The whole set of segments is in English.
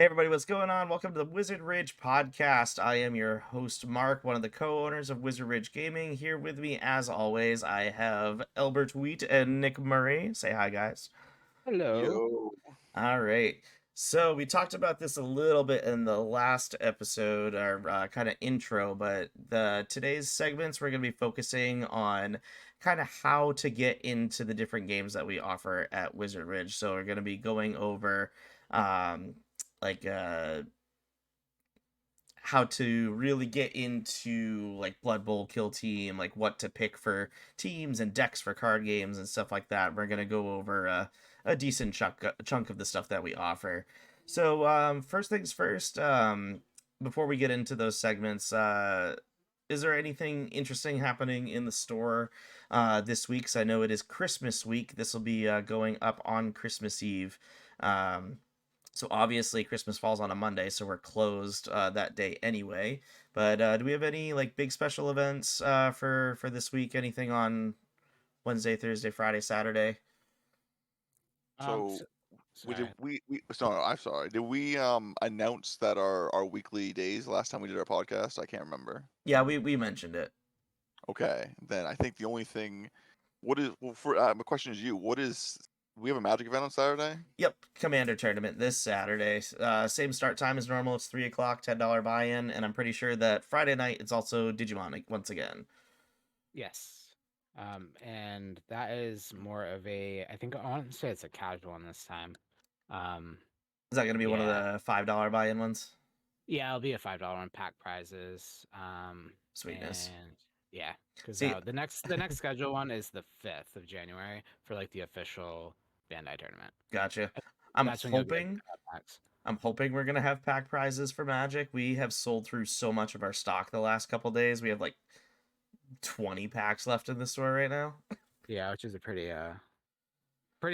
Hey everybody, what's going on? Welcome to the WRG Podcast. I am your host, Mark, one of the co-owners of WRG Gaming. Here with me, as always, I have Elbert Wheat and Nick Murray. Say hi, guys. Hello. Yo, All right. So we talked about this a little bit in the last episode, our kind of intro, but today's segments we're going to be focusing on kind of how to get into the different games that we offer at Wizard Ridge. So we're going to be going over um, like how to really get into like Blood Bowl Kill Team, like what to pick for teams and decks for card games and stuff like that. We're gonna go over a decent chunk of the stuff that we offer. So first things first, before we get into those segments, is there anything interesting happening in the store this week? 'Cause I know it is Christmas week. This will be going up on Christmas Eve. Um, so obviously Christmas falls on a Monday, so we're closed that day anyway. But do we have any like big special events for this week? Anything on Wednesday, Thursday, Friday, Saturday? so So, we sorry. did we sorry, I'm sorry. Did we announce that our weekly days last time we did our podcast? I can't remember. Yeah, we mentioned it. Okay, then I think the only thing what is well for my question is what is we have a magic event on Saturday? Yep, Commander tournament this Saturday. Same start time as normal. It's 3 o'clock, $10 buy-in, and I'm pretty sure that Friday night it's also Digimon once again. Yes. And that is more of I think I want to say it's a casual one this time. Um, Is that going to be one of yeah. the $5 buy-in ones? Yeah, it'll be a $5 on pack prizes. Sweetness. And yeah, because See, the next schedule one is the 5th of January for like the official Bandai tournament. gotcha. And I'm that's when you'll get hoping packs. I'm hoping we're gonna have pack prizes for Magic. We have sold through so much of our stock the last couple days. We have like 20 packs left in the store right now. Yeah, which is a pretty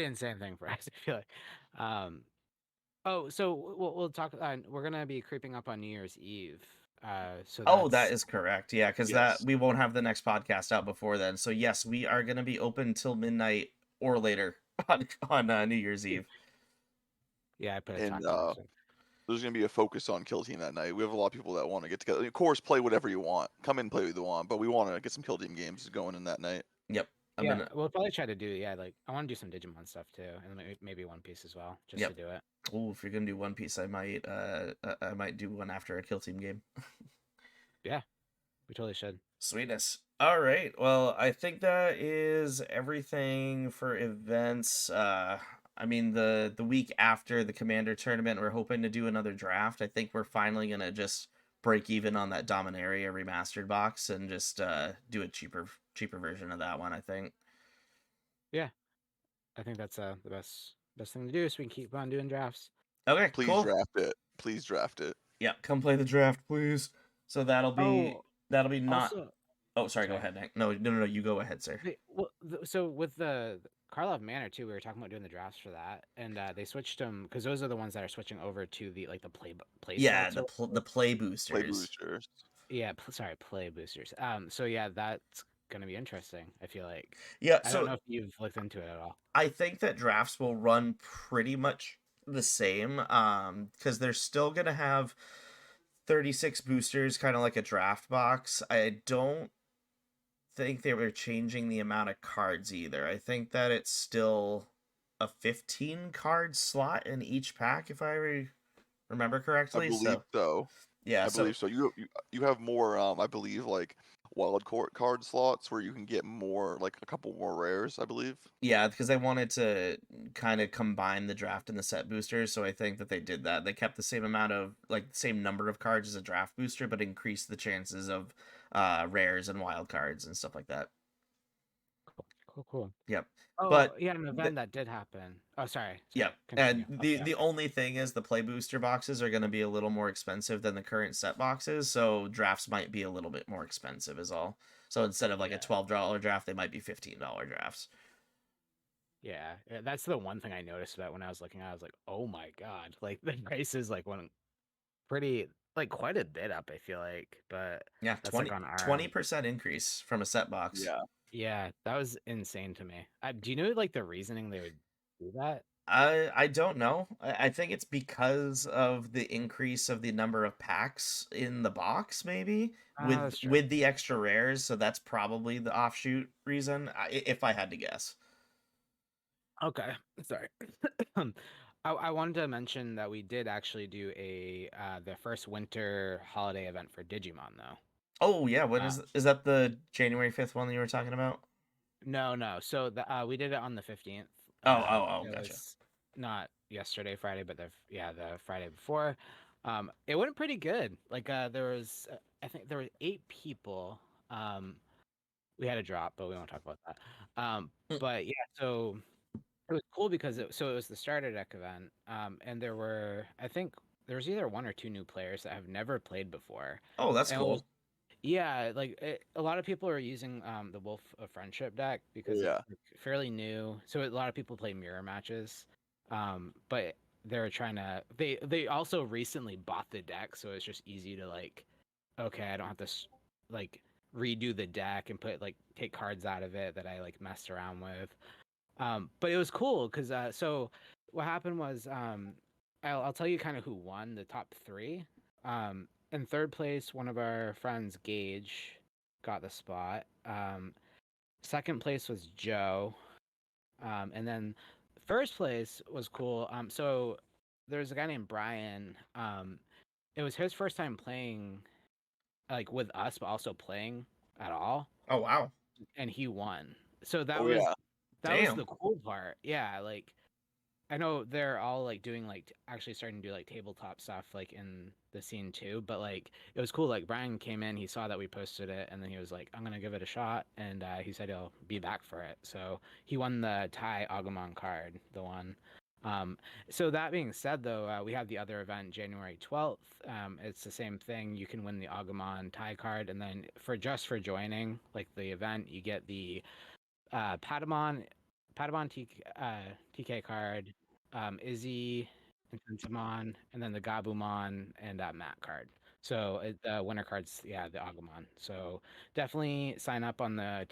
insane thing for us, I feel like. Oh, so we'll talk. We're gonna be creeping up on New Year's Eve. So Oh, that that's is correct. Yeah, because that Yes. we won't have the next podcast out before then. So yes, we are gonna be open till midnight or later on New Year's Eve. yeah. I put a And timer. So. there's gonna be a focus on Kill Team that night. We have a lot of people that want to get together. Of course, play whatever you want. Come in, play what you want, but we want to get some Kill Team games going in that night. Yep, I'm Yeah, gonna. we'll probably try to do. Yeah, like I want to do some Digimon stuff too, and maybe One Piece as well, just to Yep. do it. Oh, if you're gonna do One Piece, I might do one after a Kill Team game. Yeah, we totally should. Sweetness. All right. Well, I think that is everything for events. I mean the week after the Commander tournament, we're hoping to do another draft. I think we're finally gonna just break even on that Dominaria remastered box and just do a cheaper version of that one. I think. Yeah, I think that's the best thing to do, so we can keep on doing drafts. Okay. Please Cool. draft it. Please draft it. Yeah. Come play the draft, please. So Oh, that'll be not. also, Oh, sorry. Go sorry. ahead, Nick. No. You go ahead, sir. Wait, well, so with the Karlov Manor too, we were talking about doing the drafts for that, and they switched them because those are the ones that are switching over to the like the play Yeah. slots. Or The play Play boosters. boosters. yeah, sorry, play boosters. So yeah, that's gonna be interesting. I feel like Yeah. I don't So know if you've looked into it at all. I think that drafts will run pretty much the same because they're still going to have 36 boosters, kind of like a draft box. I don't think they were changing the amount of cards either. I think that it's still a 15 card slot in each pack, if I remember I correctly. believe So, so. yeah, I so believe so. You have more. I believe like wild card slots where you can get more, like a couple more rares. I believe. yeah, because they wanted to kind of combine the draft and the set boosters, so I think that they did that. They kept the same amount of like the same number of cards as a draft booster, but increased the chances of rares and wild cards and stuff like that. Cool. Yep. Oh But yeah, an event that did happen. Oh, sorry. yep. And Continue. I'll the only thing is the play booster boxes are going to be a little more expensive than the current set boxes, so drafts might be a little bit more expensive is all. So instead of like a Yeah. $12 draft, they might be $15 drafts. Yeah, that's the one thing I noticed about when I was looking at it. I was like, oh my god, like the prices like went pretty like quite a bit up, I feel like. But Yeah, that's like on our 20% increase from a set box. Yeah. yeah, that was insane to me. Do you know like the reasoning they would do that? I don't know. I think it's because of the increase of the number of packs in the box, maybe That's true. with the extra rares. So that's probably the offshoot reason, if I had to guess. Okay, sorry. I wanted to mention that we did actually do the first winter holiday event for Digimon though. Oh yeah, when Uh, is that the January 5th one that you were talking about? no. So we did it on the 15th. Oh, It gotcha. was not yesterday, Friday, but the Friday before. It went pretty good. Like there was, I think there were 8 people. We had a drop, but we won't talk about that. Hmm. But yeah, so it was cool because it was the starter deck event, and I think there was either 1 or 2 new players that have never played before, Oh, that's and it was cool. yeah, like a lot of people are using the Wolf of Friendship deck because it's Yeah. like, fairly new. So a lot of people play mirror matches, but they're trying to they also recently bought the deck, so it's just easy to like, okay, I don't have to like redo the deck and put like take cards out of it that I like messed around with. But it was cool because so what happened was I'll tell you kind of who won the top three. In third place, one of our friends, Gage, got the spot. Second place was Joe, and then first place was cool. So there's a guy named Brian. It was his first time playing like with us, but also playing at all, Oh wow. and he won. So Oh yeah. that was Damn. the cool part. Yeah, like I know they're all like doing like actually starting to do like tabletop stuff like in the scene too, but like it was cool. Like Brian came in, he saw that we posted it, and then he was like, "I'm gonna give it a shot," and he said he'll be back for it. So he won the Tai Agumon card, the one. Um, so that being said, though, we have the other event January 12th. It's the same thing. You can win the Agumon Tai card, and then for joining like the event, you get the Patamon TK card, Izzy and Sentimon, and then the Gabumon and Matt card. So the winner cards, yeah, the Agumon. So definitely sign up on the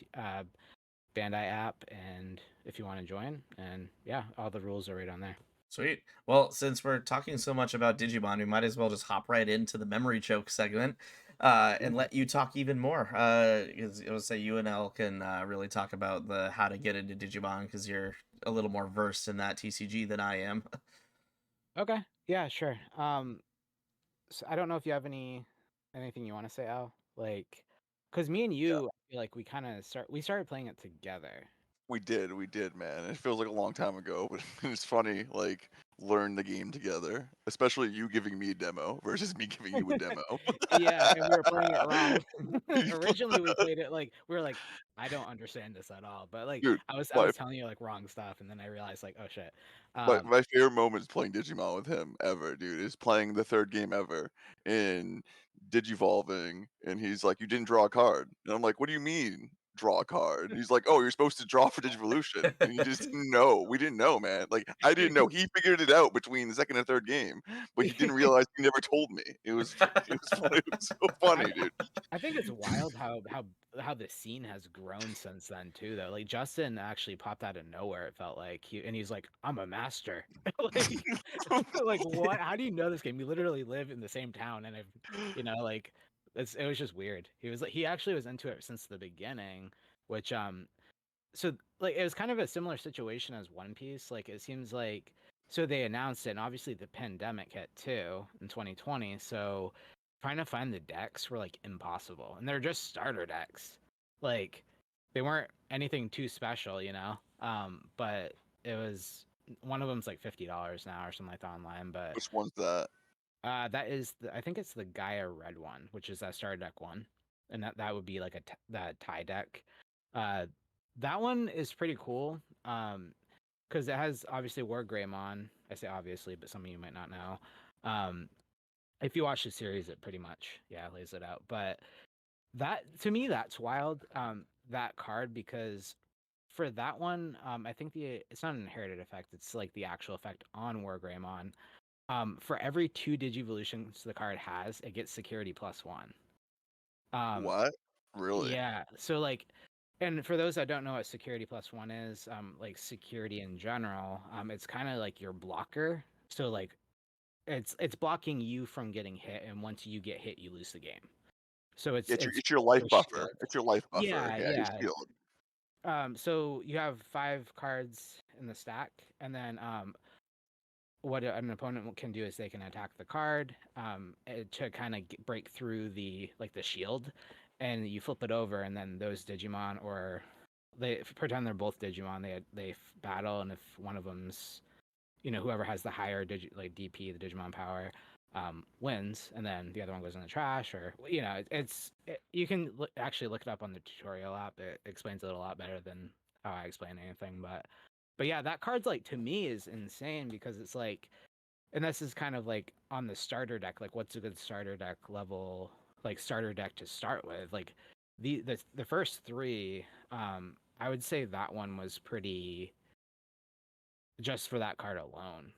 Bandai app, and if you want to join, and yeah, all the rules are right on there. Sweet. Well, since we're talking so much about Digimon, we might as well just hop right into the memory choke segment, and let you talk even more. Because I would say you and Elle can really talk about the how to get into Digimon because you're a little more versed in that TCG than I am. Okay, yeah, sure. So I don't know if you have anything you want to say, Al, like, because me and Yeah. you, I feel like we started playing it together. We did, man. It feels like a long time ago, but it's funny, like, learn the game together. Especially you giving me a demo versus me giving you a demo. Yeah, and we were playing it wrong. You Originally, we played it like we were like, I don't understand this at all. But like, Dude, I my was telling you like wrong stuff, and then I realized like, oh shit. my Um, my favorite moment is playing Digimon with him ever, dude, is playing the 3rd game ever in Digivolving, and he's like, "You didn't draw a card." And I'm like, "What do you mean, draw a card?" And he's like, "Oh, you're supposed to draw for Digivolution." And he just didn't know. We didn't know, man. Like, I didn't know. He figured it out between the 2nd and 3rd game, but he didn't realize he never told me. It was funny. It was so I funny, dude. I think it's wild how the scene has grown since then too. Though, like Justin actually popped out of nowhere. It felt like he's like, I'm a master. Like, like what? How do you know this game? We literally live in the same town, and like it was just weird. He actually was into it since the beginning, which so like it was kind of a similar situation as One Piece. Like it seems like so they announced it, and obviously the pandemic hit too in 2020. So trying to find the decks were like impossible, and they're just starter decks. Like they weren't anything too special, you know. But it was one of them's like $50 now or something like that online. But Which one's that? that is I think it's the Gaia Red one, which is that starter deck one, and that would be like that tie deck. Uh, that one is pretty cool. Because it has obviously War Greymon. I say obviously, but some of you might not know. Um, if you watch the series, it pretty much lays it out. But that to me, that's wild. That card because for that one, I think it's not an inherited effect. It's like the actual effect on War Greymon. For every 2 Digivolutions the card has, it gets security +1. Um, What? Really? yeah. So like And for those that don't know what security plus one is, like security in general, it's kind of like your blocker. So like it's blocking you from getting hit, and once you get hit, you lose the game. So it's It's your life your buffer. shield. It's your life buffer. Yeah, Yeah, your yeah. shield. So you have 5 cards in the stack, and then what an opponent can do is they can attack the card to kind of break through the shield, and you flip it over, and then those Digimon, or they pretend they're both Digimon. They battle, and if one of them's whoever has the higher DP, the Digimon power, wins, and then the other one goes in the trash, or you can actually look it up on the tutorial app. It explains it a lot better than how I explain anything, but yeah, that card's like, to me, is insane because it's like, and this is kind of like on the starter deck, like what's a good starter deck level, like starter deck to start with, like the first 3, I would say that one was pretty, just for that card alone,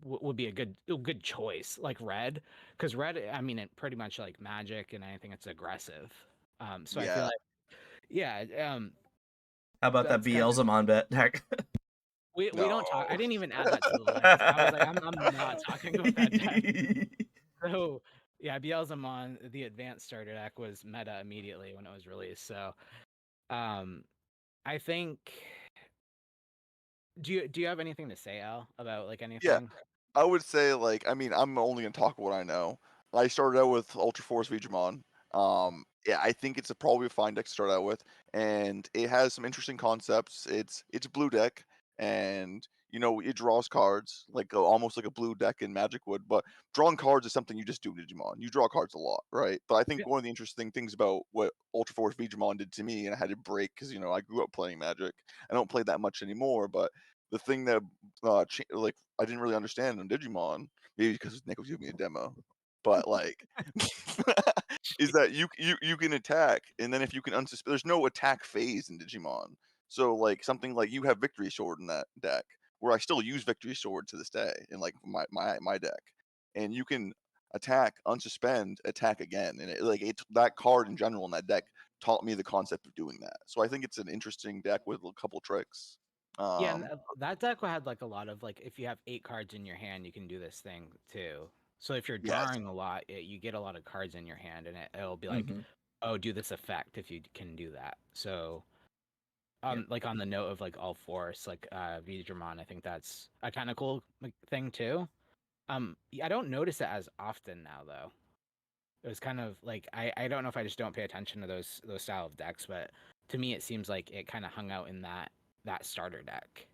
would be a good choice, like red, because red, I mean, it pretty much like magic and anything it's aggressive, so I feel Yeah. like, yeah, How about that that's kind of, Beelzemon bet deck? we don't talk. No. I didn't even add that to the list. I was like, I'm not talking about that deck. So yeah, Beelzemon, the advanced starter deck, was meta immediately when it was released. So I think, do you have anything to say, Al, about like Yeah. anything? I would say, like, I mean, I'm only gonna talk what I know. I started out with Ultra Force Vegemon. Yeah, I think it's probably a fine deck to start out with, and it has some interesting concepts. It's a blue deck, and it draws cards like almost like a blue deck in Magic would. But drawing cards is something you just do in Digimon. You draw cards a lot, right? But I Yeah. think one of the interesting things about what Ultra Force Vegemon did to me, and I had to break because I grew up playing Magic. I don't play that much anymore, but the thing that like I didn't really understand in Digimon, maybe because Nick was giving me a demo, but like is that you can attack, and then if you can there's no attack phase in Digimon. So like something like you have Victory Sword in that deck, where I still use Victory Sword to this day in like my deck, and you can attack, unsuspend, attack again, and it's that card in general in that deck taught me the concept of doing that. So I think it's an interesting deck with a couple tricks. Yeah, and Um, that deck had like a lot of, like, if you have 8 cards in your hand, you can do this thing too. So if you're yes, drawing a lot, you get a lot of cards in your hand, and it'll be like, Hmm. oh, do this effect if you can do that. So Yeah. like on the note of like all force, like Veedramon, I think that's a kind of cool thing too. I don't notice it as often now though. It was kind of like, I don't know if I just don't pay attention to those style of decks, but to me it seems like it kind of hung out in that starter deck.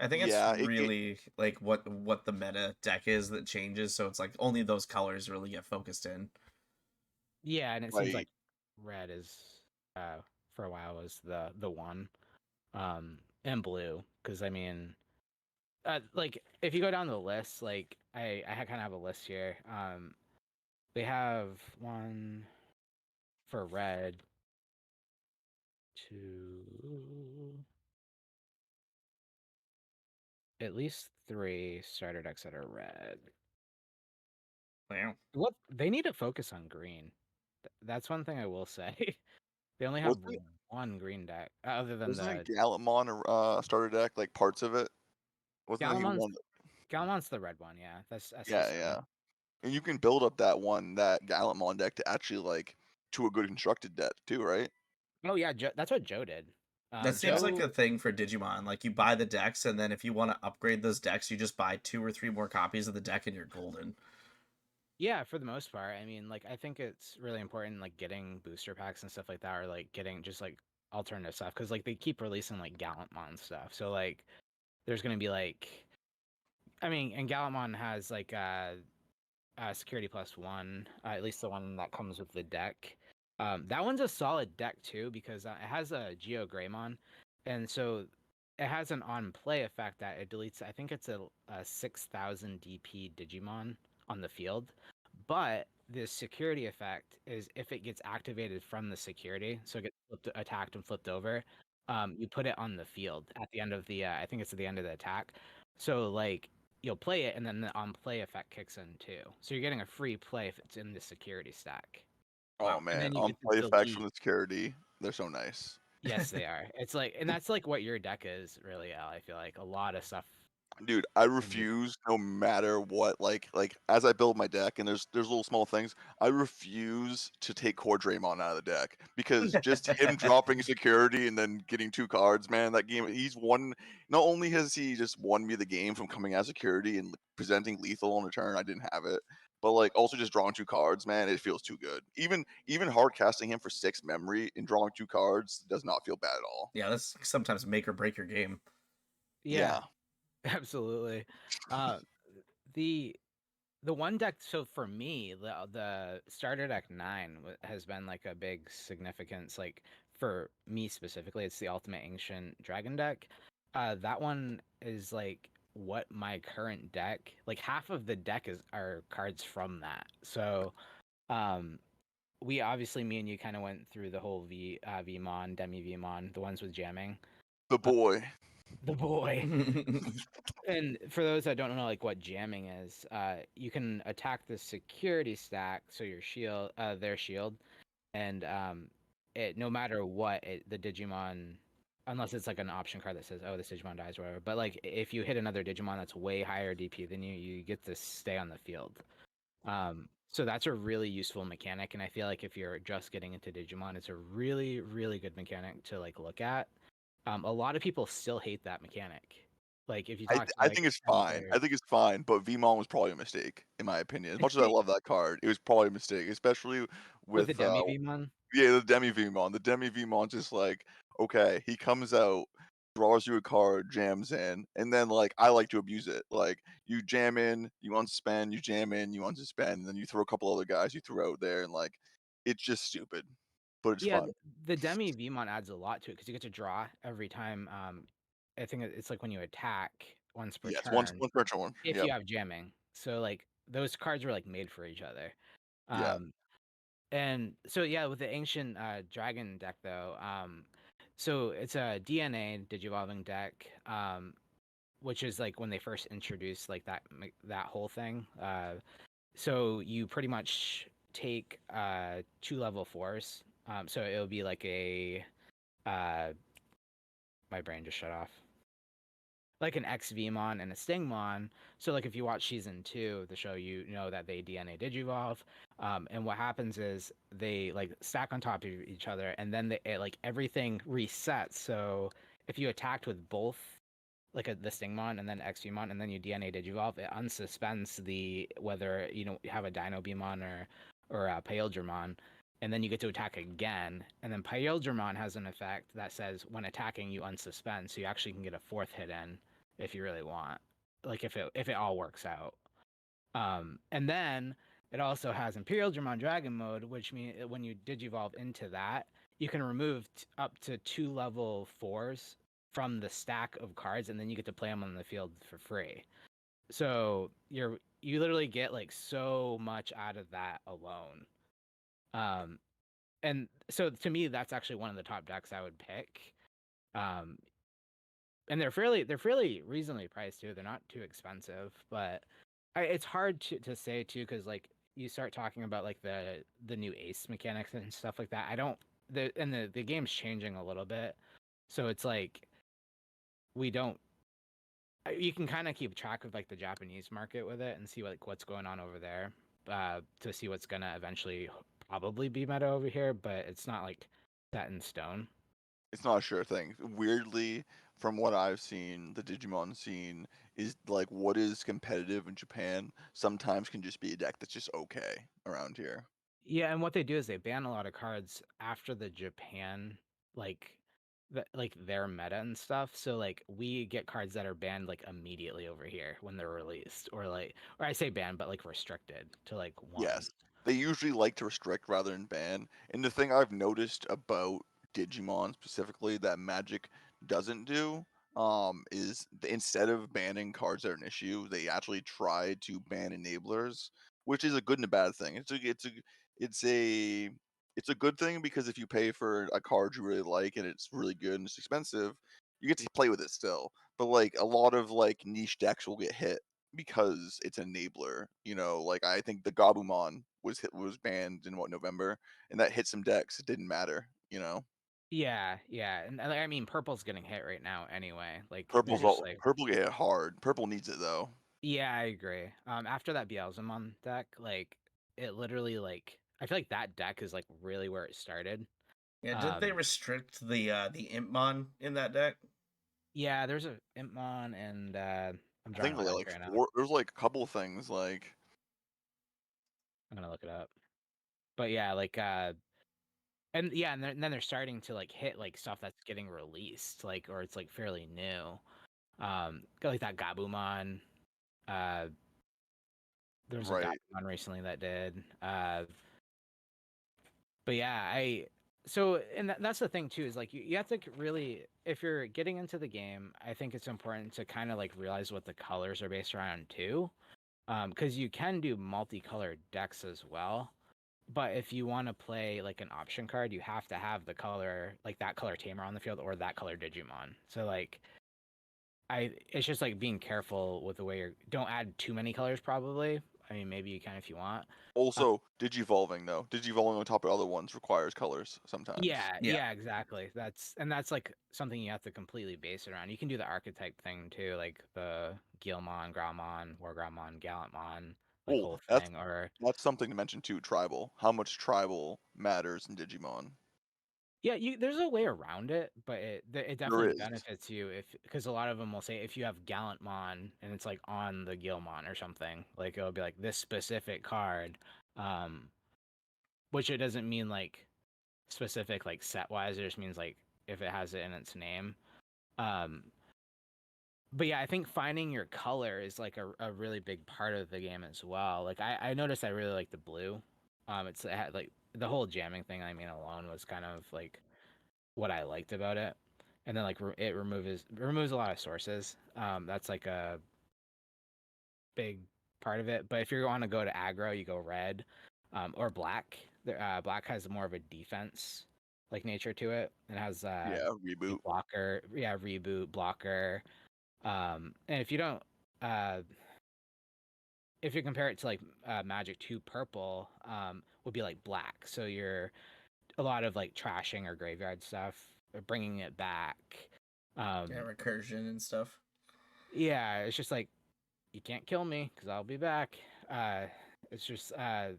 I think it's yeah, it really like what the meta deck is that changes, so it's like only those colors really get focused in. Yeah, and it seems right. like red is for a while was the one, and blue, because I mean, like if you go down the list, like I kind of have a list here. They have one for red, two, at least 3 starter decks that are red. Wow. What they need to focus on green. That's one thing I will say. They only have Wasn't one green deck, other than wasn't the it Gallimon a starter deck, like parts of it? Wasn't that he Galamon's. won? Galamon's the red one, yeah. That's Yeah, SC7. yeah. And you can build up that Gallimon deck to actually like to a good constructed deck too, right? Oh yeah, that's what Joe did. That seems like Joe, a thing for Digimon. Like you buy the decks, and then if you want to upgrade those decks, you just buy 2 or 3 more copies of the deck, and you're golden. yeah, for the most part. I mean, like, I think it's really important, like getting booster packs and stuff like that, or like getting just like alternative stuff, because like they keep releasing like Gallantmon stuff. So like, there's gonna be like, I mean, and Gallantmon has like security plus one, at least the one that comes with the deck. That one's a solid deck too, because it has a Geo Greymon, and so it has an on play effect that it deletes. I think it's a 6,000 DP Digimon on the field, but the security effect is if it gets activated from the security, so it gets attacked and flipped over. You put it on the field at the end of the. I think it's at the end of the attack. So like, you'll play it, and then the on play effect kicks in too. So you're getting a free play if it's in the security stack. Oh Wow. And man, then you on get to play effects from delete. the security. They're so nice. Yes, they are. It's like, and that's like what your deck is really, Al. I feel like a lot of stuff. Dude, I in your- refuse no matter what. Like as I build my deck, and there's little small things. I refuse to take core Draymond out of the deck because just him dropping security and then getting 2 cards, man. That game, he's won. Not only has he just won me the game from coming out of security and presenting lethal on a turn, I didn't have it. But like also just drawing 2 cards, man, it feels too good. Even hard casting him for 6 memory and drawing 2 cards does not feel bad at all. Yeah, that's sometimes make or break your game. Yeah, absolutely. Uh, the the one deck. So for me, the starter deck 9 has been like a big significance. Like for me specifically, it's the Ultimate Ancient Dragon deck. That one is like what my current deck. Like half of the deck are cards from that. So, um, we obviously, me and you kind of went through the whole Vmon, Demi Vmon, the ones with jamming. The boy. The boy. And for those that don't know, like what jamming is, you can attack the security stack, so your shield, their shield, and it no matter what, the Digimon, unless it's like an option card that says, "Oh, this Digimon dies," or whatever. But like if you hit another Digimon that's way higher DP than you, you get to stay on the field. So that's a really useful mechanic, and I feel like if you're just getting into Digimon, it's a really, really good mechanic to like look at. A lot of people still hate that mechanic. Like if you talk to I like think it's heavy fine. players I think it's fine, but Vmon was probably a mistake, in my opinion. As much as I love that card, it was probably a mistake, especially with the with Demi Vmon. yeah, the Demi Vmon. The Demi Vmon just like, okay, he comes out, draws you a card, jams in, and then like I like to abuse it. Like you jam in, you unsuspend, you jam in, you unsuspend, and then you throw a couple other guys you threw out there, and like it's just stupid, but it's Yeah, fun. the Demi Vmon adds a lot to it because you get to draw every time. I think it's like when you attack once per Yes, turn one per one. if Yep. you have jamming. So like those cards were like made for each other. Yeah. Um, and so yeah, with the ancient dragon deck though, so it's a DNA digivolving deck, which is like when they first introduced like that whole thing. So you pretty much take 2 level 4s. So it'll be like a uh, my brain just shut off. Like an XVmon and a Stingmon. So like if you watch season 2 of the show, you know that they DNA digivolve. And what happens is they like stack on top of each other, and then like everything resets. So if you attacked with both like the Stingmon and then XVmon, and then you DNA digivolve, it unsuspends the whether you have a Dino Beamon or a Paildramon, and then you get to attack again. And then Paildramon has an effect that says when attacking you unsuspend, so you actually can get a 4th hit in if you really want, like if it all works out. And then it also has Imperial Dramon Dragon mode, which means when you digivolve into that, you can remove up to 2 level 4s from the stack of cards, and then you get to play them on the field for free. So you literally get like so much out of that alone. Um, and so to me, that's actually one of the top decks I would pick. Um, and they're fairly reasonably priced too. They're not too expensive, but it's hard to say too because like you start talking about like the new ace mechanics and stuff like that. I don't the game's changing a little bit, so it's like we don't. You can kind of keep track of like the Japanese market with it and see what's going on over there, to see what's gonna eventually probably be meta over here, but it's not like set in stone. It's not a sure thing. Weirdly, from what I've seen, the Digimon scene is like what is competitive in Japan sometimes can just be a deck that's just okay around here. Yeah, and what they do is they ban a lot of cards after the Japan like like their meta and stuff. So like we get cards that are banned like immediately over here when they're released, or I say banned, but like restricted to like one. Yes. They usually like to restrict rather than ban. And the thing I've noticed about Digimon specifically that Magic doesn't do is instead of banning cards that are an issue, they actually try to ban enablers, which is a good and a bad thing. It's a it's a good thing because if you pay for a card you really like and it's really good and it's expensive, you get to play with it still. But like a lot of like niche decks will get hit because it's an enabler. Like I think the Gabumon was banned in November, and that hit some decks. It didn't matter. Yeah, and I mean, purple's getting hit right now anyway. Like they're Purple's just all like, purple get hit hard. Purple needs it though. yeah, I agree. After that Beelzemon deck, like it literally like I feel like that deck is like really where it started. Yeah, did they restrict the Impmon in that deck? Yeah, there's a Impmon and I'm I drawing think a they blank like right now. four. There's like a couple of things like I'm gonna look it up. But yeah, like and yeah, and then they're starting to like hit like stuff that's getting released, like or it's like fairly new. Got like that Gabumon. Uh, there was a right. Gabumon recently that did. But yeah, so and that's the thing too is like you have to really if you're getting into the game, I think it's important to kind of like realize what the colors are based around too, because you can do multicolored decks as well. But if you want to play like an option card, you have to have the color like that color Tamer on the field or that color Digimon. So like it's just like being careful with the way you're. Don't add too many colors probably. I mean maybe you can if you want. Also, digivolving though. Digivolving on top of other ones requires colors sometimes. Yeah, exactly. That's like something you have to completely base it around. You can do the archetype thing too, like the Guilmon, Graumon, Wargraumon, Gallantmon, like Oh, whole that's thing. Or that's something to mention too. Tribal. How much tribal matters in Digimon? yeah, there's a way around it, but it There definitely is. benefits you if because a lot of them will say if you have Gallantmon and it's like on the Guilmon or something, like it'll be like this specific card, um, which it doesn't mean like specific like set wise. It just means like if it has it in its name. Um, but yeah, I think finding your color is like a really big part of the game as well. Like I noticed I really like the blue. It had like the whole jamming thing. I mean, alone was kind of like what I liked about it. And then like it removes a lot of sources. That's like a big part of it. But if you want to go to aggro, you go red, or black. Black has more of a defense like nature to it. It has Yeah, reboot. blocker, yeah, reboot blocker. And if you don't, uh, if you compare it to like Magic 2 purple, would be like black. So you're a lot of like trashing or graveyard stuff, or bringing it back. Yeah, Um, recursion and stuff. yeah, it's just like you can't kill me because I'll be back. It's just and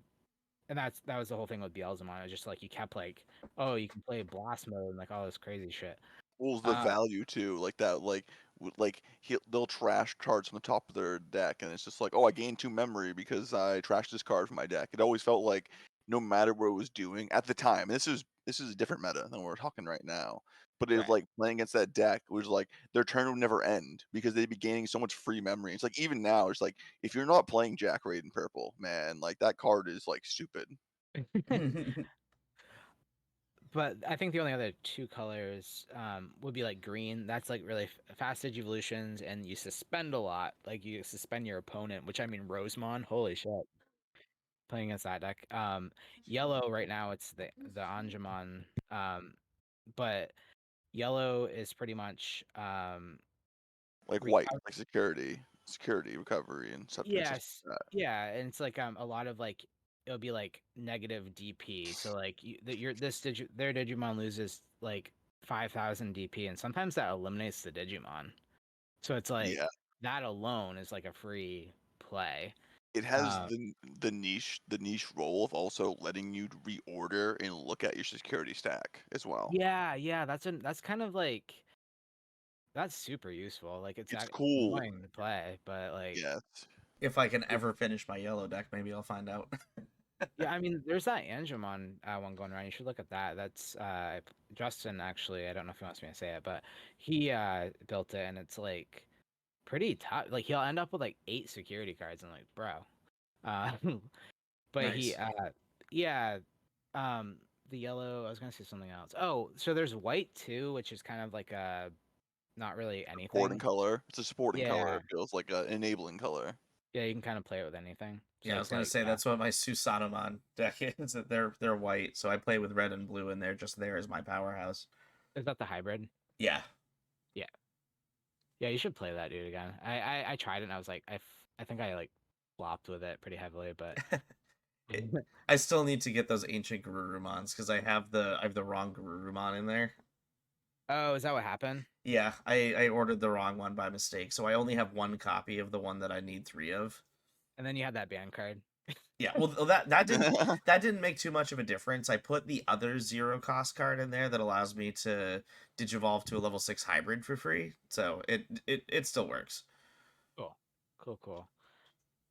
that was the whole thing with Beelzemon. It was just like you kept like, oh, you can play blast mode and like all this crazy shit. Well, the Uh, value too, like that, like they'll trash cards from the top of their deck, and it's just like, oh, I gained 2 memory because I trashed this card from my deck. It always felt like no matter what it was doing at the time, this is a different meta than we're talking right now. But it was right. like playing against that deck was like their turn would never end because they'd be gaining so much free memory. It's like even now, it's like if you're not playing Jack Raid in purple, man, like that card is like stupid. But I think the only other two colors would be like green. That's like really fast evolutions, and you suspend a lot. Like you suspend your opponent, which I mean Rosemon. Holy shit, playing against that deck. Yellow right now it's the Angemon. But yellow is pretty much Like white, recover. like security recovery and stuff and stuff Yes, like that. yeah, and it's like a lot of like it'll be like negative DP. So like their Digimon loses like 5,000 DP, and sometimes that eliminates the Digimon. So it's Yeah. like that alone is like a free play. It has Um, the niche role of also letting you reorder and look at your security stack as well. yeah, that's kind of like that's super useful. Like it's It's cool. annoying to play, but like Yes. If I can ever finish my yellow deck, maybe I'll find out. yeah, I mean, there's that Angemon one going around. You should look at that. That's Justin actually. I don't know if he wants me to say it, but he built it, and it's like pretty tough. Like he'll end up with like 8 security cards, and like, bro. Uh, but he, Nice. yeah, the yellow. I was gonna say something else. Oh, so there's white too, which is kind of like a not really Supporting anything. color. It's a supporting color. Yeah, It feels like an enabling color. yeah, you can kind of play it with anything. So Yeah, I was it's gonna like, say that's what my Susanomon deck is. That they're white, so I play with red and blue, and they're just there as my powerhouse. is that the hybrid? Yeah, Yeah. Yeah, you should play that dude again. I tried it and I was like, I think I like flopped with it pretty heavily, but I still need to get those ancient Garurumons because I have the wrong Garurumon in there. Oh, is that what happened? Yeah, I ordered the wrong one by mistake, so I only have one copy of the one that I need 3 of. And then you had that band card. Yeah, well that didn't make too much of a difference. I put the other 0 cost card in there that allows me to digivolve to a level 6 hybrid for free, so it still works. Cool.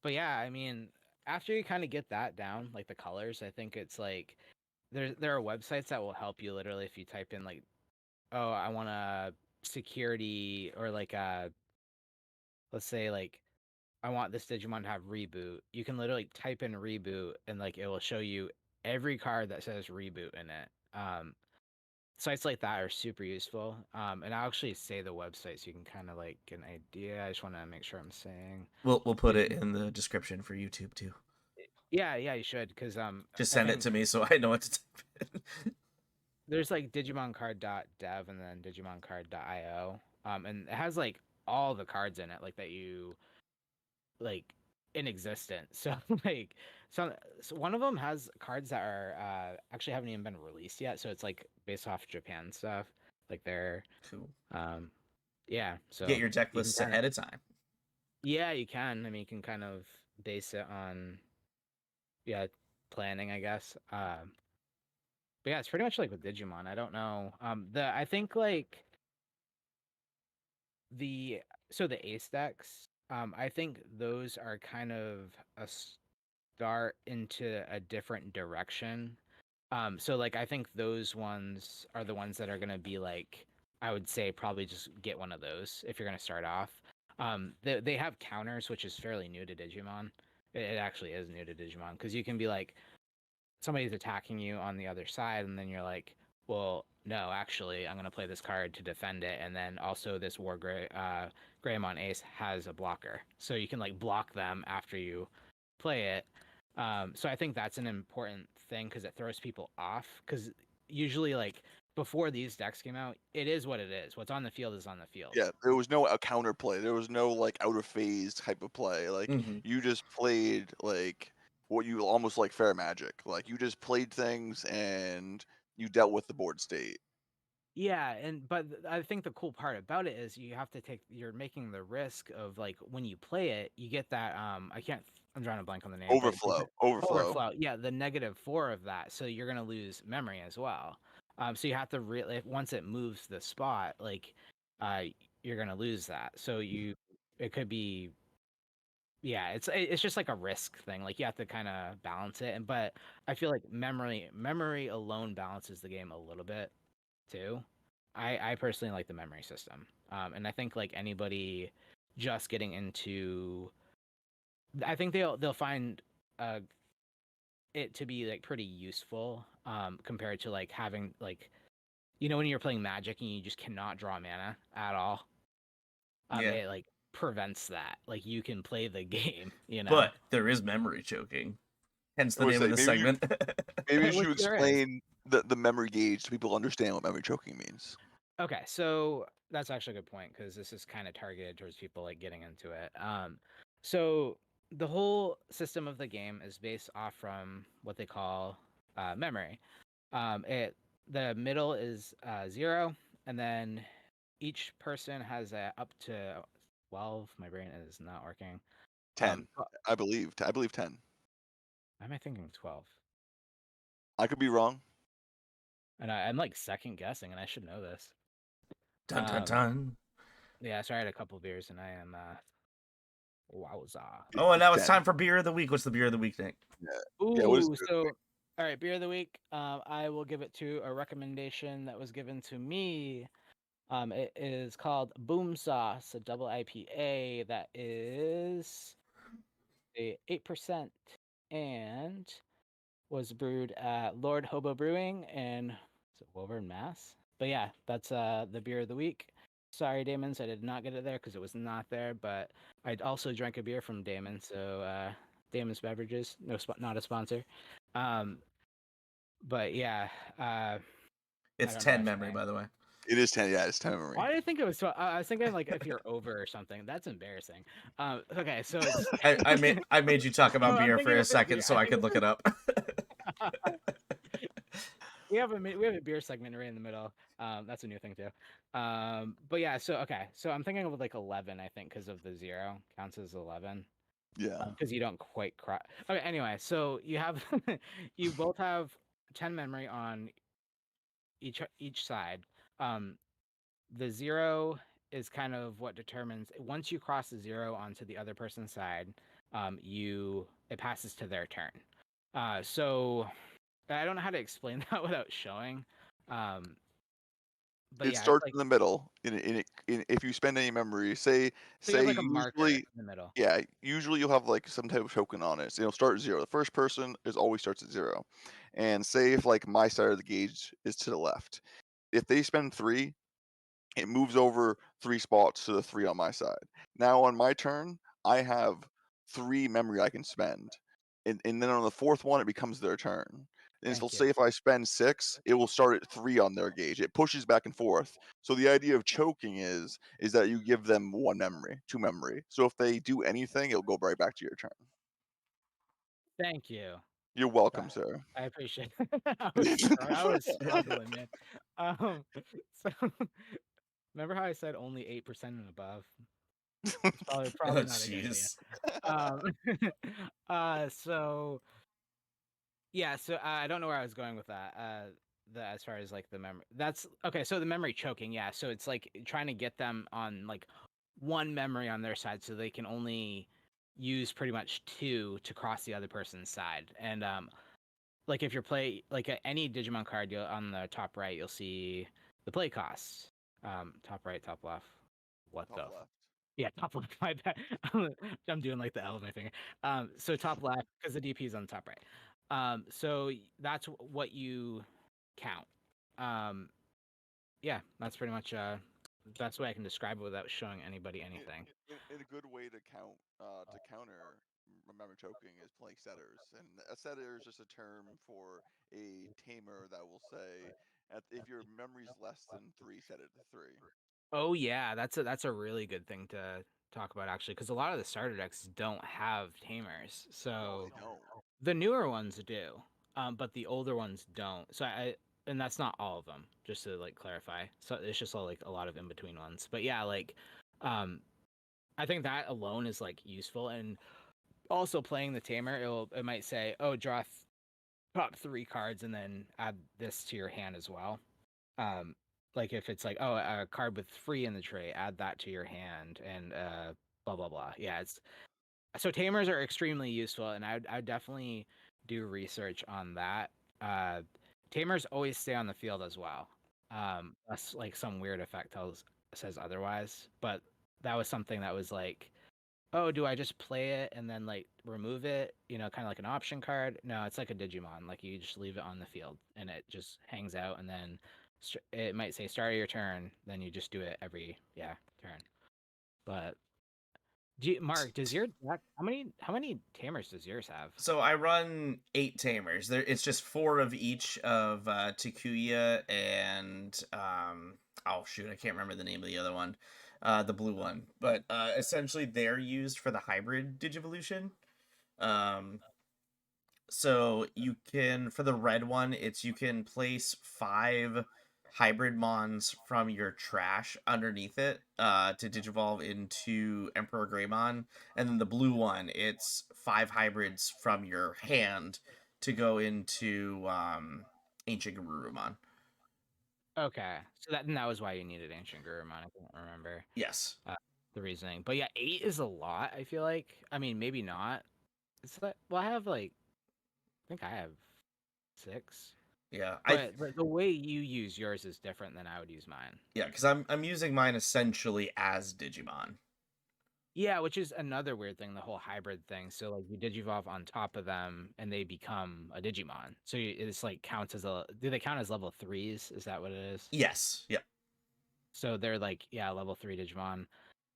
But yeah, I mean, after you kind of get that down, like the colors, I think it's like there are websites that will help you literally if you type in like, oh, I want a security or like let's say like I want this Digimon to have reboot. You can literally type in reboot and like it will show you every card that says reboot in it. Sites like that are super useful. And I'll actually say the website so you can kind of like get an idea. I just want to make sure I'm saying. We'll put it in the description for YouTube too. Yeah, you should because Just I send it think to me so I know what to type in. there's like digimoncard.dev and then digimoncard.io. And it has like all the cards in it like that you like in existence. So like so one of them has cards that are actually haven't even been released yet. So it's like based off Japan stuff. Like they're Cool. yeah. So Get your deck you can lists kinda, ahead of time. yeah, you can. I mean, you can kind of base it on yeah planning, I guess. But yeah, it's pretty much like with Digimon. I don't know. I think like the the ace decks. I think those are kind of a start into a different direction. So like I think those ones are the ones that are gonna be like I would say probably just get one of those if you're gonna start off. They have counters, which is fairly new to Digimon. It actually is new to Digimon because you can be like somebody's attacking you on the other side, and then you're like, well, no, actually, I'm gonna play this card to defend it, and then also this Greymon Ace has a blocker, so you can like block them after you play it. So I think that's an important thing because it throws people off. Because usually, like before these decks came out, it is what it is. What's on the field is on the field. Yeah, there was no counterplay. There was no like out of phase type of play. Like Mm-hmm. you just played like what you almost like fair magic. Like you just played things and you dealt with the board state. Yeah, but I think the cool part about it is you have to you're making the risk of like when you play it, you get that I'm drawing a blank on the name, but Overflow. overflow. Yeah, the -4 of that. So you're gonna lose memory as well. So you have to really once it moves the spot, like uh you're gonna lose that. So it could be yeah, it's just like a risk thing. Like you have to kind of balance it. But I feel like memory alone balances the game a little bit too. I personally like the memory system, and I think like anybody just getting into, I think they'll find it to be like pretty useful compared to like having like when you're playing Magic and you just cannot draw mana at all. Yeah. It like prevents that. Like you can play the game, But there is memory choking. Hence the I would name of say, the segment. Maybe you Which should there is. explain the memory gauge so people understand what memory choking means. Okay, so that's actually a good point because this is kind of targeted towards people like getting into it. So the whole system of the game is based off from what they call memory. The middle is 0, and then each person has up to 12. My brain is not working. 10, I believe. I believe 10. Why am I thinking 12? I could be wrong. And I'm like second guessing, and I should know this. Dun dun dun. Yeah, so I had a couple beers, and I am wowza. Oh, and now it's time for beer of the week. What's the beer of the week, Nick? Yeah. Ooh, so all right, beer of the week. I will give it to a recommendation that was given to me. It is called Boom Sauce, a double IPA that is a 8% and was brewed at Lord Hobo Brewing in Woburn, Mass. But yeah, that's the beer of the week. Sorry, Damon's, I did not get it there because it was not there. But I also drank a beer from Damon, so Damon's Beverages, not a sponsor. But yeah, it's 10 memory, by the way. It is 10. Yeah, it's 10 memory. Why did I think it was 12? I was thinking like if you're over or something. That's embarrassing. Okay, so it's... I made you talk about beer for a second so I could look it up. we have a beer segment right in the middle. That's a new thing too. But yeah, so okay, so I'm thinking of like 11, I think, because of the 0 counts as 11. Yeah. Because you don't quite cross. Okay, anyway, so you have you both have 10 memory on each side. Um, the 0 is kind of what determines once you cross the 0 onto the other person's side, it passes to their turn. So I don't know how to explain that without showing. But It yeah, it's starts like in the middle. If you spend any memory, say so you have say like a marker usually, in the middle. yeah, usually you'll have like some type of token on it. So it'll start at 0. The first person is always starts at 0. And say if like my side of the gauge is to the left, if they spend 3, it moves over 3 spots to the 3 on my side. Now on my turn, I have 3 memory I can spend. And then on the 4th one, it becomes their turn. And so Thank you. say if I spend 6, it will start at 3 on their gauge. It pushes back and forth. So the idea of choking is that you give them 1 memory, 2 memory. So if they do anything, it'll go right back to your turn. Thank you. You're welcome, sir. I appreciate it. I was struggling, man. Um, so remember how I said only 8% and above? It's Oh, probably not a good idea. jeez. Um, so yeah, so I don't know where I was going with that. As far as like the memory, that's okay. So the memory choking, yeah. So it's like trying to get them on like one memory on their side, so they can only use pretty much 2 to cross the other person's side. And like if you're any Digimon card, you'll on the top right, you'll see the play costs. Top right, top left. What Top the? left. Yeah, top left. My bad. I'm doing like the L with my finger. So top left because the DP is on the top right. So that's what you count. Um, yeah, that's pretty much best way I can describe it without showing anybody anything. In a good way to counter memory choking is playing setters, and a setter is just a term for a tamer that will say, if your memory's less than 3, set it to 3. Oh yeah, that's a really good thing to talk about actually, because a lot of the starter decks don't have tamers. No, So they don't. the newer ones do, but the older ones don't. So and that's not all of them, just to like clarify. So it's just all like a lot of in between ones. But yeah, like, um, I think that alone is like useful, and also playing the tamer, it might say, oh, draw top 3 cards and then add this to your hand as well. Um, like if it's like, oh, a card with free in the tray, add that to your hand, and blah blah blah. Yeah, it's so tamers are extremely useful, and I definitely do research on that. Uh, Tamers always stay on the field as well. That's like some weird effect says otherwise, but that was something that was like, oh, do I just play it and then like remove it? You know, kind of like an option card. No, it's like a Digimon. Like you just leave it on the field and it just hangs out, and then it might say start of your turn. Then you just do it every turn. But Mark, does your deck how many tamers does yours have? So I run 8 tamers. It's just 4 of each of Takuya and oh shoot, I can't remember the name of the other one, the blue one. But essentially, they're used for the hybrid Digivolution. Um, so you can, for the red one, you can place 5 hybrid mons from your trash underneath it to digivolve into Emperor Greymon, and then the blue one, it's 5 hybrids from your hand to go into Ancient Garurumon. Okay, so that was why you needed Ancient Gurumon. I can't remember Yes. the reasoning, but yeah, 8 is a lot. I feel like, I mean, maybe not. It's like, well, I have like, I think I have 6. Yeah. But the way you use yours is different than I would use mine. Yeah, because I'm using mine essentially as Digimon. Yeah, which is another weird thing, the whole hybrid thing. So like you digivolve on top of them and they become a Digimon. So it's like counts as do they count as level 3s? Is that what it is? Yes. Yeah. So they're like, yeah, level 3 Digimon.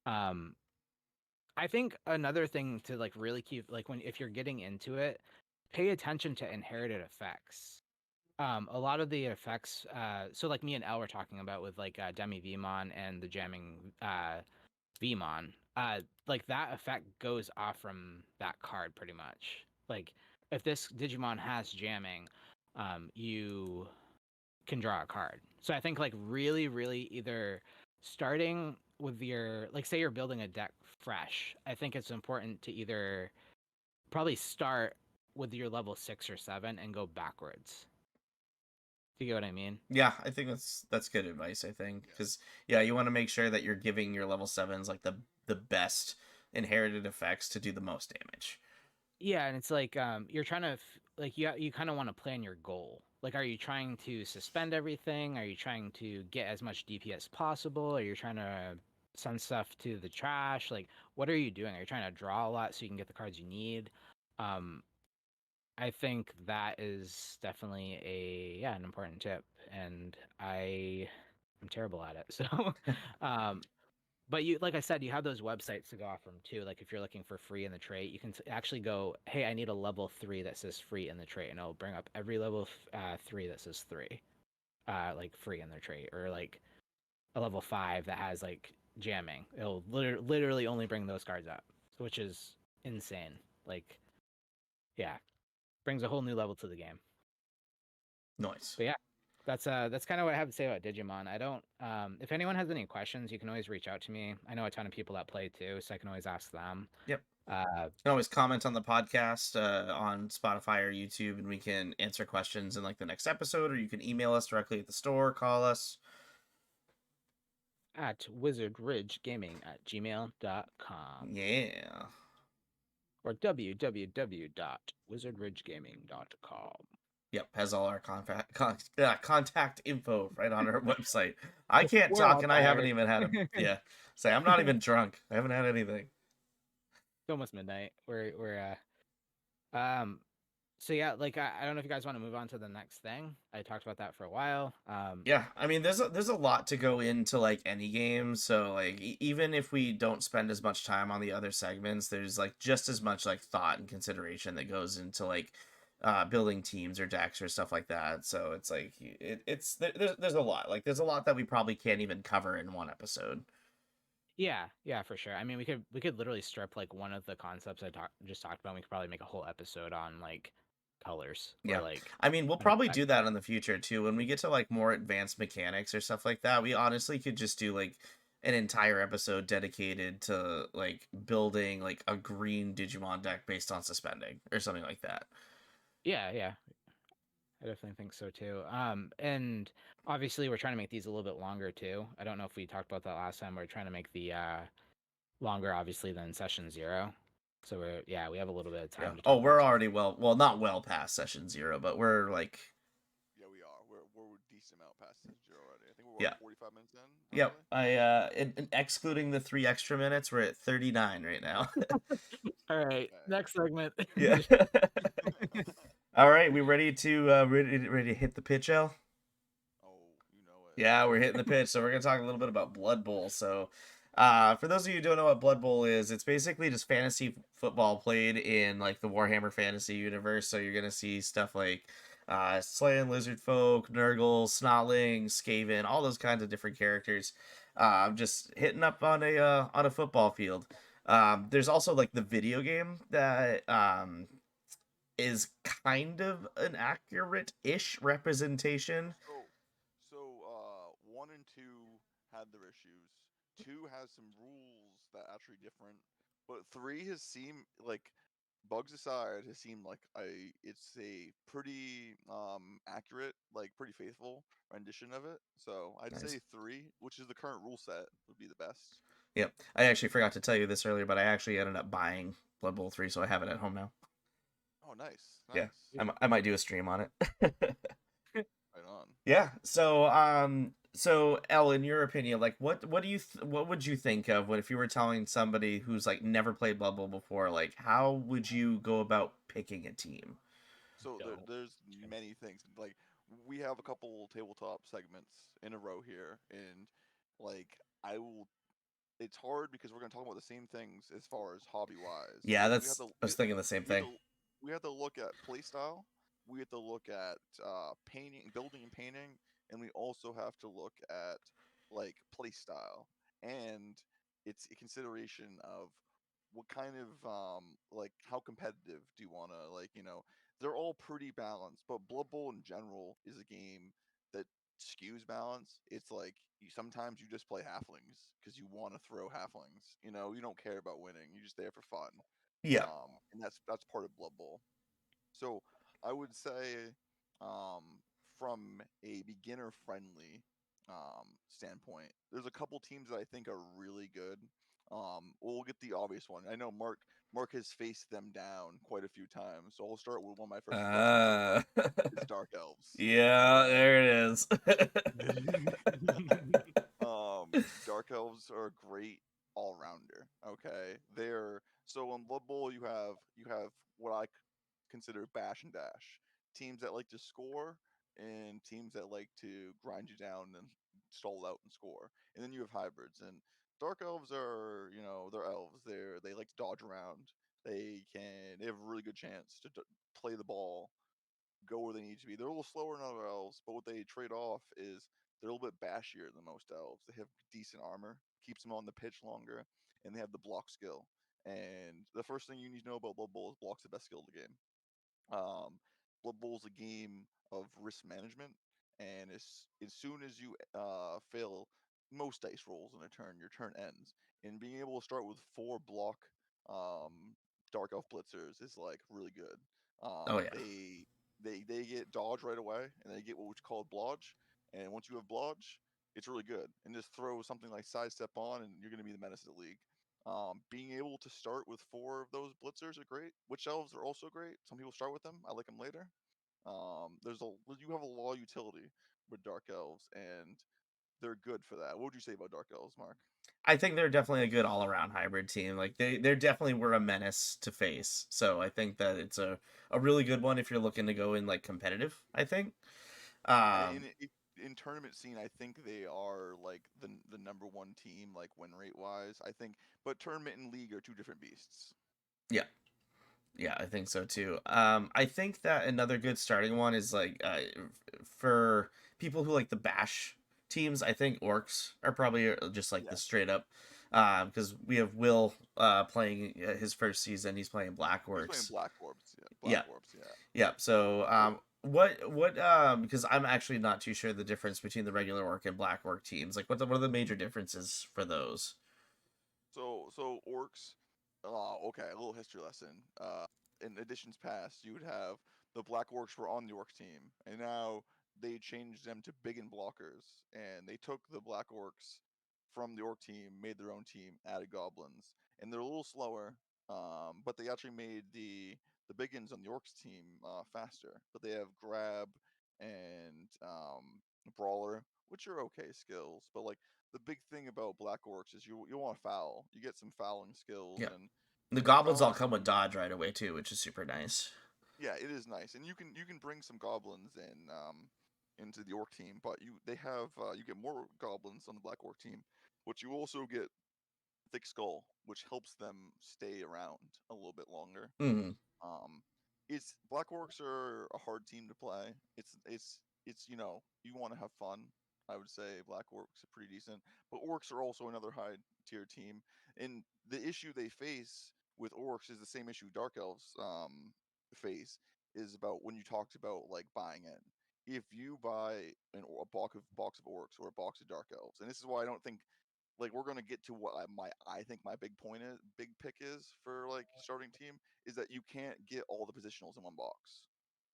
Um I think another thing to like really keep like if you're getting into it, pay attention to inherited effects. A lot of the effects, so like me and Elle were talking about with like Demi Vmon and the jamming Vmon, like that effect goes off from that card pretty much. Like if this Digimon has jamming, you can draw a card. So I think like really either starting with your, like, say you're building a deck fresh, I think it's important to either probably start with your level 6 or 7 and go backwards. Do you get what I mean? Yeah, I think that's good advice. I think Yeah. because you want to make sure that you're giving your level 7s like the best inherited effects to do the most damage. Yeah, and it's like you're trying to like you kind of want to plan your goal. Like, are you trying to suspend everything? Are you trying to get as much DP as possible? Are you trying to send stuff to the trash? Like, what are you doing? Are you trying to draw a lot so you can get the cards you need? Um, I think that is definitely an important tip, and I'm terrible at it. So, um, but you, like I said, you have those websites to go off from too. Like if you're looking for free in the trait, you can actually go, hey, I need a level 3 that says free in the trait, and it'll bring up every level 3 that says 3, like free in their trait, or like a level 5 that has like jamming. It'll literally only bring those cards up, which is insane. Like, yeah, brings a whole new level to the game. Nice. But yeah, that's kind of what I have to say about Digimon. I don't if anyone has any questions, you can always reach out to me. I know a ton of people that play too, so I can always ask them. Yep. Uh You can always comment on the podcast on Spotify or YouTube, and we can answer questions in like the next episode, or you can email us directly at the store, call us. at wizardridgegaming@gmail.com Yeah. or www.wizardridgegaming.com. Yep, has all our contact info right on our website. I can't We're talk, all and I haven't tired. even had say I'm not even drunk. I haven't had anything. It's almost midnight. We're so yeah, like I don't know if you guys want to move on to the next thing. I talked about that for a while. Yeah, I mean, there's a lot to go into like any game. So like even if we don't spend as much time on the other segments, there's like just as much like thought and consideration that goes into like building teams or decks or stuff like that. So it's like there's a lot. Like there's a lot that we probably can't even cover in one episode. Yeah, for sure. I mean, we could literally strip like one of the concepts just talked about. And we could probably make a whole episode on like colors or Yeah. like I mean, we'll an probably effect. do that in the future too. When we get to like more advanced mechanics or stuff like that, we honestly could just do like an entire episode dedicated to like building like a green Digimon deck based on suspending or something like that. Yeah, I definitely think so too. And obviously we're trying to make these a little bit longer too. I don't know if we talked about that last time. We're trying to make the longer, obviously, than session 0. So we have a little bit of Yeah. time to Oh, talk about we're stuff. already well not well past session 0, but we're like Yeah, we are. We're a decent amount past this zero already. I think we're yeah. 45 minutes in. Yep. Roughly. Excluding the 3 extra minutes, we're at 39 right now. All right, Okay. next segment. Yeah. All right, we ready to ready to hit the pitch, L? Oh, you know it. Yeah, we're hitting the pitch, so we're gonna talk a little bit about Blood Bowl. So, for those of you who don't know what Blood Bowl is, it's basically just fantasy football played in like the Warhammer Fantasy universe. So you're gonna see stuff like Slaying Lizard Folk, Nurgle, Snotling, Skaven, all those kinds of different characters, just hitting up on a football field. There's also like the video game that is kind of an accurate-ish representation. So, 1 and 2 had their issues. 2 has some rules that are actually different, but 3 has seemed like, bugs aside, has seemed like it's a pretty accurate, like pretty faithful rendition of it. So I'd Nice. say 3, which is the current rule set, would be the best. Yep. I actually forgot to tell you this earlier, but I actually ended up buying Blood Bowl 3, so I have it at home now. Oh, nice, Yeah. nice. I might do a stream on it. Right on. Yeah. So Elle, in your opinion, like what do you what would you think of when if you were telling somebody who's like never played Blood Bowl before, like how would you go about picking a team? So Go. there's many things. Like, we have a couple tabletop segments in a row here, and like I will. It's hard because we're going to talk about the same things as far as hobby wise. Yeah, We have that's to I was thinking the same we have thing. to we have to look at playstyle. We have to look at painting, building, and painting, and we also have to look at like playstyle, and it's a consideration of what kind of like how competitive do you want to, like, they're all pretty balanced, but Blood Bowl in general is a game that skews balance. It's like sometimes you just play halflings because you want to throw halflings. You know, you don't care about winning. You're just there for fun. Yeah. And that's part of Blood Bowl. So I would say, from a beginner friendly standpoint, there's a couple teams that I think are really good. We'll get the obvious one. I know Mark has faced them down quite a few times, so I'll start with one of my first questions for Uh, Mark. Is Dark Elves. yeah, Okay. there it is. Dark Elves are a great all rounder. Okay, they're so in Blood Bowl you have what I consider bash and dash teams that like to score and teams that like to grind you down and stall out and score, and then you have hybrids. And Dark Elves are, they're elves. They like to dodge around. They have a really good chance to play the ball, go where they need to be. They're a little slower than other elves, but what they trade off is they're a little bit bashier than most elves. They have decent armor, keeps them on the pitch longer, and they have the block skill. And the first thing you need to know about Blood Bowl is block's the best skill of the game. Um, Blood Bowl is a game of risk management, and as soon as you fail most dice rolls in a turn, your turn ends. And being able to start with 4 block um, Dark Elf Blitzers is like really good. Oh yeah. They get dodge right away, and they get what we call blodge. And once you have blodge, it's really good. And just throw something like sidestep on, and you're going to be the menace of the league. Being able to start with 4 of those blitzers are great. Witch elves are also great. Some people start with them. I like them later. You have a lot of utility with dark elves, and they're good for that. What would you say about dark elves, Mark? I think they're definitely a good all around hybrid team. Like they definitely were a menace to face. So I think that it's a really good one if you're looking to go in like competitive, I think. Um In tournament scene, I think they are like the number one team, like win rate wise. I think, but tournament and league are two different beasts. yeah. Yeah, I think so too. I think that another good starting one is like for people who like the bash teams. I think orcs are probably just like the Yes, straight up, because we have Will playing his first season. He's playing black he's playing orcs. black orbs. Yeah, black Yeah, orbs. Yeah. yeah. So So what because I'm actually not too sure the difference between the regular orc and black orc teams. Like what are the major differences for those? so orcs. Okay, a little history lesson. In editions past, you would have the black orcs were on the orc team, and now they changed them to big and blockers, and they took the black orcs from the orc team, made their own team, added goblins, and they're a little slower. But they actually made the biggins on the orcs team faster. But they have grab and brawler, which are okay skills, but like the big thing about black orcs is you want to foul. You get some fouling skills, Yeah, and the and goblins all fouling. come with dodge right away too, which is super nice. Yeah, it is nice, and you can bring some goblins in into the orc team, but you get more goblins on the black orc team, but you also get thick skull, which helps them stay around a little bit longer. Hmm. Um, it's Black Orcs are a hard team to play. It's you want to have fun. I would say Black Orcs are pretty decent, but Orcs are also another high tier team. And the issue they face with Orcs is the same issue Dark Elves face, is about when you talked about like buying in. If you buy a box of Orcs or a box of Dark Elves, and this is why I don't think, like, we're gonna get to what I think my big pick is for like starting team, is that you can't get all the positionals in one box.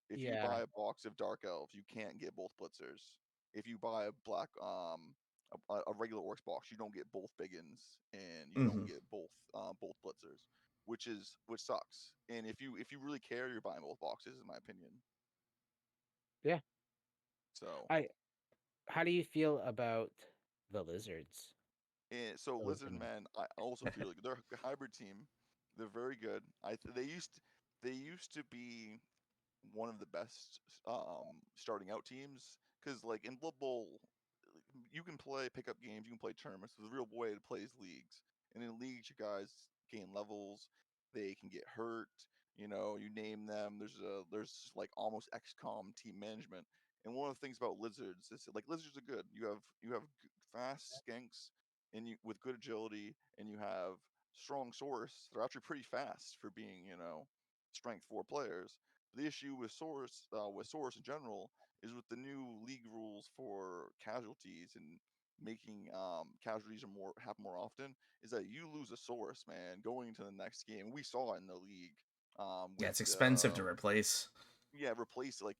If you Yeah. buy a box of dark elves, you can't get both blitzers. If you buy a black a regular orcs box, you don't get both biggins and you don't Hmm. get both blitzers, which sucks. And if you really care, you're buying both boxes, in my opinion. Yeah. So I How do you feel about the lizards? and so Those Lizard women. Men, I also feel like they're a hybrid team. They're very good. They used to be one of the best starting out teams, because like in Blood Bowl, you can play pickup games, you can play tournaments. The real way to play is leagues, and in leagues you guys gain levels. They can get hurt. You name them. There's like almost XCOM team management. And one of the things about lizards is that, like, lizards are good. You have fast skinks, and you with good agility, and you have strong source. They're actually pretty fast for being strength 4 players. The issue with Source in general, is with the new league rules for casualties and making casualties happen more often. Is that you lose a Source, man, going into the next game. We saw it in the league. Yeah, With it's expensive to replace. yeah, replace like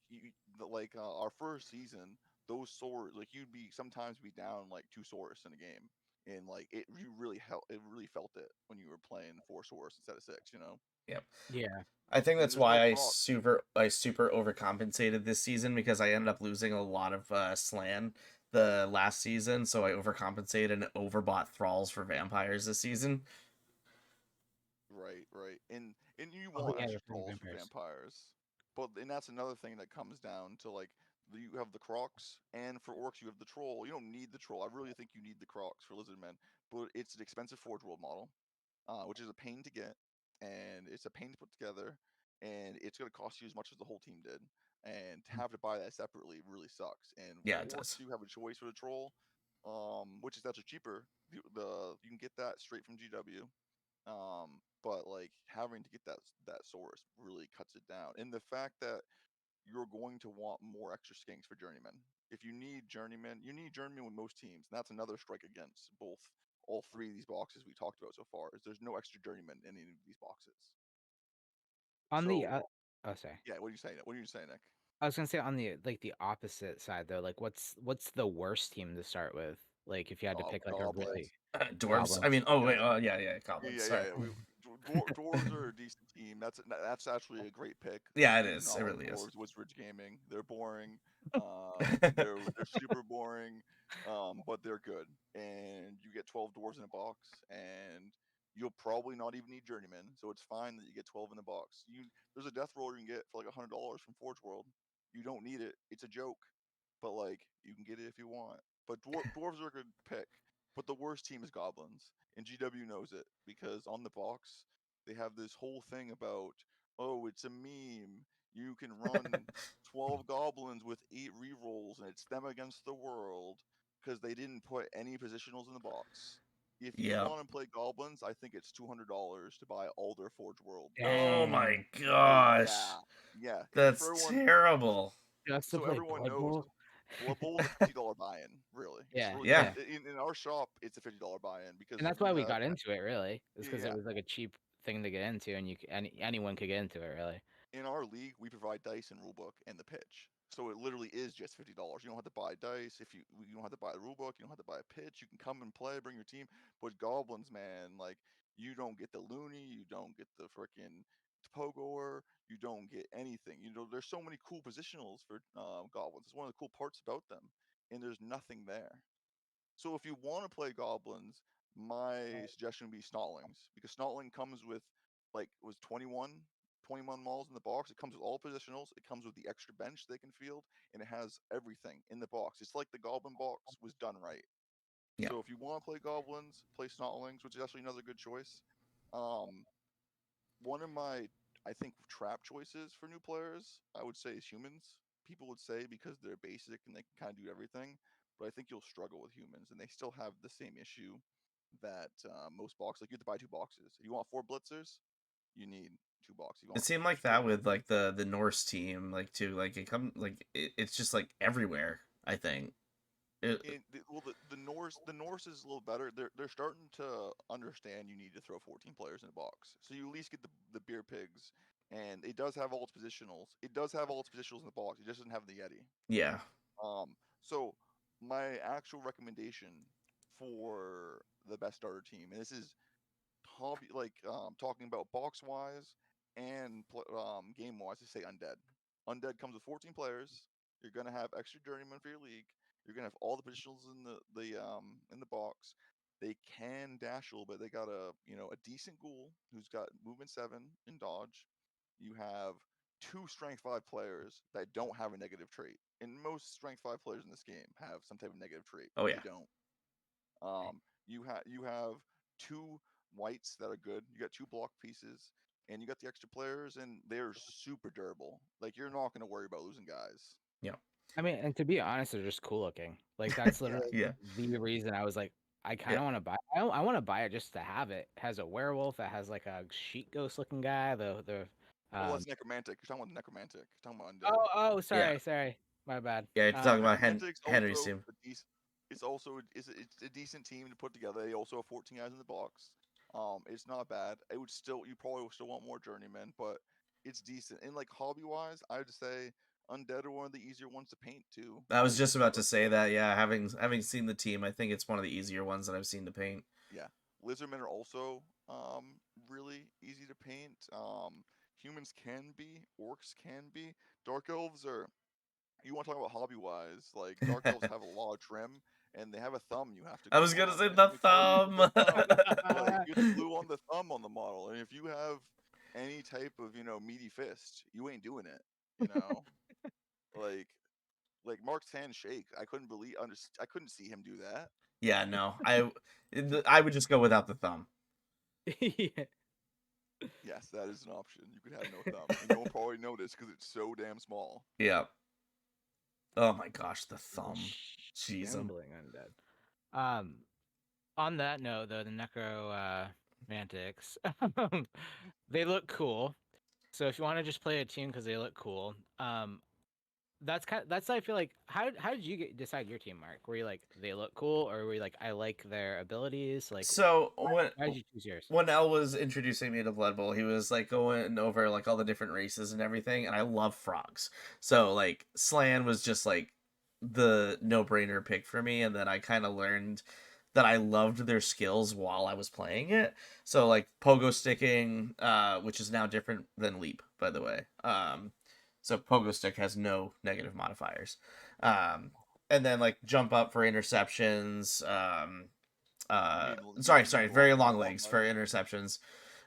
our first season, those swords, like you'd be sometimes be down like 2 swords in a game, and like you really felt it when you were playing 4 swords instead of 6. Yep. Yeah. I think And that's there's no why proc. I super overcompensated this season, because I ended up losing a lot of slan the last season, so I overcompensated and overbought thralls for vampires this season. Right, right. And you Oh want yeah, extra the trolls for vampires. vampires. And that's another thing that comes down to like you have the crocs, and for orcs you have the troll. You don't need the troll. I really think you need the crocs for lizardmen, but it's an expensive Forge World model, which is a pain to get, and it's a pain to put together, and it's going to cost you as much as the whole team did. And to have to buy that separately really sucks. And Yeah, when it orcs does. do have a choice for the troll, which is actually cheaper, you can get that straight from GW. But like having to get that source really cuts it down. And the fact that you're going to want more extra skinks for journeyman. If you need journeyman, you need journeyman with most teams. And that's another strike against all three of these boxes we talked about so far. Is there's no extra journeyman in any of these boxes. On the So oh sorry. yeah, what are you saying? What are you saying, Nick? I was gonna say on the opposite side though, like what's the worst team to start with? Like if you had to pick like a really Goblins. Dwarves. I goblins. mean, oh Yeah, wait, oh yeah, yeah, yeah, goblins. yeah, Sorry. yeah. yeah. Dwarves are a decent team. That's actually a great pick. Yeah, it Do is. not It like really is. Dwarves. Wizards Gaming. They're boring. They're super boring. But they're good. And you get 12 dwarves in a box, and you'll probably not even need journeyman. So it's fine that you get 12 in the box. There's a death roller you can get for like $100 from Forge World. You don't need it. It's a joke, but like you can get it if you want. But dwarves are a good pick. But the worst team is goblins, and GW knows it because on the box they have this whole thing about, oh, it's a meme. You can run 12 goblins with 8 rerolls, and it's them against the world because they didn't put any positionals in the box. If you Yep. want to play goblins, I think it's $200 to buy all their Forge World. Oh Dang. my gosh. Yeah, yeah. For That's everyone, terrible. Just to so play everyone Blood knows, Bowl? Blood Bowl's a $50 buy-in. Really, it's Yeah, really Yeah. yeah. in our shop. It's a $50 buy-in And because that's we why we have got into it really. It's because it yeah. was like a cheap thing to get into and anyone could get into it really. In our league, we provide dice and rulebook and the pitch. So it literally is just $50. You don't have to buy dice. You don't have to buy the rulebook, you don't have to buy a pitch. You can come and play, bring your team. But goblins, man, like you don't get the loony, you don't get the freaking pogor, you don't get anything. There's so many cool positionals for goblins. It's one of the cool parts about them, and there's nothing there. So if you want to play goblins, my suggestion would be Snotlings because Snotling comes with like it was 21 malls in the box. It comes with all positionals. It comes with the extra bench they can field, and it has everything in the box. It's like the Goblin box was done right. Yeah. So if you want to play goblins, play Snotlings, which is actually another good choice. Um, One of my I think trap choices for new players, I would say, is humans. People would say because they're basic and they can kind of do everything, but I think you'll struggle with humans, and they still have the same issue that most boxes. Like you have to buy 2 boxes. If you want 4 blitzers, you need 2 boxes. You It want seemed like 4 that with blitzers. like the Norse team, like too, like it's just like everywhere. I think. Well, the Norse is a little better. They're starting to understand you need to throw 14 players in a box, so you at least get the beer pigs, and it does have all its positionals. It does have all its positionals in the box. It just doesn't have the Yeti. Yeah. So my actual recommendation for the best starter team, and this is hobby like talking about box wise and game wise, to say undead. Undead comes with 14 players. You're gonna have extra journeyman for your league. You're gonna have all the positionals in the box. They can dash a little bit. They got a decent ghoul who's got movement 7 and dodge. You have 2 strength 5 players that don't have a negative trait. And most strength 5 players in this game have some type of negative trait. Oh They yeah. don't. You have 2 whites that are good. You got 2 block pieces, and you got the extra players, and they're super durable. Like you're not going to worry about losing guys. Yeah. I mean, and to be honest, they're just cool looking. Like that's Yeah, literally Yeah. the reason I was like, I kind Yeah. of want to buy. I want to buy it just to have it. It has a werewolf. It has like a sheet ghost looking guy. The Oh, that's necromantic. You're talking about necromantic. You're talking about undead. Oh, Yeah. sorry, my bad. Yeah, you're talking about Necromantic's Henry's also team. a decent. It's a decent team to put together. They also have 14 guys in the box. It's not bad. You probably would still want more journeymen, but it's decent. And like hobby wise, I would say undead are one of the easier ones to paint too. I was just about to say that. Yeah, having seen the team, I think it's one of the easier ones that I've seen to paint. Yeah, lizardmen are also really easy to paint. Humans can be, orcs can be, dark elves are. You want to talk about hobby wise? Like dark elves have a lot of trim, and they have a thumb you have to I glue was gonna on. say And the let me tell you, thumb. the thumb, like you have to glue on the thumb on the model, and if you have any type of meaty fist, you ain't doing it. You know, like Mark's hand shake. I couldn't see him do that. Yeah, no, I would just go without the thumb. Yeah. Yes, that is an option. You could have no thumb, and no one probably notice because it's so damn small. Yeah. Oh my gosh, the thumb. Jeez. Shambling undead. On that note, though, the necromantics, they look cool. So if you want to just play a team because they look cool, that's I feel like how did you decide your team, Mark? Were you like they look cool, or were you like I like their abilities? Like So why did you choose yours? when Elle was introducing me to Blood Bowl, he was like going over like all the different races and everything, and I love frogs. So like Slan was just like the no-brainer pick for me, and then I kind of learned that I loved their skills while I was playing it. So like pogo sticking, which is now different than leap, by the way. So pogo stick has no negative modifiers. And then like jump up for interceptions. Sorry, very long legs for interceptions.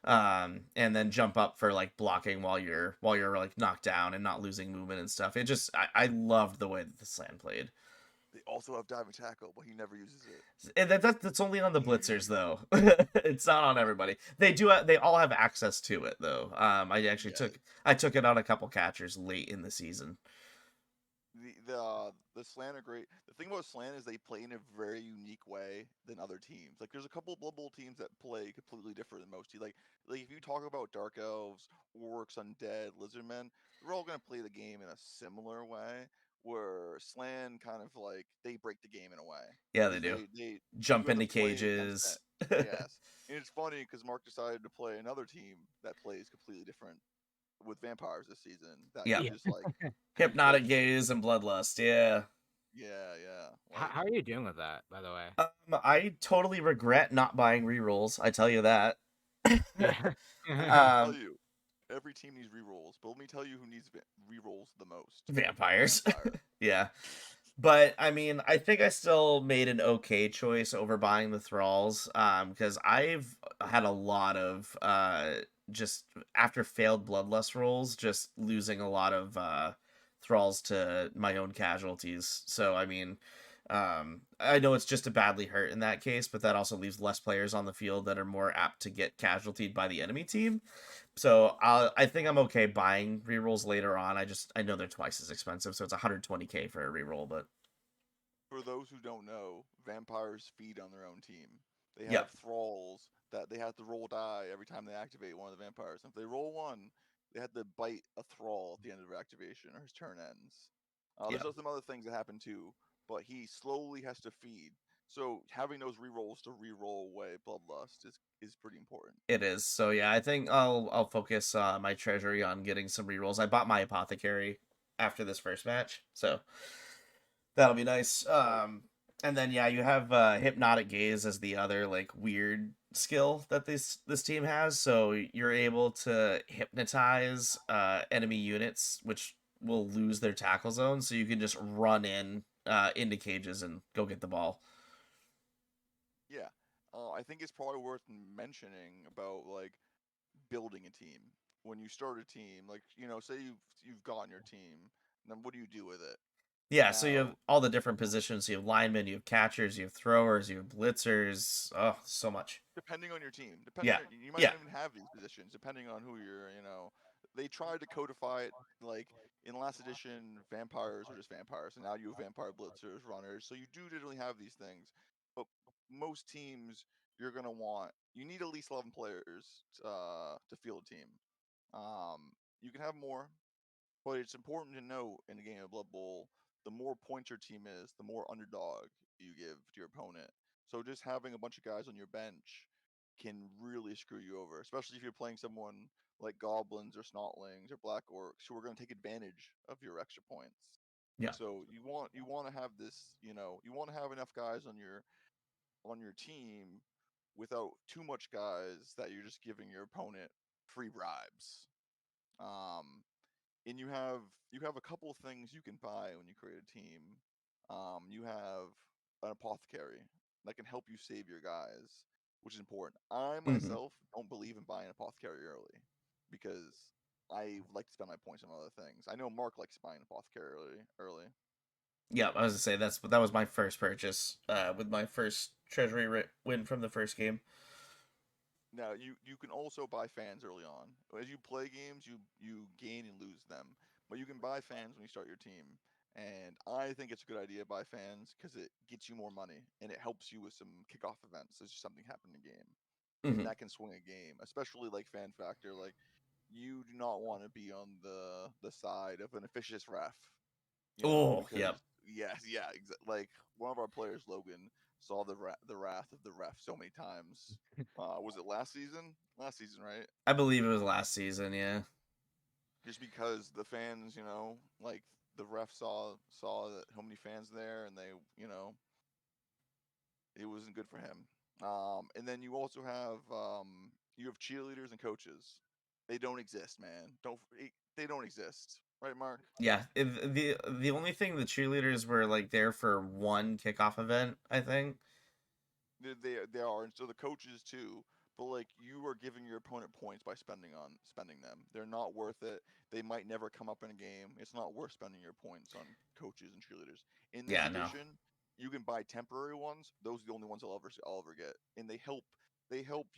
And then jump up for like blocking while you're like knocked down and not losing movement and stuff. It just I loved the way that the Slan played. They also have dive and tackle, but he never uses it. And that's only on the blitzers though. It's not on everybody. They all have access to it though. I actually took it on a couple catchers late in the season. The Slan are great. The thing about Slan is they play in a very unique way than other teams. Like there's a couple of Blood Bowl teams that play completely different than most teams. Like if you talk about Dark Elves, Orcs, Undead, Lizardmen, they're all gonna play the game in a similar way. Where Slan kind of like they break the game in a way. Yeah, they do. They jump you have into to play against cages. that. Yes, and it's funny because Mark decided to play another team that plays completely different with vampires this season. That Yeah. you just like Hypnotic gaze and bloodlust. Yeah. yeah. How are you doing with that, by the way? I totally regret not buying rerolls. I tell you that. Yeah. I'll tell you, every team needs rerolls, but let me tell you who needs rerolls the most. Vampires. Vampire. Yeah. But I mean, I think I still made an okay choice over buying the thralls, because I've had a lot of just after failed bloodlust rolls, just losing a lot of thralls to my own casualties. So I mean, I know it's just a badly hurt in that case, but that also leaves less players on the field that are more apt to get casualtied by the enemy team. So I think I'm okay buying rerolls later on. I know they're twice as expensive, so it's 120k for a reroll. But for those who don't know, vampires feed on their own team. They have Yep. thralls that they have to roll die every time they activate one of the vampires. And if they roll one, they have to bite a thrall at the end of their activation, or his turn ends. There's Yeah. some other things that happen too, but he slowly has to feed. So having those rerolls to reroll away bloodlust is pretty important. It is. So yeah, I think I'll focus my treasury on getting some rerolls. I bought my apothecary after this first match, so that'll be nice. And then yeah, you have hypnotic gaze as the other like weird skill that this team has. So you're able to hypnotize enemy units, which will lose their tackle zone. So you can just run into cages and go get the ball. Yeah, I think it's probably worth mentioning about like building a team. When you start a team, like say you've gotten your team, then what do you do with it? Yeah, so you have Now, all the different positions. You have linemen, you have catchers, you have throwers, you have blitzers. Oh, so much. depending on your team, Yeah. you might Yeah. not even have these positions, depending on who you're. They tried to codify it like in last edition, vampires are just vampires, and now you have vampire blitzers, runners. So you do generally have these things, but most teams you're gonna want. You need at least 11 players to field a team. You can have more, but it's important to note in a game of Blood Bowl, the more points your team is, the more underdog you give to your opponent. So just having a bunch of guys on your bench can really screw you over, especially if you're playing someone like goblins or snotlings or black orcs who are going to take advantage of your extra points. Yeah. So you want to have this, you want to have enough guys on your team without too much guys that you're just giving your opponent free bribes. Um, and you have a couple of things you can buy when you create a team. You have an apothecary that can help you save your guys, which is important. I Mm-hmm. myself don't believe in buying apothecary early because I like to spend my points on other things. I know Mark likes buying apothecary early. Yeah, I was gonna say that was my first purchase with my first treasury win from the first game. Now you can also buy fans early on. As you play games, you gain and lose them, but you can buy fans when you start your team. And I think it's a good idea to buy fans because it gets you more money and it helps you with some kickoff events. There's just something happened in the game, and Mm-hmm. that can swing a game, especially like fan factor. Like you do not want to be on the side of an officious ref, Oh, because yep. yes, yeah, like one of our players, Logan, saw the wrath of the ref so many times. Was it last season? Last season, right? I believe it was last season. Yeah. Just because the fans, like the ref saw that how many fans there, and they, it wasn't good for him. And then you have cheerleaders and coaches. They don't exist, man. They don't exist, right, Mark? Yeah, the only thing the cheerleaders were like there for one kickoff event, I think. They are, and so the coaches too. But like you are giving your opponent points by spending them. They're not worth it. They might never come up in a game. It's not worth spending your points on coaches and cheerleaders. In this Yeah, no. edition, you can buy temporary ones. Those are the only ones I'll ever get, and they help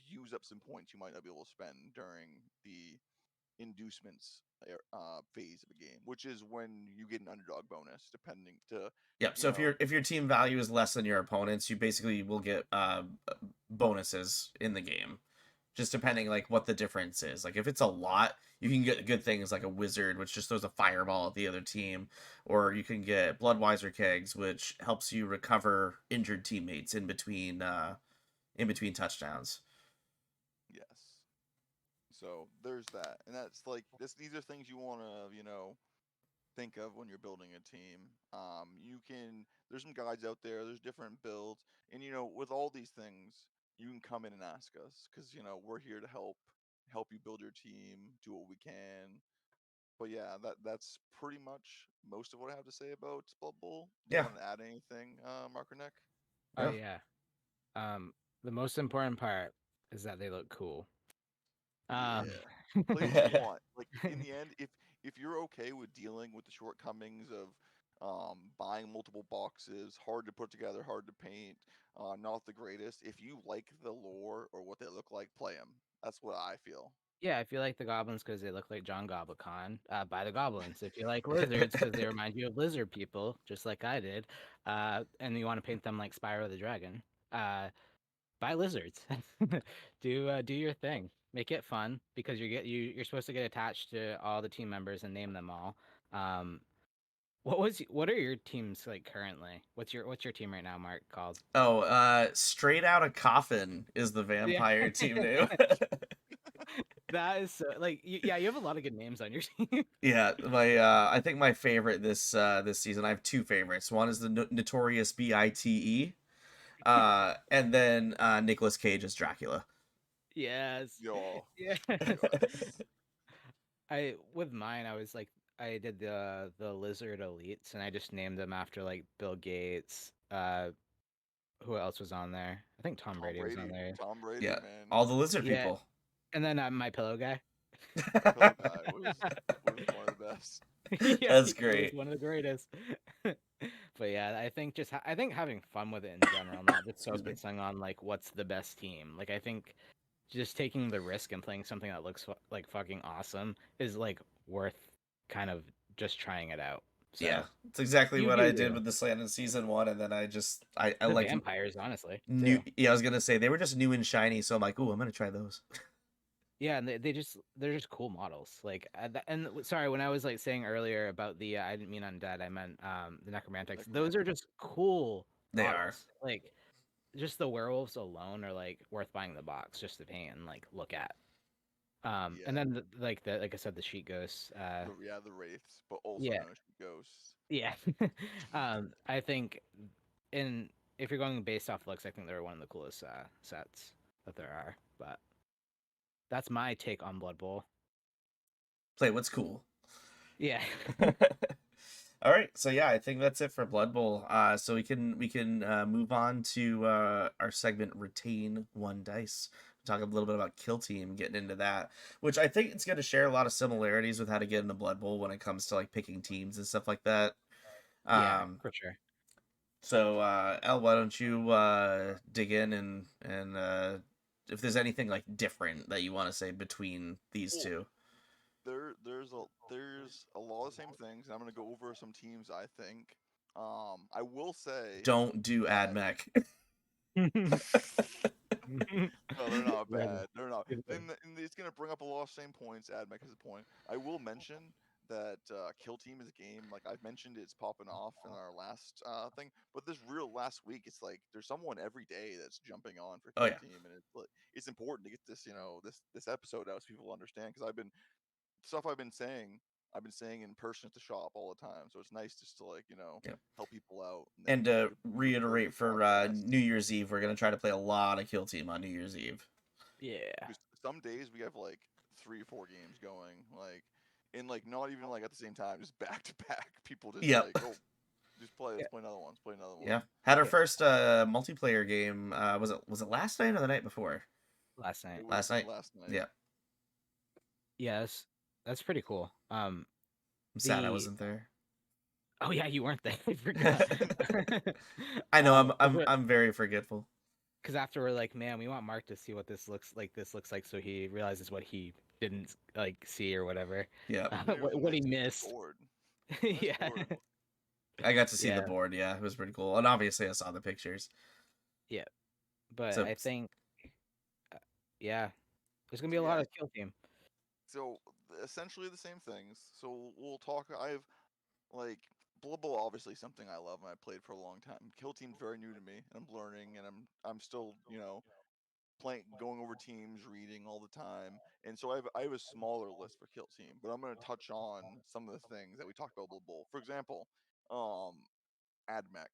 use up some points you might not be able to spend during the inducements phase of a game, which is when you get an underdog bonus, depending to Yep. you So know if your team value is less than your opponent's, you basically will get bonuses in the game, just depending like what the difference is. Like if it's a lot, you can get good things like a wizard, which just throws a fireball at the other team, or you can get Bloodweiser kegs, which helps you recover injured teammates in between touchdowns. yes. So there's that, and that's like this. These are things you want to think of when you're building a team. There's some guides out there. There's different builds, and with all these things, you can come in and ask us because we're here to help you build your team, do what we can. But yeah, that's pretty much most of what I have to say about Blood Bowl. Do you Yeah. want to add anything, Mark or Nick? Oh Yeah. yeah. The most important part is that they look cool. Um, Yeah. Play as you want. Like in the end, if you're okay with dealing with the shortcomings of buying multiple boxes, hard to put together, hard to paint, not the greatest. If you like the lore or what they look like, play them. That's what I feel. yeah, if you like the goblins because they look like John Goblicon, buy the goblins. If you like lizards because they remind you of lizard people, just like I did, and you want to paint them like Spyro the Dragon, buy lizards. Do your thing. Make it fun because you're supposed to get attached to all the team members and name them all. Um, what are your teams like currently? What's your team right now, Mark? Called? Oh, Straight Out of Coffin is the Yeah, vampire team name. that is like yeah. You have a lot of good names on your team. Yeah, my I think my favorite this season. I have two favorites. One is the Notorious Bite, and then Nicolas Cage as Dracula. Yes. Yo, Yeah. yes. I with mine, I was like, I did the lizard elites, and I just named them after like Bill Gates. Who else was on there? I think Tom Tom Brady was on Brady. there. Tom Brady, Yeah, man. all the lizard Yeah, people. and then my pillow guy. Pillow guy was one of the best. Yeah, That's he was great. one of the greatest. But yeah, I think I think having fun with it in general, not just Excuse me. focusing on like what's the best team. Like I think just taking the risk and playing something that looks like fucking awesome is like worth kind of just trying it out. Yeah, So it's exactly you what do I did you. with the Slant in season one, and then I The liked vampires, honestly, new. too. Yeah, I was gonna say they were just new and shiny, so I'm like, ooh, I'm gonna try those. Yeah, and they're just cool models. Like, sorry, when I was like saying earlier about the I didn't mean undead, I meant the necromantics. Those are Necromantic. just cool They are. models. Like, just the werewolves alone are like worth buying the box just to paint and like look at. And Yeah. then like I said, the sheet ghosts. The wraiths, but also Yeah, known as ghosts. yeah. I think in if you're going based off looks, I think they're one of the coolest sets that there are. But that's my take on Blood Bowl. Play what's cool. Yeah. All right, so yeah, I think that's it for Blood Bowl. So we can move on to our segment Retain One Dice. Talk a little bit about Kill Team, getting into that, which I think it's going to share a lot of similarities with how to get into Blood Bowl when it comes to like picking teams and stuff like that. Yeah, Um, for sure. so El, why don't you dig in and if there's anything like different that you want to say between these Well, two. there's a lot of the same things, and I'm gonna go over some teams I think. I will say Don't do that AdMech. no, they're not Right. bad. They're not. Good thing. And it's gonna bring up a lot of same points. Admech has a point. I will mention that Kill Team is a game like I've mentioned. It's popping off in our last thing, but this real last week, it's like there's someone every day that's jumping on for Oh Kill yeah. Team, and it's important to get this this episode out so people understand because stuff I've been saying in person at the shop all the time. So it's nice just to Yeah. help people out and then And to record reiterate the for podcast. New Year's Eve, we're gonna try to play a lot of Kill Team on New Year's Eve. Yeah. Because some days we have like 3 or 4 games going, and like not even like at the same time, just back to back. People just Yep. like, oh, just play. Yeah. Let's play another one. Let's play another one. Yeah. Had our Yeah. first multiplayer game. Was it last night or the night before? Last night. It was Last night. last night. Yeah. Yes. That's pretty cool. I'm sad I The wasn't there. Oh yeah, you weren't there. I forgot. I know Because I'm very forgetful. after we're like, man, we want Mark to see what this looks like. This looks like, so he realizes what he didn't like see or whatever. Yeah. It was a What he nice missed. board. Nice Yeah. board. I got to see the Yeah. board. Yeah, it was pretty cool. And obviously I saw the pictures. Yeah. But So I think, uh, yeah, there's gonna be So a lot yeah. of kill team. So essentially the same things. So we'll talk. I've like Blood Bowl obviously something I love and I played for a long time. Kill Team's very new to me and I'm learning and I'm still playing, going over teams, reading all the time. And so I have a smaller list for Kill Team, but I'm going to touch on some of the things that we talked about Blood Bowl. For example, um, AdMech.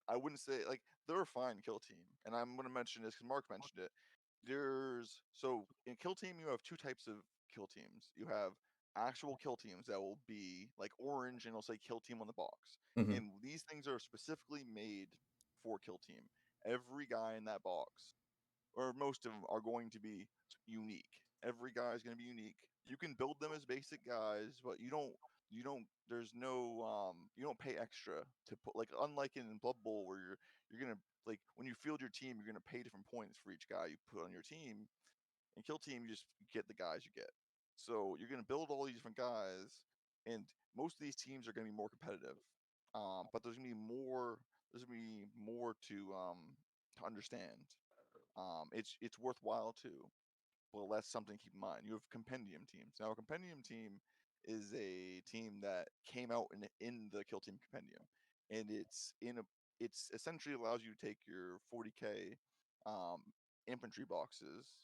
I wouldn't say like they're a fine Kill Team, and I'm going to mention this because Mark mentioned it. So in Kill Team you have two types of kill teams. You have actual kill teams that will be like orange and it'll say Kill Team on the box, mhm. and these things are specifically made for Kill Team. Every guy in that box, or most of them, are going to be unique. Every guy is going to be unique. You can build them as basic guys, but there's no you don't pay extra to put, like, unlike in Blood Bowl where you're gonna, like, when you field your team you're gonna pay different points for each guy you put on your team. In Kill Team you just get the guys you get. So you're gonna build all these different guys, and most of these teams are gonna be more competitive. But there's gonna be more to understand. It's worthwhile too. Well, that's something to keep in mind. You have compendium teams. Now, a compendium team is a team that came out in the Kill Team compendium, and it's essentially allows you to take your 40k um, infantry boxes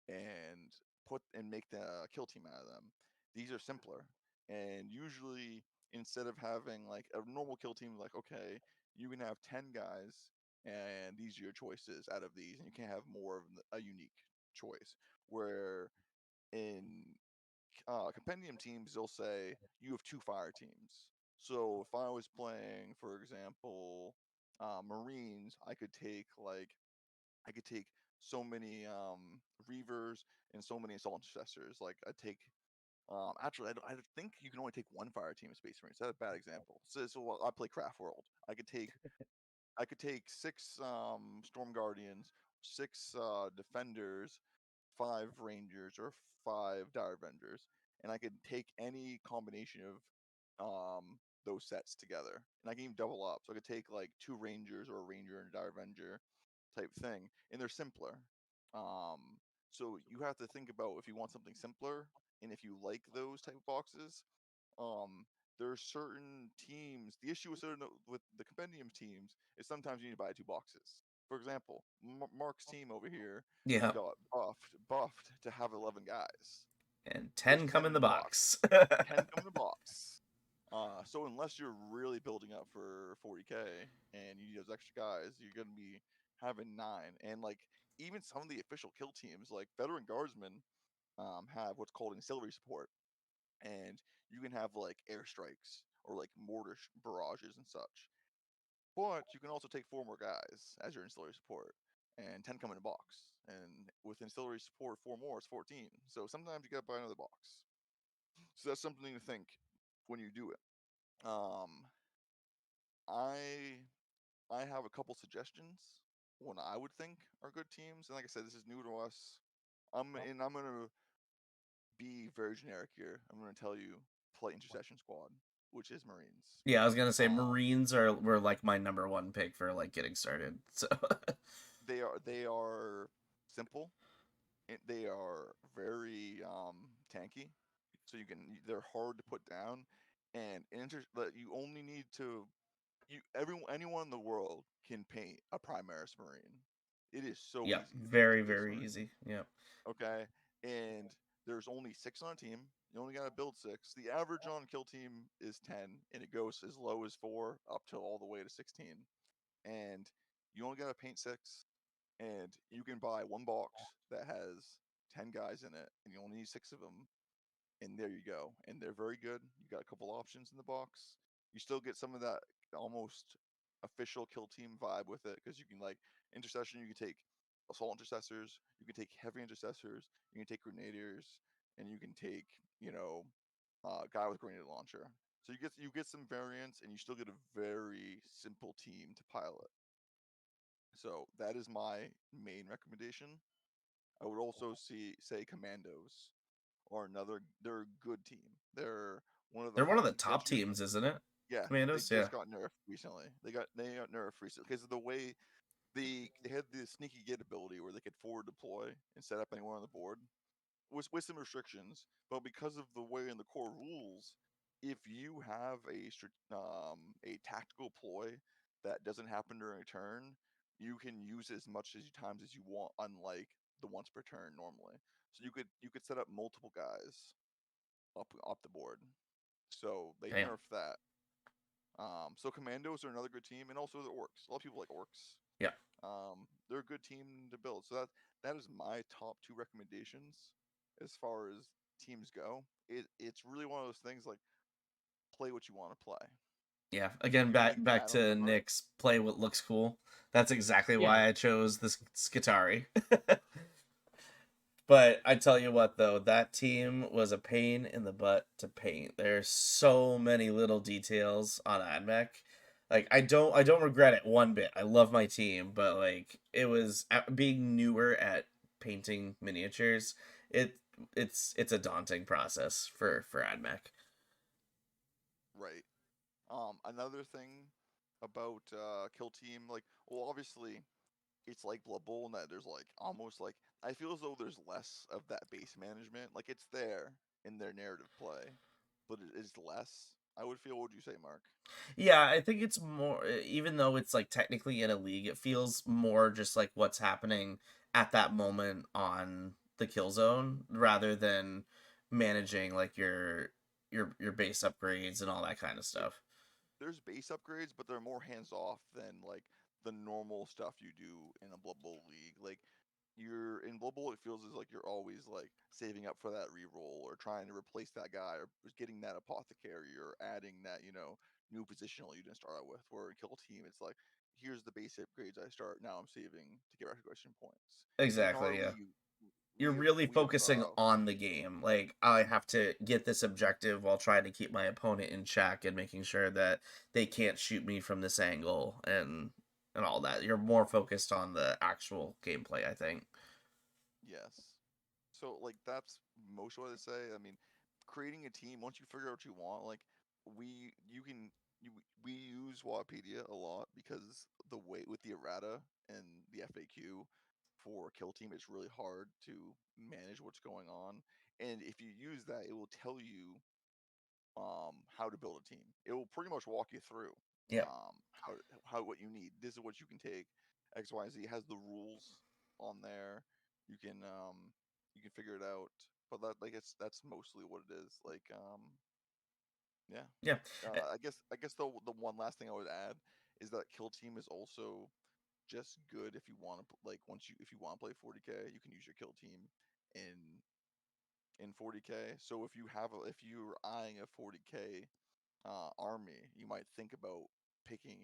and make the Kill Team out of them. These are simpler, and usually instead of having like a normal Kill Team, like, okay, you can have 10 guys and these are your choices out of these, and you can't have more of a unique choice. Where in compendium teams, they'll say you have two fire teams. So if I was playing, for example, Marines, I could take so many Reavers and so many Assault Intercessors. Like I take actually, I think you can only take one fire team in Space Marines. That's a bad example. So I play Craft World. I could take 6 Storm Guardians, 6 Defenders, 5 Rangers, or 5 Dire Avengers, and I could take any combination of those sets together, and I can even double up. So I could take like 2 Rangers or a Ranger and a Dire Avenger type thing, and they're simpler. Um, So you have to think about if you want something simpler and if you like those type of boxes. Um, there are certain teams. The issue with with the compendium teams is sometimes you need to buy 2 boxes. For example, Mark's team over here Yeah, got buffed to have 11 guys. and There's 10 come 10 in in the the box. box. 10 come in the box. So unless you're really building up for 40K and you need those extra guys, you're gonna be having 9. And like even some of the official kill teams, like veteran guardsmen, have what's called ancillary support, and you can have like airstrikes or like mortar barrages and such. But you can also take 4 more guys as your ancillary support, and 10 come in a box. And with ancillary support, 4 more is 14. So sometimes you gotta buy another box. So that's something to think when you do it. Um, I I have a couple suggestions what I would think are good teams, and like I said, this is new to us. I'm gonna be very generic here. I'm gonna tell you play Intercession Squad, which is Marines. Yeah, I was gonna say Um, Marines were like my number one pick for like getting started. So they are simple. They are very tanky, so they're hard to put down, and but you only need to anyone in the world can paint a Primaris Marine. It is so yeah, easy to paint a very Primaris very Marine. easy. Yeah, Okay, and there's only 6 on a team. You only gotta build 6. The average on kill team is 10, and it goes as low as 4 up to all the way to 16. And you only gotta paint 6, and you can buy 1 box that has 10 guys in it, and you only need 6 of them, and there you go. And they're very good. You got a couple options in the box. You still get some of that almost official kill team vibe with it because you can like intercession. You can take assault intercessors. You can take heavy intercessors. You can take grenadiers, and you can take guy with grenade launcher. So you get some variants, and you still get a very simple team to pilot. So that is my main recommendation. I would also say commandos or another. They're a good team. They're one of the they're one of the fun. top teams, isn't it? Yeah, they Commandos. Yeah, just got nerfed recently. They got nerfed recently because of the way they had the sneaky git ability where they could forward deploy and set up anywhere on the board with some restrictions. But because of the way in the core rules, if you have a tactical ploy that doesn't happen during a turn, you can use it as much as times as you want, unlike the once per turn normally. So you could set up multiple guys up the board. So they damn. nerfed that. So commandos are another good team, and also the orcs. A lot of people like orcs. Yeah, They're a good team to build. So that is my top 2 recommendations as far as teams go. It's really one of those things like play what you want to play. yeah. Again, You got back anything to add on to that, Mark? Nick's play what looks cool. That's exactly Yeah. why I chose the Skitari. But I tell you what, though, that team was a pain in the butt to paint. There's so many little details on AdMech. Like I don't regret it one bit. I love my team, but like it was being newer at painting miniatures. It it's a daunting process for AdMech. Right. Another thing about Kill Team, like, well, obviously it's like Blood Bowl in that there's like almost like I feel as though there's less of that base management. Like it's there in their narrative play, but it is less. I would feel. What would you say, Mark? Yeah, I think it's more, even though it's like technically in a league, it feels more just like what's happening at that moment on the kill zone rather than managing like your base upgrades and all that kind of There, stuff. there's base upgrades, but they're more hands off than like the normal stuff you do in a Blood Bowl league. Like you're in Blood Bowl, it feels as like you're always like saving up for that reroll or trying to replace that guy or getting that apothecary or adding that new positional you didn't start out with. Where in Kill Team, it's like here's the base upgrades I start. Now I'm saving to get recognition points. In our Exactly, yeah. league, You're we have really we have focusing on the game. Like I have to get this objective while trying to keep my opponent in check and making sure that they can't shoot me from this angle and all that. You're more focused on the actual gameplay, I think. yes. So like that's most of what I say. I mean, creating a team once you figure out what you want, like we you can you we use Wikipedia a lot because the way with the errata and the FAQ for a kill team, it's really hard to manage what's going on. And if you use that, it will tell you how to build a team. It will pretty much walk you through Yeah. how what you need. This is what you can take. XYZ has the rules on there. You can figure it out. But that's mostly what it is. Yeah. Yeah. I guess the one last thing I would add is that kill team is also just good if you want to if you want to play 40k, you can use your kill team in 40k. So if you're eyeing a 40k army, you might think about picking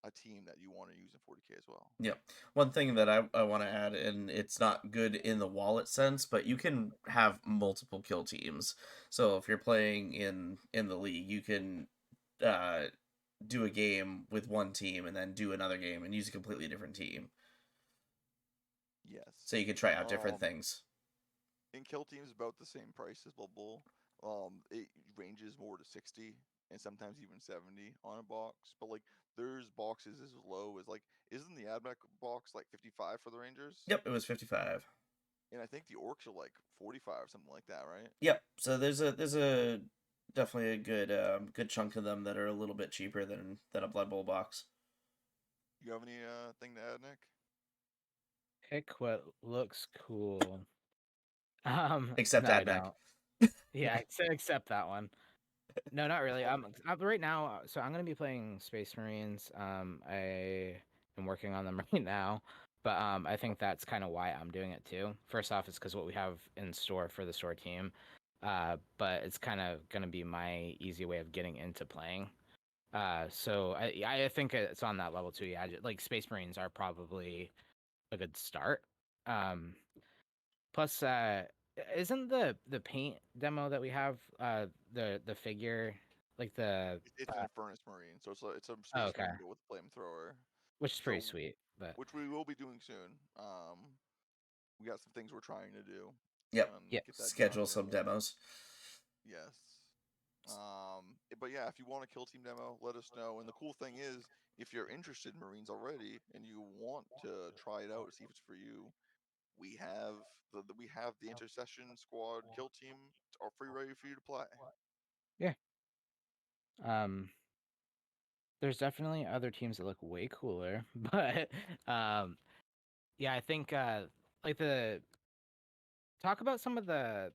a team that you want to use in 40k as well. Yeah. One thing that I want to add, and it's not good in the wallet sense, but you can have multiple kill teams. So if you're playing in the league, you can do a game with one team and then do another game and use a completely different team. Yes. So you can try out different things. And kill teams about the same price as Blood Bowl. It ranges more to 60 and sometimes even 70 on a box. But there's boxes as low as isn't the Admech box 55 for the Rangers? Yep, it was 55. And I think the Orcs are 45 or something like that, right? Yep. So there's a definitely a good chunk of them that are a little bit cheaper than a Blood Bowl box. You have any thing to add, Nick? Pick what looks cool. Except no, I Admech. don't. Yeah, except that one. No, not really. Right now, so I'm gonna be playing Space Marines. I am working on them right now, but I think that's kind of why I'm doing it too. First off, it's because what we have in store for the store team, but it's kind of gonna be my easy way of getting into playing. So I think it's on that level too. Yeah, like Space Marines are probably a good start. Plus, isn't the paint demo that we have the figure like the It's an Furnace Marine, so it's a oh, Space okay, Marine but with a flamethrower. which is pretty So sweet, but which we will be doing soon. We got some things we're trying to do. Yep. yeah, Get that done Schedule some here. demos. Yes. But yeah, if you want a kill team demo, let us know. And the cool thing is, if you're interested in Marines already and you want to try it out to see if it's for you, we have the Intercession Squad kill team are free ready for you to play. yeah. Um, there's definitely other teams that look way cooler, but yeah, I think like the talk about some of the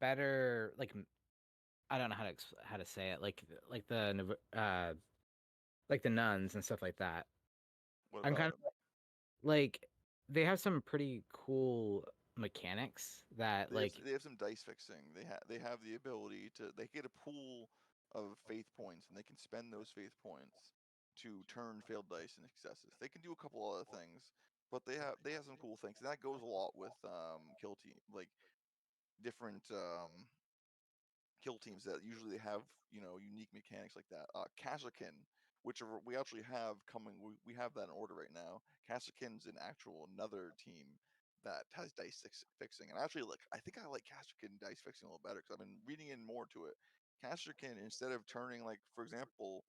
better I don't know how to say it like the nuns and stuff like that. What I'm about kind it? of like they have some pretty cool mechanics that They have some dice fixing. They have the ability to they get a pool of faith points and they can spend those faith points to turn failed dice into successes. They can do a couple other things, but they have some cool things. And that goes a lot with kill team different kill teams that usually have unique mechanics like that. Kashakin, which we actually have coming. We have that in order right now. Kashakin's another team that has fixing, and actually I think I like Kashakin dice fixing a little better because I've been reading in more to it. Kashakin, instead of turning for example,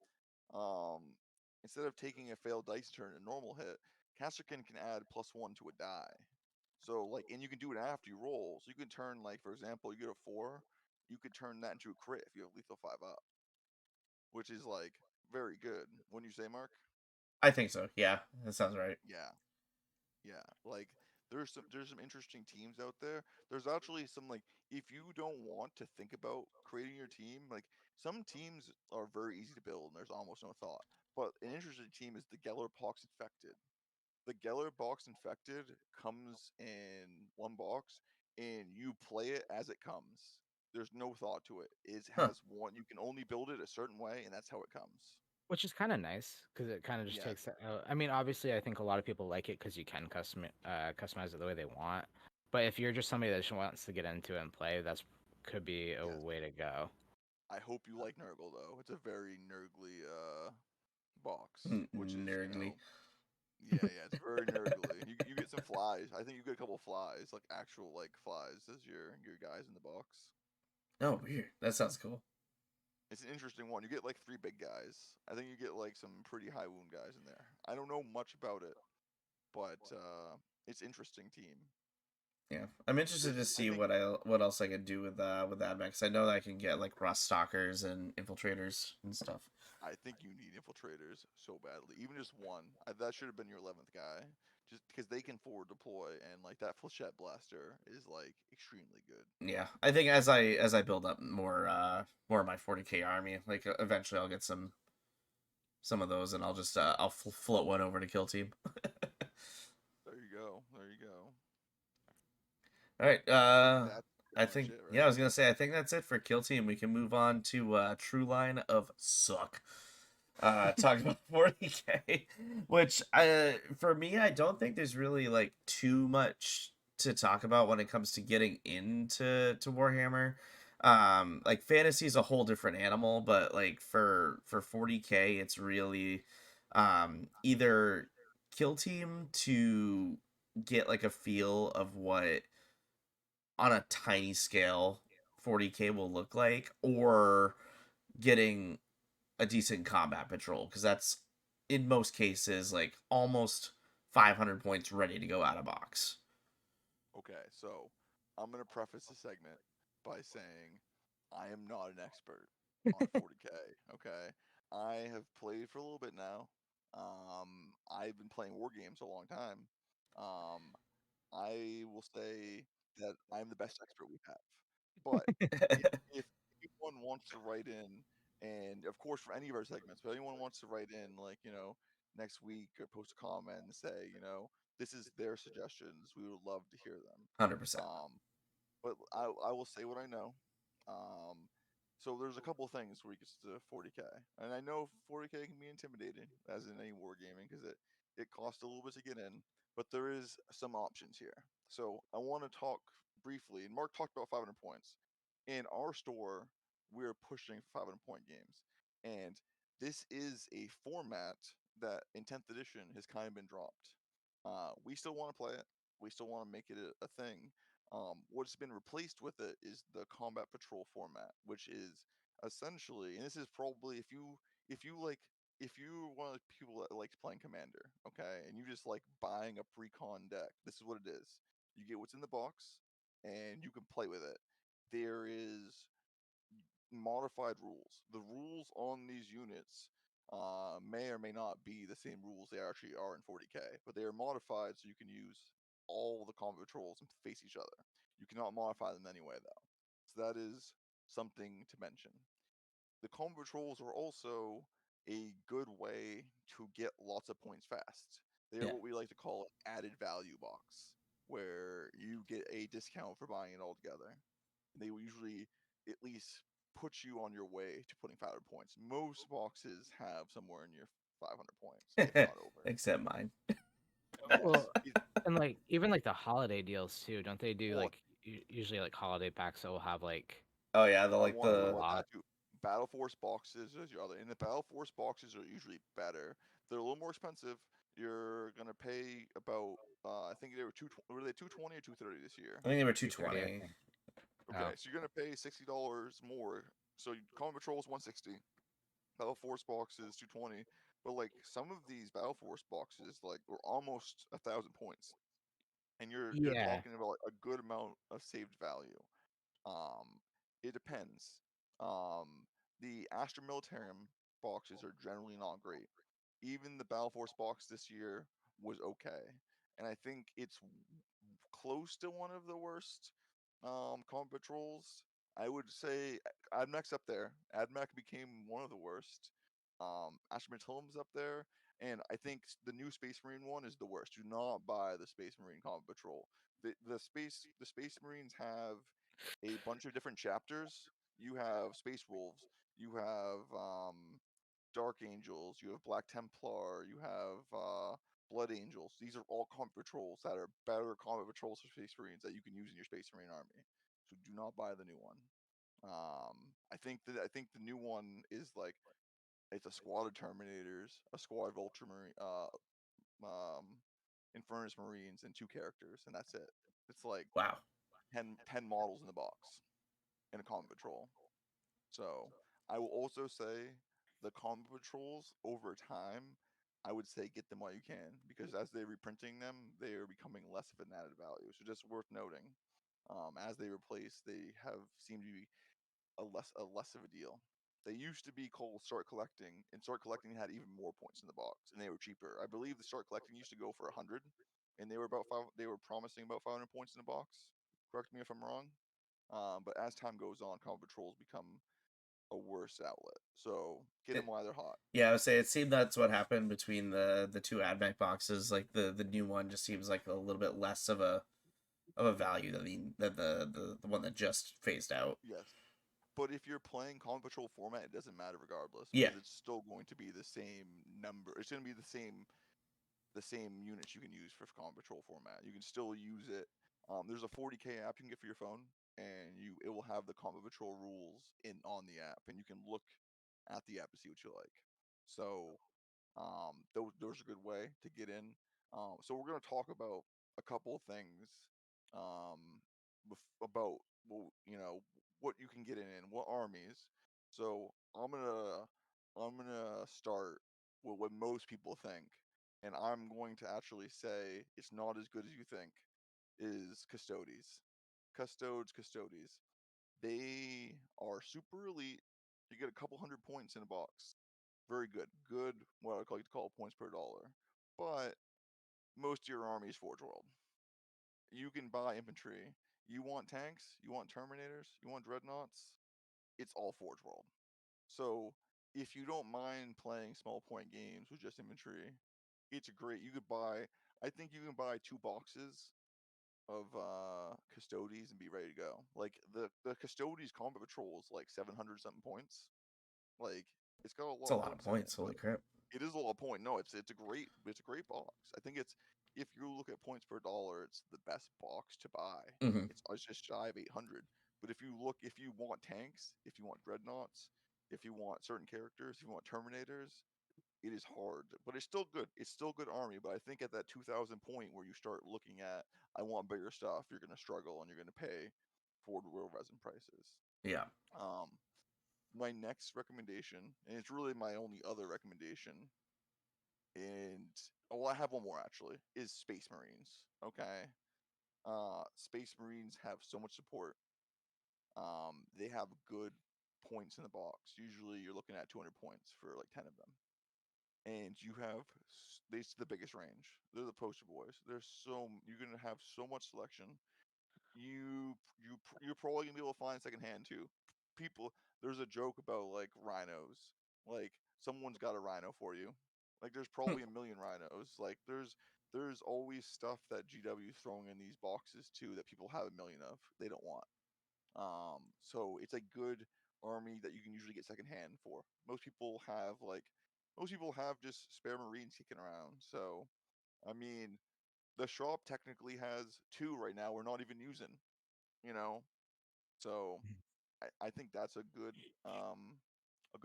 um, instead of taking a failed dice turn a normal hit, Kashakin can add +1 to a die. So and you can do it after you roll. So you can turn for example, you get a 4, you could turn that into a crit if you have lethal 5 up, which is very good. Wouldn't you say, Mark? I think so. Yeah, that sounds right. Yeah, yeah. There's some interesting teams out there. There's actually some if you don't want to think about creating your team, some teams are very easy to build and there's almost no thought. But an interesting team is the Geller Pox Infected. The Geller Box Infected comes in one box and you play it as it comes. There's no thought to it. It Huh. has one, you can only build it a certain way and that's how it comes. which is kind of nice because it kind of just Yeah, takes. I mean, obviously, I think a lot of people like it because you can customize it the way they want. But if you're just somebody that just wants to get into it and play, that's could be a yes. way to go. I hope you like Nurgle though. It's a very Nurgly box, which is, Nerdly. yeah, it's very Nurgly. You get some flies. I think you get a couple flies, actual flies as your guys in the box. Oh, weird. That sounds cool. It's an interesting one. You get 3 big guys. I think you get some pretty high wound guys in there. I don't know much about it, but it's interesting team. Yeah, I'm interested to see think what else I could do with that because I know that I can get like rust stalkers and infiltrators and stuff. I think you need infiltrators so badly. Even just one. That should have been your 11th guy. Just because they can forward deploy and like that flechette blaster is like extremely good. Yeah, I think as I build up more of my 40k army, like eventually I'll get some of those and I'll just I'll float one over to kill team. There you go. There you go. All right. That's I pretty much think it, yeah, I right? was gonna say I think that's it for kill team. We can move on to true line of suck. Talk about 40k, which for me I don't think there's really like too much to talk about when it comes to getting into Warhammer. Like fantasy is a whole different animal, but like for 40k, it's really either kill team to get like a feel of what on a tiny scale 40k will look like, or getting a decent combat patrol because that's in most cases like almost 500 points ready to go out of box. Okay, so I'm gonna preface the segment by saying I am not an expert on 40k. Okay, I have played for a little bit now. I've been playing war games a long time. Um, I will say that I'm the best expert we have. But if anyone wants to write in, and of course for any of our segments, but anyone wants to write in, like next week or post a comment and say, this is their suggestions, we would love to hear them. 100%. But I will say what I know. Um, so there's a couple of things where you get to 40k, and I know 40k can be intimidating, as in any wargaming, because it costs a little bit to get in, but there is some options here. So I want to talk briefly, and Mark talked about 500 points. In our store, we're pushing 500 point games, and this is a format that in 10th edition has kind of been dropped. We still want to play it. We still want to make it a thing. What's been replaced with it is the combat patrol format, which is essentially, and this is probably if you like if you're one of the people that likes playing Commander, okay, and you just like buying a pre-con deck, this is what it is. You get what's in the box, and you can play with it. There is modified rules. The rules on these units may or may not be the same rules they actually are in 40k, but they are modified so you can use all the combat patrols and face each other. You cannot modify them anyway, though. So that is something to mention. The combat patrols are also a good way to get lots of points fast. They are Yeah. what we like to call an added value box, where you get a discount for buying it all together. They will usually at least put you on your way to putting 500 points. Most boxes have somewhere in your 500 points, if not over. Except mine. Well, Yes. and like even like the holiday deals too, don't they do Well, like usually like holiday packs that will have like Oh yeah, the I like want to talk a the about that lot? too. Battle Force boxes is your other, and the Battle Force boxes are usually better. They're a little more expensive. You're gonna pay about I think they were were they 220 or 230 this year? I think they were 230, I 220. think. Okay, Oh, so you're gonna pay $60 more. So Common Patrol is 160. Battle Force boxes 220. But like some of these Battle Force boxes like were almost 1,000 points, and you're yeah, talking about a good amount of saved value. Um, it depends. Um, the Astra Militarum boxes are generally not great. Even the Battle Force box this year was okay, and I think it's close to one of the worst combat patrols. I would say Admech's up there. Admech became one of the worst. Astra Militarum's up there, and I think the new Space Marine one is the worst. Do not buy the Space Marine combat patrol. The Space Marines have a bunch of different chapters. You have Space Wolves, you have Dark Angels, you have Black Templar, you have Blood Angels. These are all combat patrols that are better combat patrols for Space Marines that you can use in your Space Marine army. So do not buy the new one. I think the new one is like it's a squad of Terminators, a squad of Ultramarine, Infernus Marines, and two characters, and that's it. It's like Wow. 10 models in the box in a combat patrol. So I will also say the combat patrols over time, I would say get them while you can, because as they're reprinting them, they are becoming less of an added value. So just worth noting, as they replace, they have seemed to be a less of a deal. They used to be called Start Collecting, and Start Collecting had even more points in the box, and they were cheaper. I believe the Start Collecting used to go for 100, and they were about five. They were promising about 500 points in the box. Correct me if I'm wrong. But as time goes on, Combo Patrols become a worse outlet. So get them It, while they're hot. yeah, I would say it seemed that's what happened between the two AdMech boxes. Like the new one just seems like a little bit less of a value than the one that just phased out. Yes. But if you're playing Combo Patrol format, it doesn't matter regardless, Yeah, because it's still going to be the same number. It's going to be the same units you can use for Combat Patrol format. You can still use it. There's a 40k app you can get for your phone, and it will have the Combat Patrol rules on the app, and you can look at the app to see what you like. So those are a good way to get in. So we're gonna talk about a couple of things um, about what you can get in, what armies. So I'm gonna start with what most people think, and I'm going to actually say it's not as good as you think. Is Custodes, Custodes. They are super elite. You get a couple hundred points in a box. Very good. Good, what I like to call points per dollar. But most of your army is Forge World. You can buy infantry. You want tanks, you want Terminators, you want Dreadnoughts, it's all Forge World. So if you don't mind playing small point games with just infantry, it's great. I think you can buy 2 boxes of Custodes and be ready to go. Like the Custodes Combat Patrol is like 700 something points. Like it's got a it's lot a of lot of points in it, points. but Holy crap! it is a lot of point. No, it's a great box. I think it's, if you look at points per dollar, it's the best box to buy. Mm-hmm. It's just shy of 800. But if you want tanks, if you want dreadnoughts, if you want certain characters, if you want Terminators, it is hard. But it's still good. It's still good army. But I think at that 2,000 point where you start looking at, I want bigger stuff, you're gonna struggle and you're gonna pay for the real resin prices. Yeah. Um, my next recommendation, and it's really my only other recommendation, and I have one more actually, is Space Marines. Okay. Space Marines have so much support. They have good points in the box. Usually you're looking at 200 points for like 10 of them. And you have these the biggest range. They're the poster boys. You're gonna have so much selection. You're probably gonna be able to find secondhand too. People, there's a joke about like rhinos. Like someone's got a rhino for you. Like there's probably a million rhinos. Like there's always stuff that GW is throwing in these boxes too that people have a million of. They don't want. So it's a good army that you can usually get secondhand for. Most people have just spare Marines kicking around. So I mean, the shop technically has 2 right now we're not even using, you know. So I think that's a good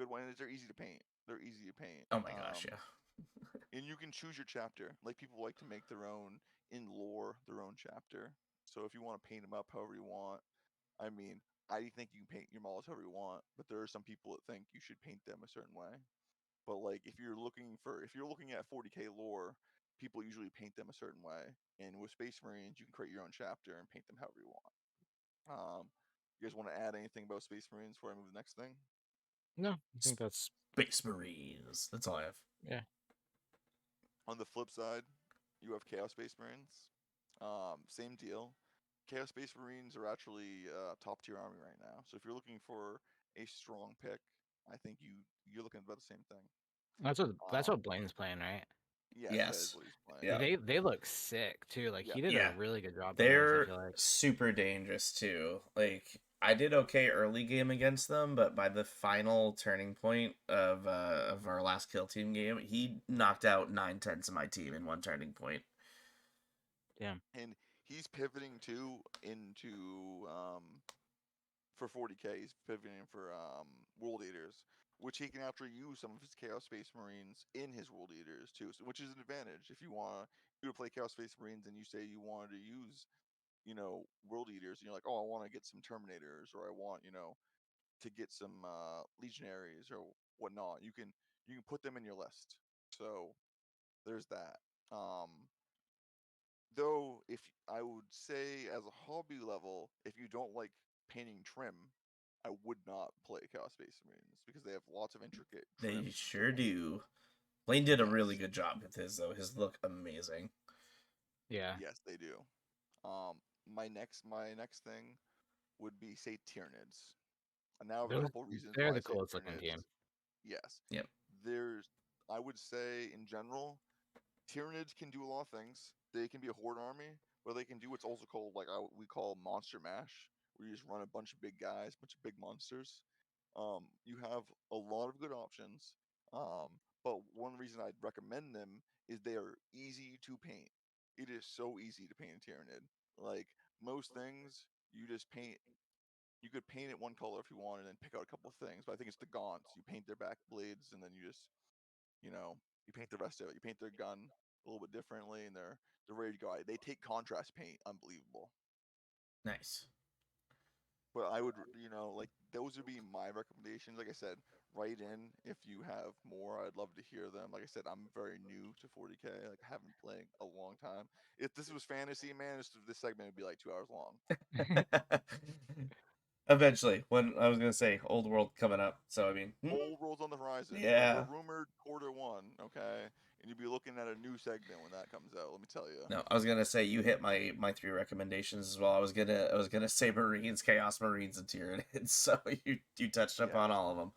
one. And they're easy to paint. They're easy to paint. Oh my gosh. Yeah. And you can choose your chapter. Like people like to make their own in lore, their own chapter. So if you want to paint them up however you want, I mean, I think you can paint your models however you want, but there are some people that think you should paint them a certain way. But like if you're looking at 40k lore, people usually paint them a certain way. And with Space Marines, you can create your own chapter and paint them however you want. You guys want to add anything about Space Marines before I move to the next thing? No, I think that's Space Marines. That's all I have. yeah. On the flip side, you have Chaos Space Marines. Same deal. Chaos Space Marines are actually top tier army right now. So if you're looking for a strong pick, I think you're looking at about the same thing. That's Um, what Blaine's playing, right? yes, that is Yes. what he's playing. Yeah. They look sick too. Like Yeah. he did a Yeah. really good job on those. I They're feel like. super dangerous too. Like I did okay early game against them, but by the final turning point of our last kill team game, he knocked out 9/10 of my team in one turning point. Yeah. And he's pivoting too into for 40k. He's pivoting for World Eaters, which he can actually use some of his Chaos Space Marines in his World Eaters too. So, which is an advantage if you want to play Chaos Space Marines and you say you wanted to use World Eaters, and you're like, oh, I want to get some Terminators, or I want to get some Legionaries or whatnot. You can put them in your list. So there's that. Though, if I would say as a hobby level, if you don't like painting trim, I would not play Chaos Space Marines because they have lots of intricate They trims to sure paint. do. Blaine did a really Yes, good job with his though. His look amazing. Yeah. yes, they do. My next thing would be say Tyranids. And now I have a Those couple reasons they're why I the say coolest looking Tyranids. team. Yes, Yep. there's. I would say in general, Tyranids can do a lot of things. They can be a horde army, but they can do what's also called we call monster mash, where you just run a bunch of big guys, bunch of big monsters. You have a lot of good options. But one reason I'd recommend them is they are easy to paint. It is so easy to paint a Tyranid. Like most things, you just paint. You could paint it one color if you want, and then pick out a couple of things. But I think it's the gaunts. You paint their back blades, and then you know, you paint the rest of it. You paint their gun a little bit differently, and they're ready to go. They take contrast paint, unbelievable. Nice. But I would, like those would be my recommendations. Like I said, write in if you have more. I'd love to hear them. Like I said, I'm very new to 40k. Like I haven't played a long time. If this was fantasy, man, this segment would be like 2 hours long. Eventually, when I was gonna say old world coming up. So I mean, Old World's on the horizon. We're yeah. rumored quarter 1, okay, and you'll be looking at a new segment when that comes out. Let me tell you. No, I was gonna say you hit my three recommendations as well. I was gonna say Marines, Chaos Marines, and Tyranids. So you touched Yeah, upon all of them.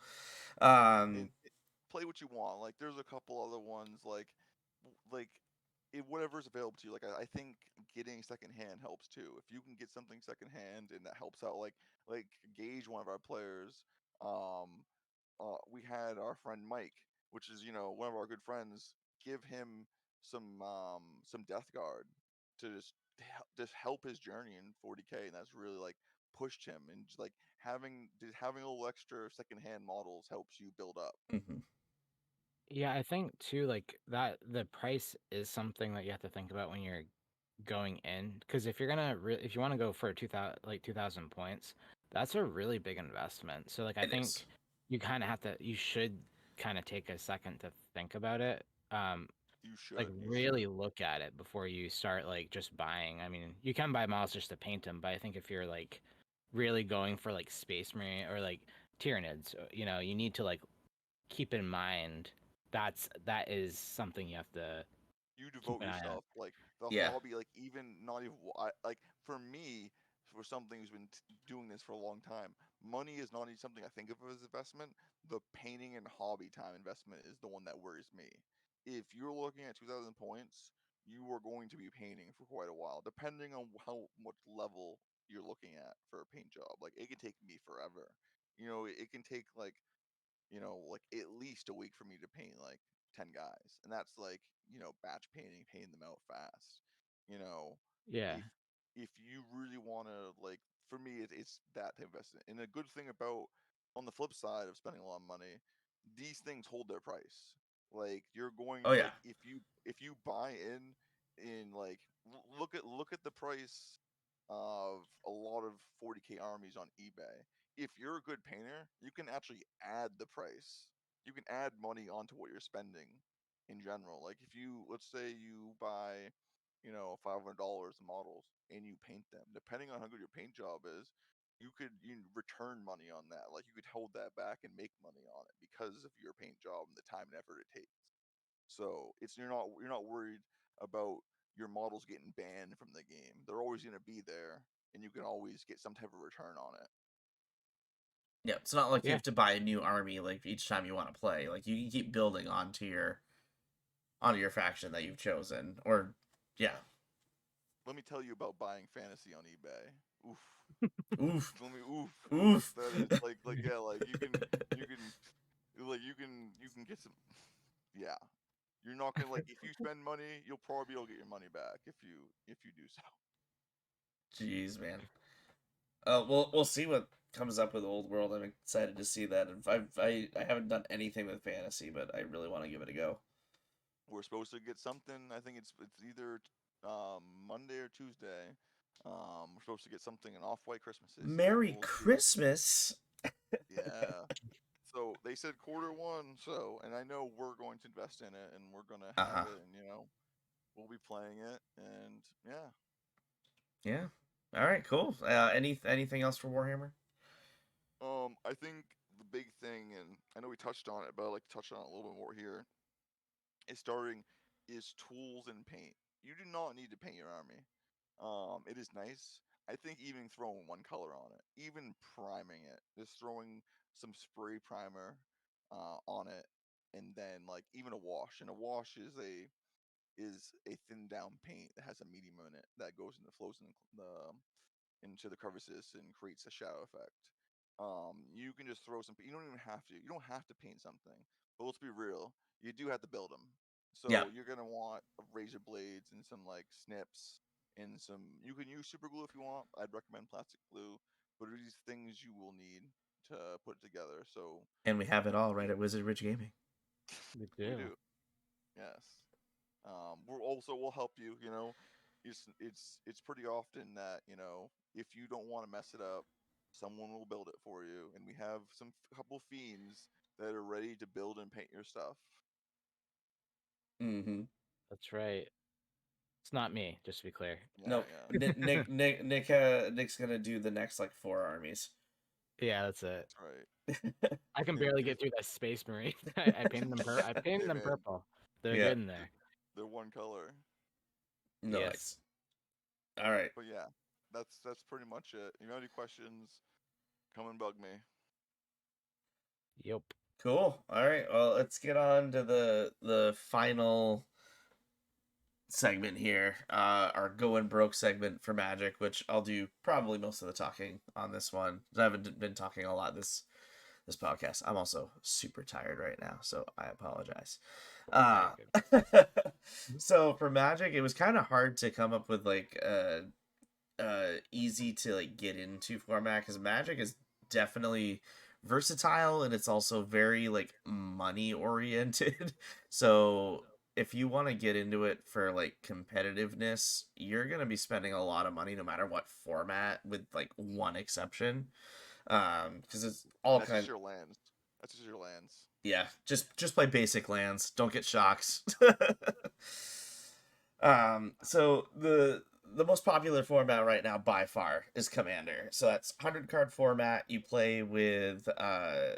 and play what you want. Like there's a couple other ones like whatever's available to you. Like I think getting secondhand helps too. If you can get something secondhand and that helps out, like Gage, one of our players, um, we had our friend Mike, which is one of our good friends, give him some Death Guard to just help his journey in 40k, and that's really like pushed him, and just like having a little extra secondhand models helps you build up. mhm. Yeah, I think too, like that the price is something that you have to think about when you're going in. Because if you're gonna if you want to go for 2,000 points, that's a really big investment. So like I It is. think you should kind of take a second to think about it. Like You really should. look at it before you start like just buying. I mean, you can buy models just to paint them, but I think if you're like really going for like Space Marine or like Tyranids, you need to like keep in mind that is something you have to You keep devote an eye on. yourself like the Yeah. hobby, like even not even like for me, for something who's been doing this for a long time, money is not even something I think of as investment. The painting and hobby time investment is the one that worries me. If you're looking at 2,000 points, you are going to be painting for quite a while, depending on how much level you're looking at for a paint job. Like it can take me forever. It can take like at least a week for me to paint like 10 guys. And that's like, batch painting them out fast. You know, Yeah. if if you really want to like for me it's that type of investment. And a good thing about on the flip side of spending a lot of money, these things hold their price. Like you're going Oh yeah. like if you buy in like look at the price of a lot of 40k armies on eBay. If you're a good painter, you can actually add the price. You can add money onto what you're spending in general. Like if you let's say you buy, $500 of models and you paint them, depending on how good your paint job is, you return money on that. Like you could hold that back and make money on it because of your paint job and the time and effort it takes. So it's you're not worried about your models getting banned from the game. They're always going to be there, and you can always get some type of return on it. Yeah. It's not like you Yeah. have to buy a new army like each time you want to play. Like you can keep building onto your faction that you've chosen. Or yeah. Let me tell you about buying fantasy on eBay. Oof. Oof. Oof. Oof. That is like yeah, like you can you can get some yeah. You're not gonna like if you spend money, you'll probably be able to get your money back if you do so. Jeez, man. We'll see what comes up with Old World. I'm excited to see that. I haven't done anything with fantasy, but I really want to give it a go. We're supposed to get something. I think it's either Monday or Tuesday. We're supposed to get something an off-white Christmases, so Merry we'll see. Christmas. Yeah. So they said quarter 1. So, and I know we're going to invest in it, and we're gonna have Uh-huh. it, and we'll be playing it, and yeah. Yeah. All right, cool. Anything else for Warhammer? I think the big thing, and I know we touched on it, but I'd like to touch on it a little bit more here. Is tools and paint. You do not need to paint your army. It is nice. I think even throwing one color on it, even priming it, just throwing some spray primer on it, and then like even a wash. And a wash is a thinned down paint that has a medium in it that goes into flows into the crevices and creates a shadow effect. You can just throw some. You don't even have to. You don't have to paint something. But let's be real. You do have to build them. Yeah. So you're gonna want razor blades and some like snips and some. You can use super glue if you want. I'd recommend plastic glue. But these things you will need to put it together. So And we have it all right at Wizard Ridge Gaming. We we do. do. Yes. We'll help you. It's pretty often that if you don't want to mess it up, someone will build it for you, and we have some couple fiends that are ready to build and paint your stuff. Mm-hmm. That's right. It's not me, just to be clear. Yeah, Nope. yeah, Nick's gonna do the next like 4 armies. Yeah, that's it. that's right. I can Give- barely give get us- through that Space Marine. I painted them. I painted Hey, them man, purple. They're Yeah. good in there. they're one color. Nice. Yes. All right. But yeah, that's pretty much it. If you have any questions, come and bug me. Yep. Cool. All right. Well, let's get on to the final segment here. Our going broke segment for Magic, which I'll do probably most of the talking on this one. I haven't been talking a lot this podcast. I'm also super tired right now, so I apologize. So for Magic, it was kind of hard to come up with like easy to like get into format, because Magic is definitely versatile and it's also very like money oriented. So if you want to get into it for like competitiveness, you're going to be spending a lot of money no matter what format, with like one exception. Because it's all That's kind just your lands. That's just your lands. yeah, just play basic lands, don't get shocks. So the most popular format right now by far is Commander. So that's 100 card format. You play with a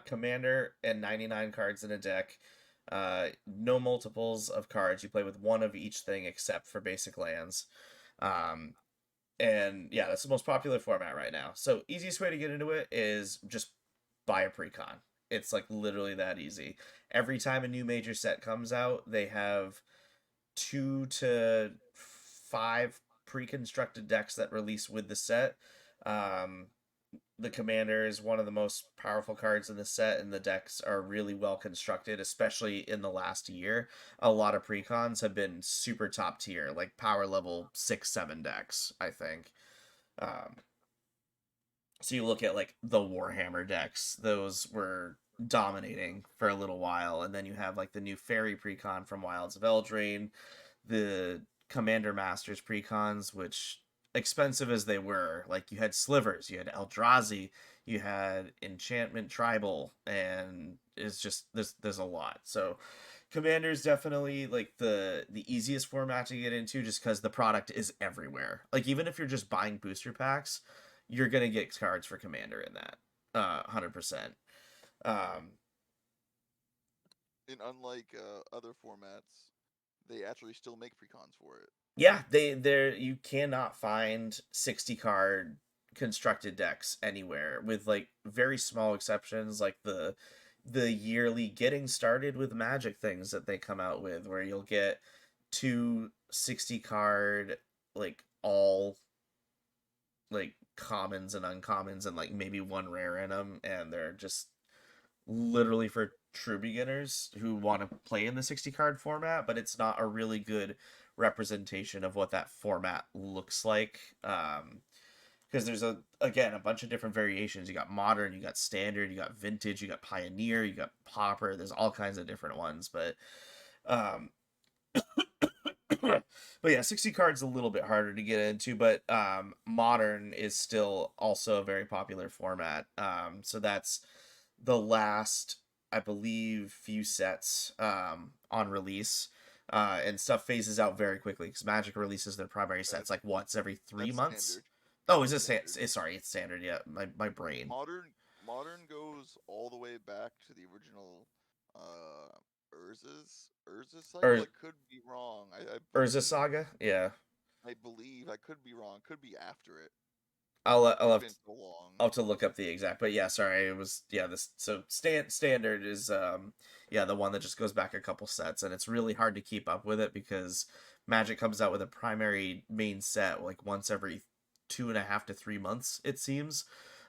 commander and 99 cards in a deck. No multiples of cards. You play with one of each thing except for basic lands. And yeah, that's the most popular format right now. So easiest way to get into it is just buy a pre-con. It's like literally that easy. Every time a new major set comes out, they have 2 to 5 pre-constructed decks that release with the set. The commander is one of the most powerful cards in the set, and the decks are really well constructed, especially in the last year. A lot of precons have been super top tier, like power level 6-7 decks, I think. So you look at like the Warhammer decks, those were dominating for a little while, and then you have like the new fairy precon from Wilds of Eldraine, the Commander Masters precons, which expensive as they were, like you had Slivers, you had Eldrazi, you had Enchantment Tribal, and it's just there's a lot. So Commander's definitely like the easiest format to get into, just because the product is everywhere. Like even if you're just buying booster packs, you're gonna get cards for Commander in that, 100%. And unlike other formats, they actually still make precons for it. Yeah, there you cannot find 60 card constructed decks anywhere, with like very small exceptions, like the yearly getting started with Magic things that they come out with, where you'll get 2 60 card like all like commons and uncommons and like maybe one rare in them, and they're just literally for true beginners who want to play in the 60 card format, but it's not a really good representation of what that format looks like. Because there's a bunch of different variations. You got modern, you got standard, you got vintage, you got pioneer, you got pauper. There's all kinds of different ones, but but yeah, 60 cards a little bit harder to get into, but modern is still also a very popular format. So that's the last, I believe, few sets on release. And stuff phases out very quickly because Magic releases their primary sets like once every 3 months. Standard. Oh, That's is this standard. sorry, it's standard. Yeah, my brain. Modern goes all the way back to the original Urza's cycle. Ur- I could be wrong. Urza Saga. Yeah, I believe I could be wrong. Could be after it. I'll It's have been so long. I'll have to look up the exact. But yeah, sorry, it was this. So standard is the one that just goes back a couple sets, and it's really hard to keep up with it because Magic comes out with a primary main set like once every 2.5 to 3 months, it seems.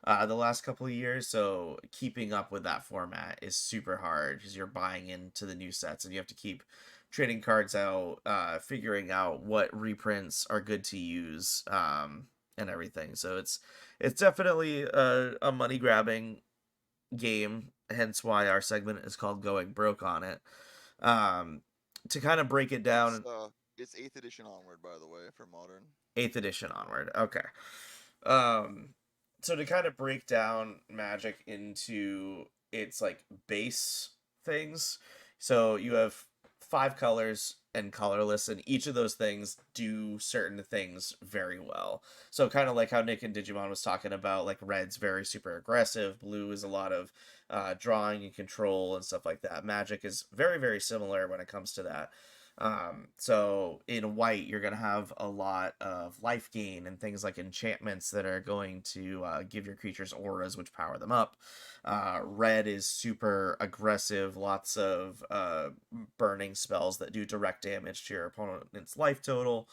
The last couple of years, so keeping up with that format is super hard because you're buying into the new sets and you have to keep trading cards out, figuring out what reprints are good to use, and everything. So it's definitely a money grabbing game, hence why our segment is called Going Broke on it. To kind of break it down, It's 8th edition onward, by the way, for Modern. 8th edition onward. Okay. Um, so to kind of break down Magic into its like base things, so you have 5 colors and colorless, and each of those things do certain things very well. So kind of like how Nick and Digimon was talking about, like red's very super aggressive, blue is a lot of drawing and control and stuff like that. Magic is very very similar when it comes to that. So in white, you're going to have a lot of life gain and things like enchantments that are going to give your creatures auras, which power them up. Red is super aggressive, lots of burning spells that do direct damage to your opponent's life total.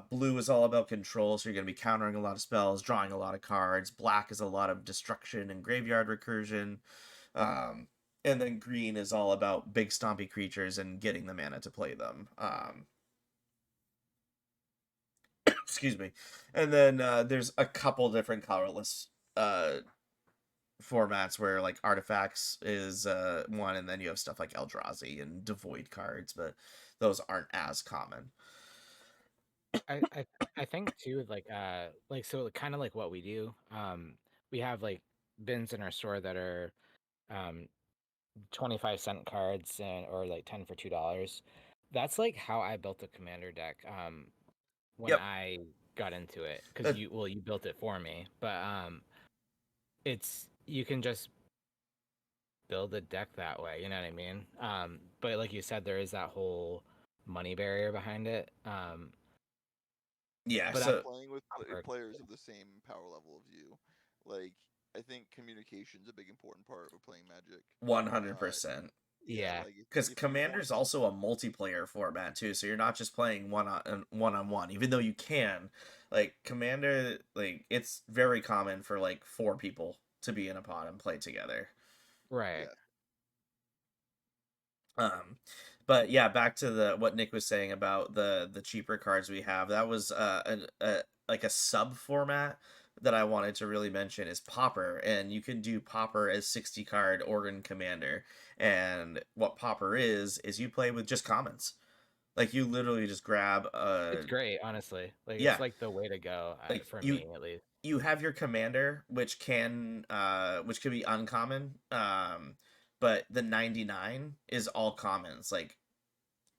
Blue is all about control, so you're going to be countering a lot of spells, drawing a lot of cards. Black is a lot of destruction and graveyard recursion. Um, and then green is all about big stompy creatures and getting the mana to play them. Excuse me. And then there's a couple different colorless formats where like artifacts is one, and then you have stuff like Eldrazi and Devoid cards, but those aren't as common. I think too, like so kind of like what we do. We have like bins in our store that are 25-cent cards or like 10 for $2. That's like how I built a commander deck when Yep. I got into it, because That, you built it for me. But it's you can just build a deck that way, you know what I mean? But like you said, there is that whole money barrier behind it. yeah, But so Playing with players of the same power level of you, like I think communication's a big important part of playing Magic. 100%. Yeah, like Because if you want Commander's also a multiplayer format too, so you're not just playing one on one, even though you can. Like Commander, like it's very common for like 4 people to be in a pod and play together. right. yeah, Um, but yeah, back to the what Nick was saying about the cheaper cards we have. That was like a sub format that I wanted to really mention is Pauper, and you can do Pauper as 60 card Organ Commander. And what Pauper is you play with just commons. Like you literally just grab It's great, honestly. Like yeah, it's like the way to go like for me at least. you have your commander which can be uncommon, but the 99 is all commons, like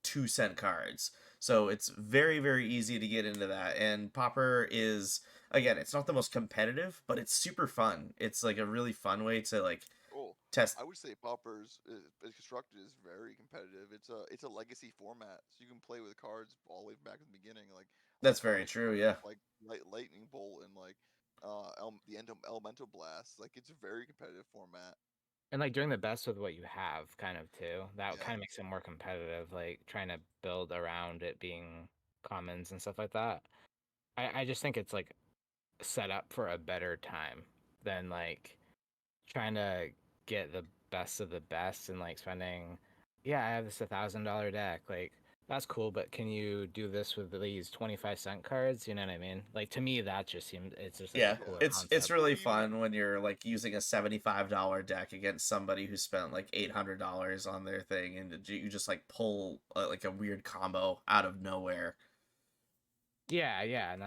2-cent cards. So it's very, very easy to get into that. And Pauper is, again, it's not the most competitive, but it's super fun. It's like a really fun way to like oh, test. I would say Pauper's is constructed is very competitive. It's a legacy format, so you can play with cards all the way back to the beginning, like That's very iconic true, cards yeah. like Lightning Bolt and like the end of Elemental Blast. Like it's a very competitive format. And like doing the best with what you have, kind of too. That Yeah, kind of makes it more competitive, like trying to build around it being commons and stuff like that. I just think it's like set up for a better time than like trying to get the best of the best and like spending, yeah, I have this $1,000 deck. Like that's cool, but can you do this with these 25-cent cards? You know what I mean? Like to me, that just seems it's just like a Yeah, cooler it's concept. really Or even fun when you're like using a $75 deck against somebody who spent like $800 on their thing, and you just like pull like a weird combo out of nowhere. Yeah, and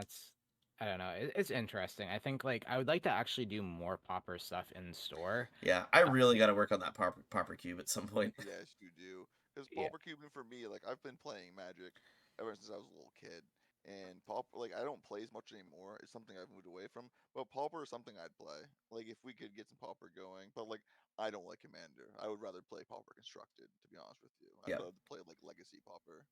I don't know. It's interesting. I think like I would like to actually do more Pauper stuff in store. Yeah, I Uh, really got to work on that Pauper Cube at some point. Yes, you do. Because yeah, pauper cubing for me, like I've been playing Magic ever since I was a little kid, and pauper, like I don't play as much anymore. It's something I've moved away from. But pauper is something I'd play. Like if we could get some pauper going, but like I don't like commander. I would rather play pauper constructed. To be honest with you, I'd Yeah. rather play like legacy pauper.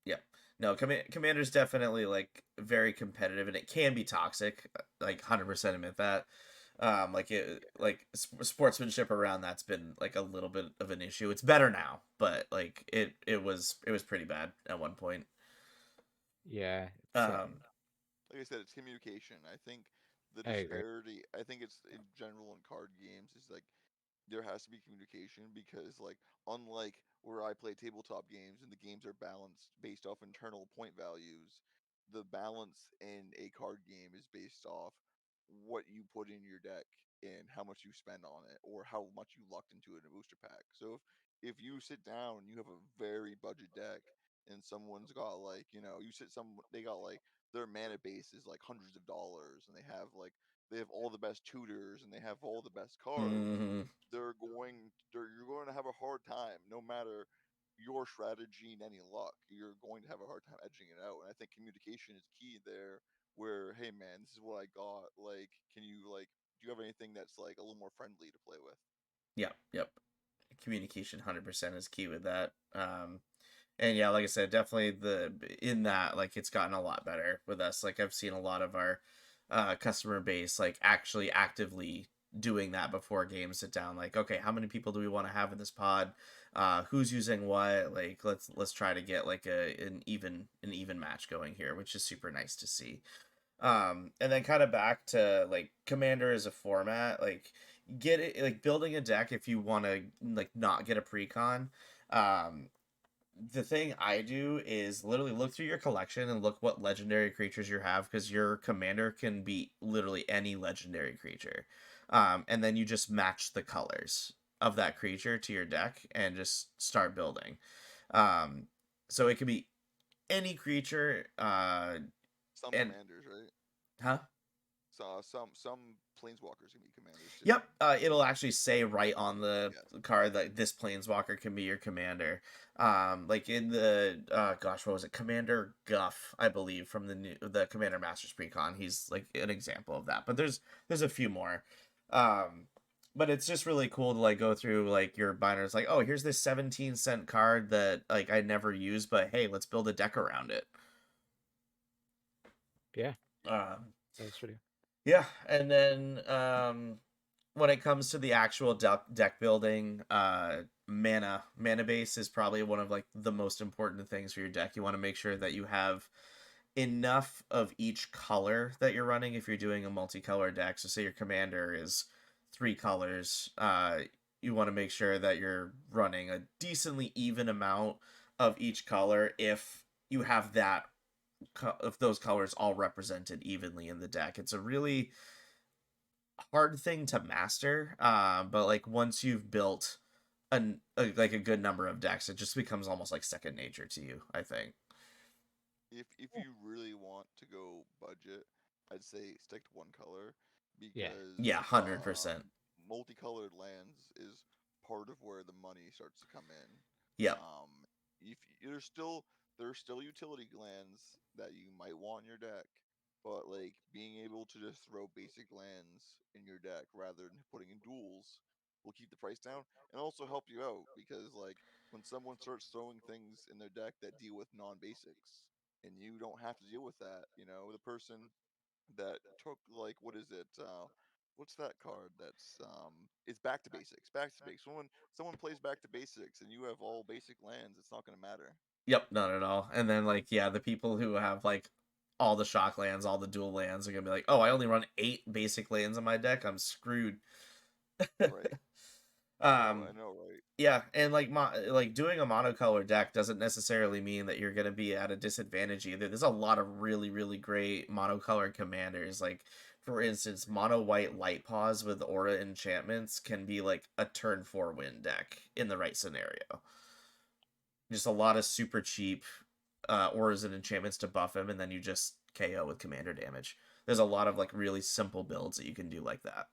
Yeah. No, Commander's definitely like very competitive and it can be toxic. Like 100% admit that. Sportsmanship around that's been like a little bit of an issue. It's better now, but like it was pretty bad at one point. yeah. Um Like I said, it's communication. I think the I agree. disparity. I think it's in general in card games is like there has to be communication because like unlike where I play tabletop games and the games are balanced based off internal point values, the balance in a card game is based off what you put in your deck and how much you spend on it or how much you lucked into it in a booster pack. So if you sit down and you have a very budget deck and someone's got like, you sit some they got like their mana base is like hundreds of dollars and they have all the best tutors and they have all the best cards, mhm. you're going to have a hard time no matter your strategy and any luck. You're going to have a hard time edging it out. And I think communication is key there where, hey man, this is what I got. Like, can you like do you have anything that's like a little more friendly to play with? Yeah, yep. Communication 100% is key with that. And yeah, like I said, definitely in that like it's gotten a lot better with us. Like I've seen a lot of our customer base like actually actively doing that before games sit down. Like, okay, how many people do we want to have in this pod? Who's using what? Like, let's try to get like an even match going here, which is super nice to see. And then kind of back to like Commander as a format, like get it like building a deck if you want to like not get a precon. Um, the thing I do is literally look through your collection and look what legendary creatures you have because your commander can be literally any legendary creature. And then you just match the colors of that creature to your deck and just start building. Um, so it could be any creature. Some And commanders, right? huh? So some planeswalkers can be commanders too. Yep, it'll actually say right on the Yes. card that this planeswalker can be your commander. Like in the gosh, what was it? Commander Guff, I believe, from the Commander Masters Precon. He's like an example of that. But there's a few more. Um, but it's just really cool to like go through like your binders. Like, oh, here's this 17-cent card that like I never use, but hey, let's build a deck around it. Yeah, Um, that's true. yeah, and then when it comes to the actual deck building, mana base is probably one of like the most important things for your deck. You want to make sure that you have enough of each color that you're running if you're doing a multicolor deck. So say your commander is 3 colors, you want to make sure that you're running a decently even amount of each color if you have that if those colors all represented evenly in the deck. It's a really hard thing to master, but like once you've built like a good number of decks, it just becomes almost like second nature to you, I think. If you really want to go budget, I'd say stick to one color Yeah, because Yeah, 100%. multicolored lands is part of where the money starts to come in. Yep. If there's still utility lands that you might want in your deck, but like being able to just throw basic lands in your deck rather than putting in duels will keep the price down and also help you out because like when someone starts throwing things in their deck that deal with non-basics and you don't have to deal with that, the person that took like what is it what's that card that's it's back to basics, back to basics. Someone plays back to basics and you have all basic lands, it's not going to matter. Yep, not at all. And then like yeah, the people who have like all the shock lands, all the dual lands are gonna be like, oh, I only run 8 basic lands in my deck. I'm screwed. Right. um, I know, right? Yeah, and like like doing a monocolor deck doesn't necessarily mean that you're gonna be at a disadvantage either. There's a lot of really great monocolor commanders. Like for instance, mono white light paws with aura enchantments can be like a turn 4 win deck in the right scenario. Just a lot of super cheap auras and enchantments to buff him, and then you just KO with commander damage. there's a lot of like really simple builds that you can do like that.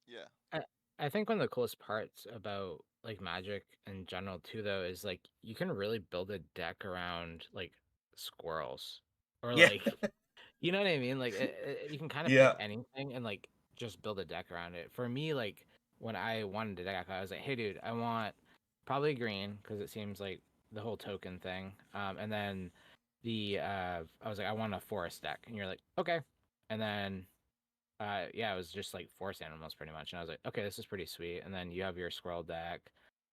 Yeah. I think one of the coolest parts about like Magic in general too, though, is like you can really build a deck around like squirrels or Yeah. like, you know what I mean? Like you can kind of pick Yeah. anything and like just build a deck around it. For me, like when I wanted a deck, I was like, hey, dude, I want probably green because it seems like the whole token thing. And then I was like, I want a forest deck, and you're like, okay, and then yeah, it was just like forest animals pretty much, and I was like, okay, this is pretty sweet. And then you have your squirrel deck.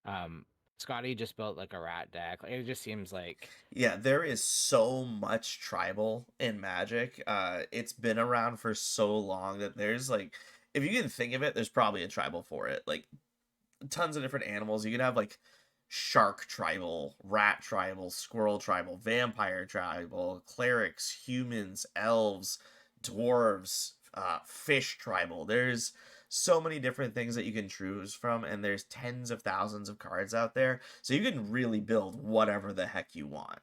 Um, Scotty just built like a rat deck. Like, it just seems like Yeah, there is so much tribal in Magic. It's been around for so long that there's like, if you can think of it, there's probably a tribal for it. Like tons of different animals. You can have like shark tribal, rat tribal, squirrel tribal, vampire tribal, clerics, humans, elves, dwarves, fish tribal. There's so many different things that you can choose from, and there's tens of thousands of cards out there. So you can really build whatever the heck you want.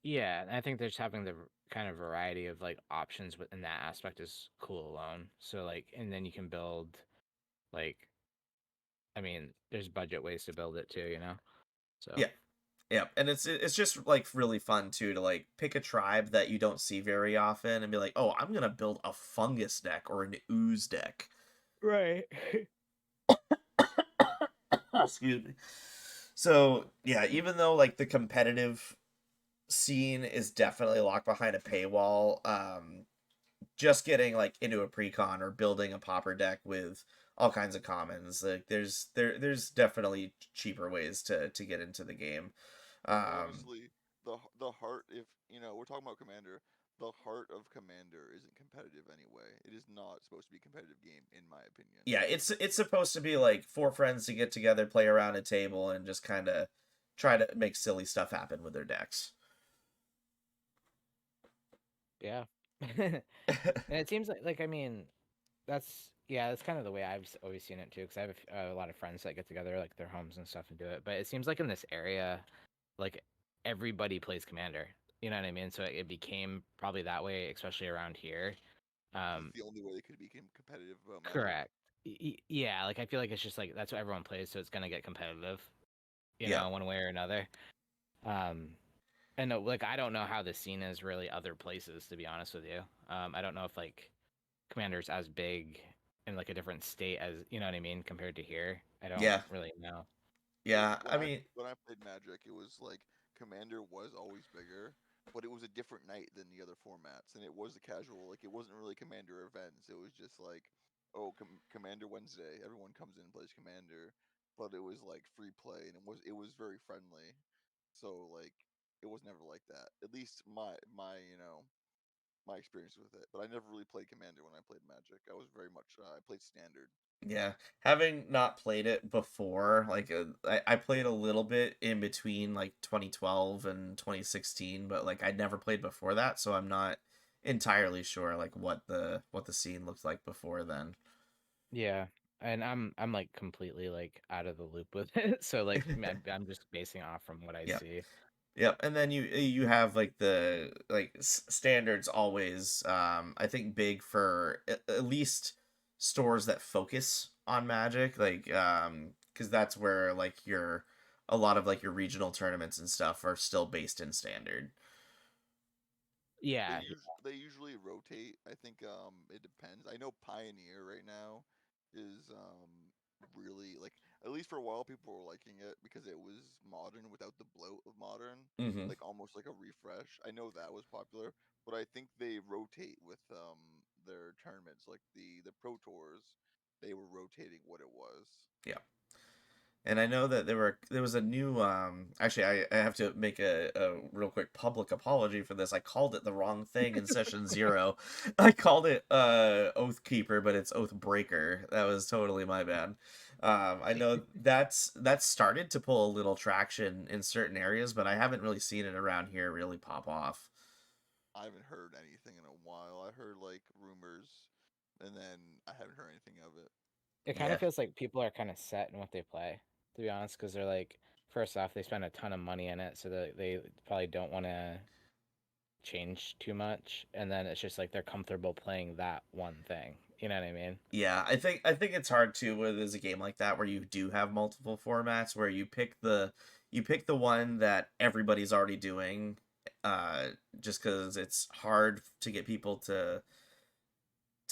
yeah. And I think there's having the kind of variety of like options within that aspect is cool alone. So like, and then you can build like, I mean, there's budget ways to build it too, you know. So Yeah. Yeah, and it's just like really fun too to like pick a tribe that you don't see very often and be like, "Oh, I'm going to build a fungus deck or an ooze deck." right. Excuse me. So, yeah, even though like the competitive scene is definitely locked behind a paywall, just getting like into a precon or building a popper deck with all kinds of commons, like there's definitely cheaper ways to get into the game. Um Honestly, the heart, if we're talking about Commander, the heart of Commander isn't competitive anyway. It is not supposed to be a competitive game, in my opinion. yeah, it's supposed to be like four friends to get together, play around a table, and just kind of try to make silly stuff happen with their decks. Yeah. And it seems like I mean, that's kind of the way always seen it too. Because I have a lot of friends that get together, like their homes and stuff, and do it. But it seems like in this area, like everybody plays Commander. You know what I mean? So it became probably that way, especially around here. It's Um, the only way they could be competitive about Magic. correct. Yeah, like I feel like it's just like that's what everyone plays, so it's gonna get competitive. You Yeah, know, one way or another. Um, and like I don't know how the scene is really other places, to be honest with you. I don't know if like Commander's as big in like a different state as you know what I mean compared to here. I don't yeah, really know. Like yeah. I mean, when I played Magic, it was like Commander was always bigger, but it was a different night than the other formats, and it was a casual. Like it wasn't really Commander events. It was just like, oh, Commander Wednesday, everyone comes in and plays Commander, but it was like free play, and it was very friendly. So like it was never like that. At least my experience with it. But I never really played Commander when I played Magic. I was very much I played Standard. yeah, having not played it before, like I played a little bit in between like 2012 and 2016, but like I'd never played before that, so I'm not entirely sure like what the scene looked like before then. Yeah, and I'm like completely like out of the loop with it. So like I'm just basing off from what I Yeah. see. Yep, and then you have like the like standards always I think big for at least stores that focus on Magic, like because that's where like your a lot of like your regional tournaments and stuff are still based in standard. They Yeah, they usually rotate. I think it depends. I know Pioneer right now is really like, at least for a while people were liking it because it was modern without the bloat of modern, Hmm. like almost like a refresh. I know that was popular, but I think they rotate with their tournaments, like the Pro Tours. They were rotating what it was. Yeah. And I know that there was a new actually I have to make a real quick public apology for this. I called it the wrong thing in session 0. I called it Oath Keeper, but it's Oath Breaker. That was totally my bad. I know that's started to pull a little traction in certain areas, but I haven't really seen it around here really pop off. I haven't heard anything in a while. I heard like rumors, and then I haven't heard anything of it. it kind Yeah. of feels like people are kind of set in what they play, to be honest, because they're like, first off, they spend a ton of money in it, so that they probably don't want to change too much, and then it's just like they're comfortable playing that one thing. You know what I mean? Yeah, I think it's hard too when there's a game like that where you do have multiple formats where you pick the one that everybody's already doing, uh, just because it's hard to get people to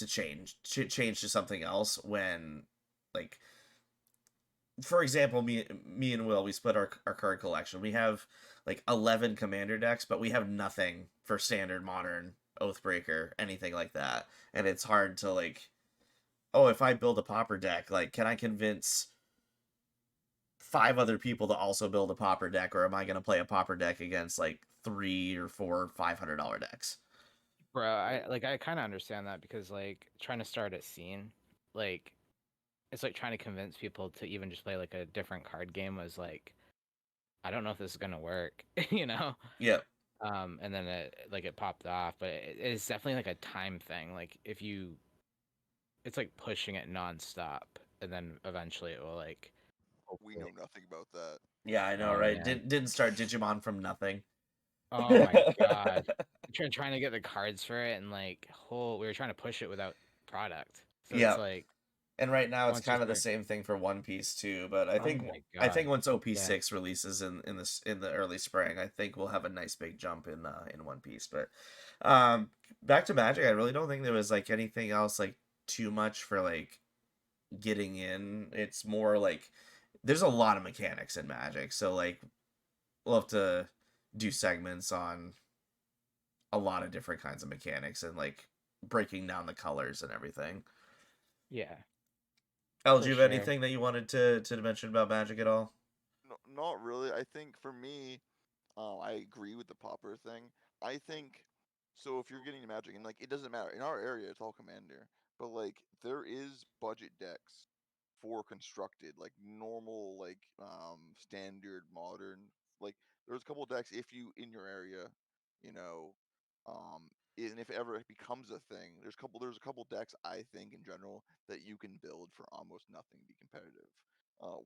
change to something else when, like, for example, me and Will, we split our card collection. We have like 11 commander decks, but we have nothing for standard, modern, Oathbreaker, anything like that. And it's hard to, like, oh, if I build a pauper deck, like, can I convince 5 other people to also build a pauper deck, or am I gonna play a pauper deck against like 3 or 4 $500 decks? Bro, I kind of understand that because like trying to start a scene, like it's like trying to convince people to even just play like a different card game was like, I don't know if this is gonna work, you know? Yep. And then it popped off, but it's definitely like a time thing. Like if you, it's like pushing it nonstop, and then eventually it will like. We know nothing about that. Yeah, I know, Oh right? man. Didn't start Digimon from nothing. Oh my god. Trying to get the cards for it, and like we were trying to push it without product. So it's Yeah. like And right now it's once you kind of the start. same thing for One Piece too. But I Oh think my I think god. once OP Yeah. 6 releases in the early spring, I think we'll have a nice big jump in One Piece. But back to Magic, I really don't think there was like anything else like too much for like getting in. It's more like there's a lot of mechanics in Magic, so like we'll have to do segments on a lot of different kinds of mechanics and like breaking down the colors and everything. Yeah. El, For do you have sure. anything that you wanted to mention about Magic at all? No, not really. I think for me, I agree with the popper thing. I think so. If you're getting Magic, and like it doesn't matter in our area, it's all Commander. But like there is budget decks for constructed, like normal, like standard, modern. Like there's a couple decks if you in your area, you know, and if ever it becomes a thing, there's a couple decks I think in general that you can build for almost nothing, be competitive.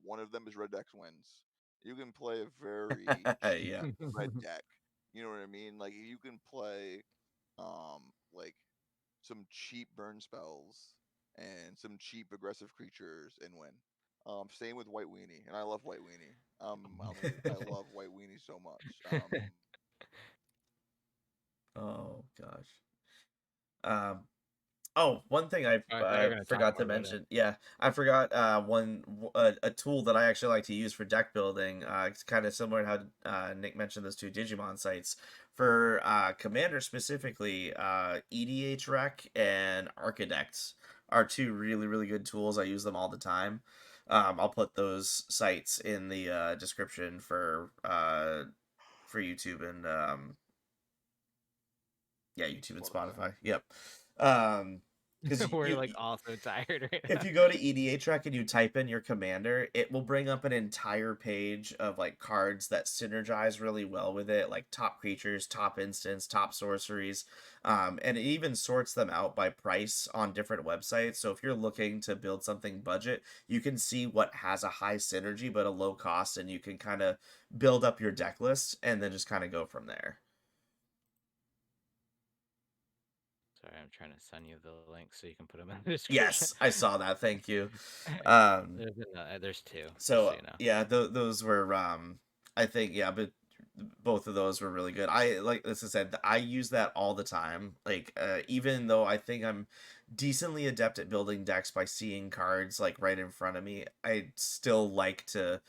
One of them is Red X Wins. You can play a very cheap Yeah. red deck. You know what I mean? Like you can play like some cheap burn spells and some cheap aggressive creatures and win. Same with White Weenie, and I love White Weenie. I love White Weenie so much. Oh gosh. Um, Oh, one thing I I thought you I were gonna talk forgot more to about it. mention. Yeah, I forgot a tool that I actually like to use for deck building. It's kind of similar to how Nick mentioned those two Digimon sites. For Commander specifically, EDH Rec and Architects are two really, really good tools. I use them all the time. I'll put those sites in the description for YouTube and yeah, YouTube and Spotify. Spotify. Yep. Um, because We're like all so tired right if now. you go to EDH Rec and you type in your commander, it will bring up an entire page of like cards that synergize really well with it, like top creatures, top instants, top sorceries, and it even sorts them out by price on different websites. So if you're looking to build something budget, you can see what has a high synergy but a low cost, and you can kind of build up your deck list and then just kind of go from there. Sorry, I'm trying to send you the link so you can put them in the description. Yes, I saw that. Thank you. There's two, just so So you know. yeah, those were I think yeah, but both of those were really good. I like as I said, I use that all the time. Like even though I think I'm decently adept at building decks by seeing cards like right in front of me, I still like to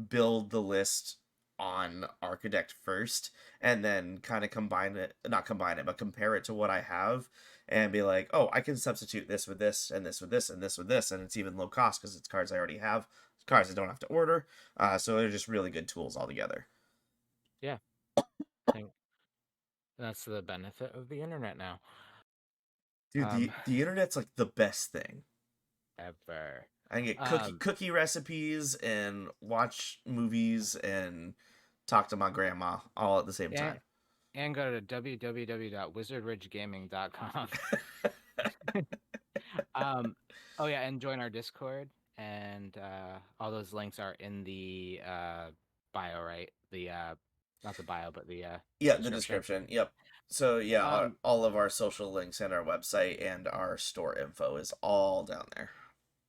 build the list on Architect first and then kind of combine it, not combine it, but compare it to what I have and be like, oh, I can substitute this with this and this with this and this with this, and it's even low cost because it's cards I already have, cards I don't have to order. So they're just really good tools altogether. Yeah, I think that's the benefit of the internet now. Dude, the internet's like the best thing. Ever. I can get Um, cookie recipes and watch movies and talk to my grandma all at the same and time. and go to www.wizardridgegaming.com. Oh yeah, and join our Discord, and all those links are in the bio, right? The not the bio, but the Yeah, the description. description. Yep. So yeah, Um, all of our social links and our website and our store info is all down there.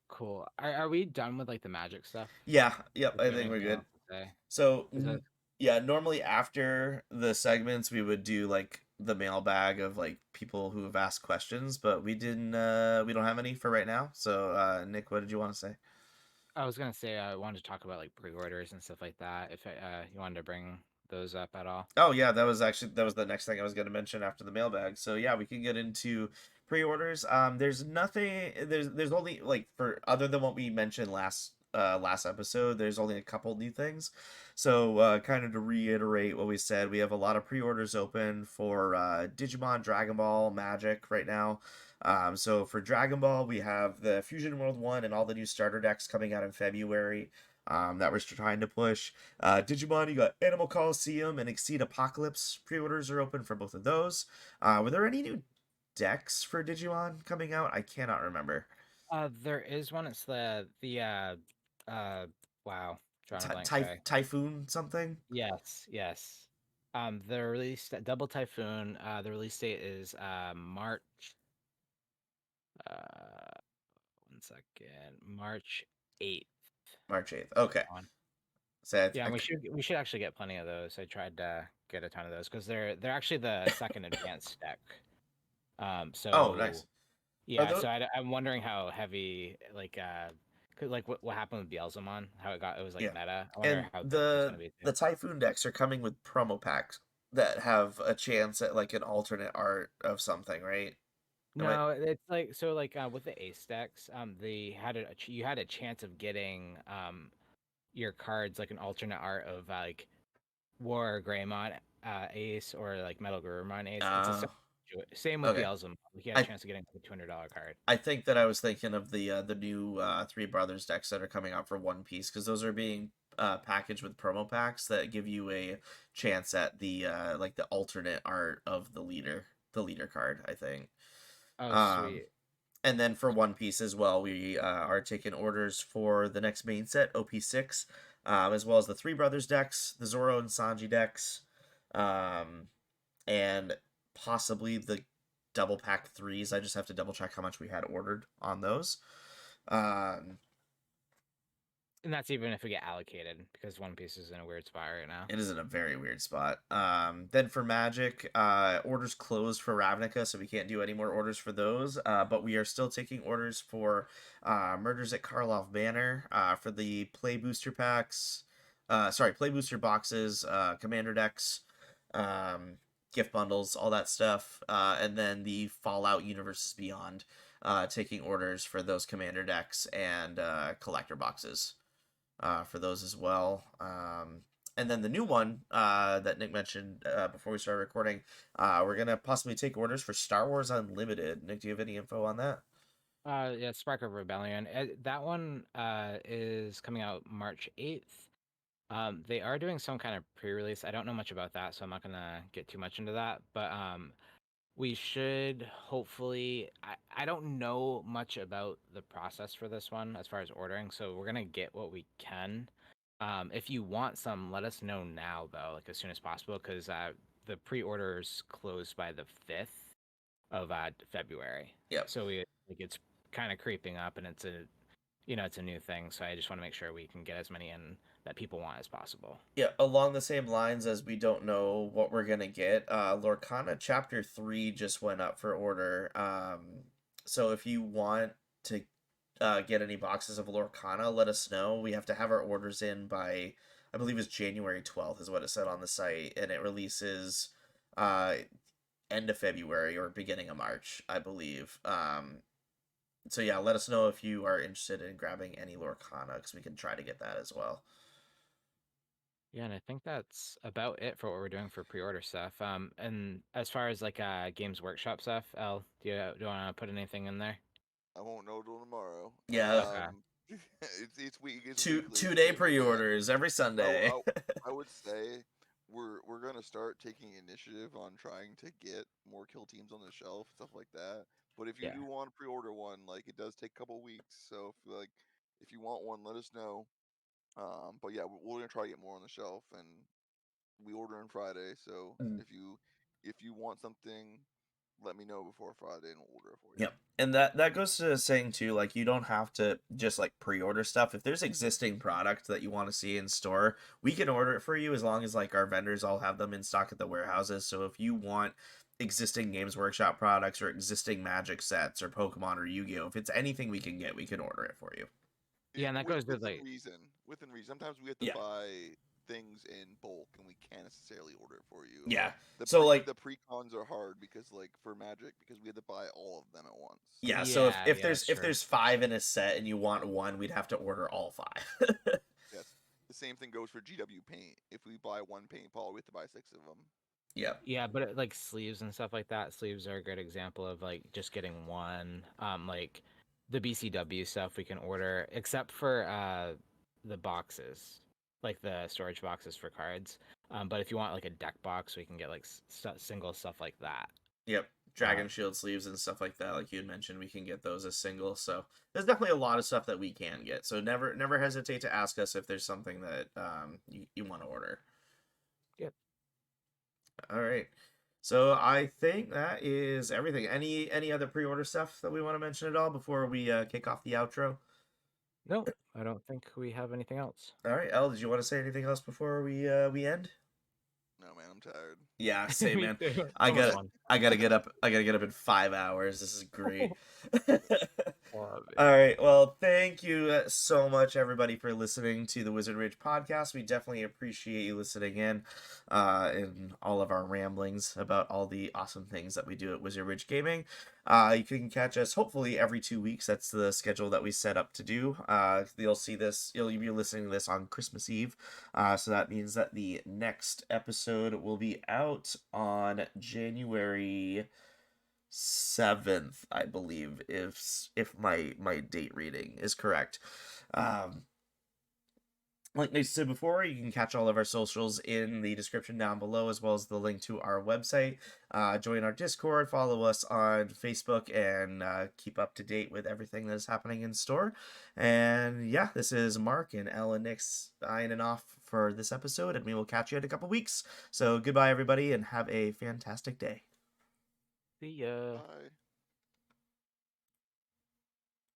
cool. Are we done with like the magic stuff? Yeah, yep, Is I there think we're anything good. else to say? So Is that yeah, normally after the segments we would do like the mailbag of like people who have asked questions, but we don't have any for right now. So Nick, what did you want to say? I was gonna say I wanted to talk about like pre-orders and stuff like that. If you wanted to bring those up at all. Oh yeah, that was the next thing I was going to mention after the mailbag. So yeah, we can get into pre-orders. There's nothing. There's only like for other than what we mentioned last episode. There's only a couple new things. So kind of to reiterate what we said, we have a lot of pre-orders open for Digimon, Dragon Ball, Magic right now. So for Dragon Ball, we have the Fusion World 1 and all the new starter decks coming out in February. That we're trying to push. Digimon, you got Animal Coliseum and Exceed Apocalypse. Pre-orders are open for both of those. Were there any new decks for Digimon coming out? I cannot remember. There is one. It's the wow, drawing a blank. Sorry. Typhoon something? Yes. The release Double Typhoon. The release date is March. Uh, 1 second. March 8th. March 8th. Okay. On. So Yeah, and we should actually get plenty of those. I tried to get a ton of those because they're actually the second advanced deck. oh, So nice. Are yeah, those? so I'm wondering how heavy like 'cause, like what happened with Beelzemon, how it was like Yeah. meta. I wonder And how this is gonna be too. the Typhoon decks are coming with promo packs that have a chance at like an alternate art of something, right? Am I? No, it's like so like with the ace decks, they had you had a chance of getting your cards like an alternate art of War Greymon ace or like Metal Gurumon ace. It's a Uh, same with okay. Beelzebub. He had a I chance of getting like a $200 card. I think that I was thinking of the new Three Brothers decks that are coming out for One Piece because those are being packaged with promo packs that give you a chance at the like the alternate art of the leader card. I think. Oh, Um, sweet. and then for One Piece as well, we are taking orders for the next main set OP6, as well as the Three Brothers decks, the Zoro and Sanji decks, um, and possibly the double pack threes. I just have to double check how much we had ordered on those. Um, And that's even if we get allocated because One Piece is in a weird spot right now. it is in a very weird spot. Then for Magic, orders closed for Ravnica, so we can't do any more orders for those. But we are still taking orders for Murders at Karlov Manor for the Play Booster packs. Play Booster boxes, Commander decks, um, gift bundles, all that stuff. And then the Fallout Universes Beyond, taking orders for those Commander decks and collector boxes for those as well. And then the new one that Nick mentioned before we started recording, we're gonna possibly take orders for Star Wars Unlimited. Nick, do you have any info on that? Yeah, Spark of Rebellion. That one is coming out March 8th. They are doing some kind of pre-release. I don't know much about that, so I'm not gonna get too much into that. But we should hopefully. I don't know much about the process for this one as far as ordering, so we're gonna get what we can. If you want some, let us know now though, like as soon as possible, because the pre-orders close by the 5th of February. Yep. So we like it's kind of creeping up, and it's a new thing. So I just want to make sure we can get as many in that people want as possible. Yeah, along the same lines as we don't know what we're gonna get, Lorcana Chapter 3 just went up for order. So if you want to get any boxes of Lorcana, let us know. We have to have our orders in by, I believe it's January 12th is what it said on the site, and it releases uh, end of February or beginning of March, I believe. So yeah, let us know if you are interested in grabbing any Lorcana because we can try to get that as well. Yeah, and I think that's about it for what we're doing for pre-order stuff. And as far as like Games Workshop stuff, El, do you want to put anything in there? I won't know till tomorrow. Yeah, Okay. It's two weekly. two It's day getting like that. pre-orders every Sunday. I would say we're gonna start taking initiative on trying to get more kill teams on the shelf, stuff like that. But if you Yeah. do want to pre-order one, like it does take a couple weeks. So if you want one, let us know. But yeah, we're gonna try to get more on the shelf, and we order on Friday, so Mhm. if you want something, let me know before Friday and we'll order it for you. Yep. And that goes to saying too, like you don't have to just like pre-order stuff. If there's existing product that you want to see in store, we can order it for you as long as like our vendors all have them in stock at the warehouses. So if you want existing Games Workshop products or existing Magic sets or Pokemon or Yu-Gi-Oh, if it's anything we can get, we can order it for you. Yeah, and that goes with Within like reason. Within reason. Sometimes we have to Yeah. buy things in bulk and we can't necessarily order it for you. Yeah. So like The pre-cons are hard because like for Magic because we had to buy all of them at once. yeah, so yeah, if yeah, there's that's if true. there's 5 in a set and you want one, we'd have to order all 5. Yes. The same thing goes for GW paint. If we buy one paintball, we have to buy 6 of them. Yeah. Yeah, but like sleeves and stuff like that, sleeves are a good example of like just getting one. Like the BCW stuff we can order, except for the boxes, like the storage boxes for cards. But if you want like a deck box, we can get like single stuff like that. Yep. Dragon Shield sleeves and stuff like that, like you had mentioned, we can get those as singles. So there's definitely a lot of stuff that we can get. So never hesitate to ask us if there's something that you want to order. Yep. All right. So I think that is everything. Any other pre-order stuff that we want to mention at all before we kick off the outro? No, I don't think we have anything else. All right, Elle, did you want to say anything else before we end? No man, I'm tired. Yeah, same Me man. too. I Almost got one. I gotta get up. I gotta get up in 5 hours. This is great. Love it. All right. Well, thank you so much, everybody, for listening to the Wizard Ridge podcast. We definitely appreciate you listening in all of our ramblings about all the awesome things that we do at Wizard Ridge Gaming. You can catch us hopefully every 2 weeks. That's the schedule that we set up to do. You'll see this. You'll be listening to this on Christmas Eve. So that means that the next episode will be out on January 7th, I believe, if my date reading is correct. Like I said before, you can catch all of our socials in the description down below, as well as the link to our website. Join our Discord, follow us on Facebook, and keep up to date with everything that is happening in store. And yeah, this is Mark and Elle and Nick signing off for this episode, and we will catch you in a couple weeks. So goodbye, everybody, and have a fantastic day. See ya. Bye.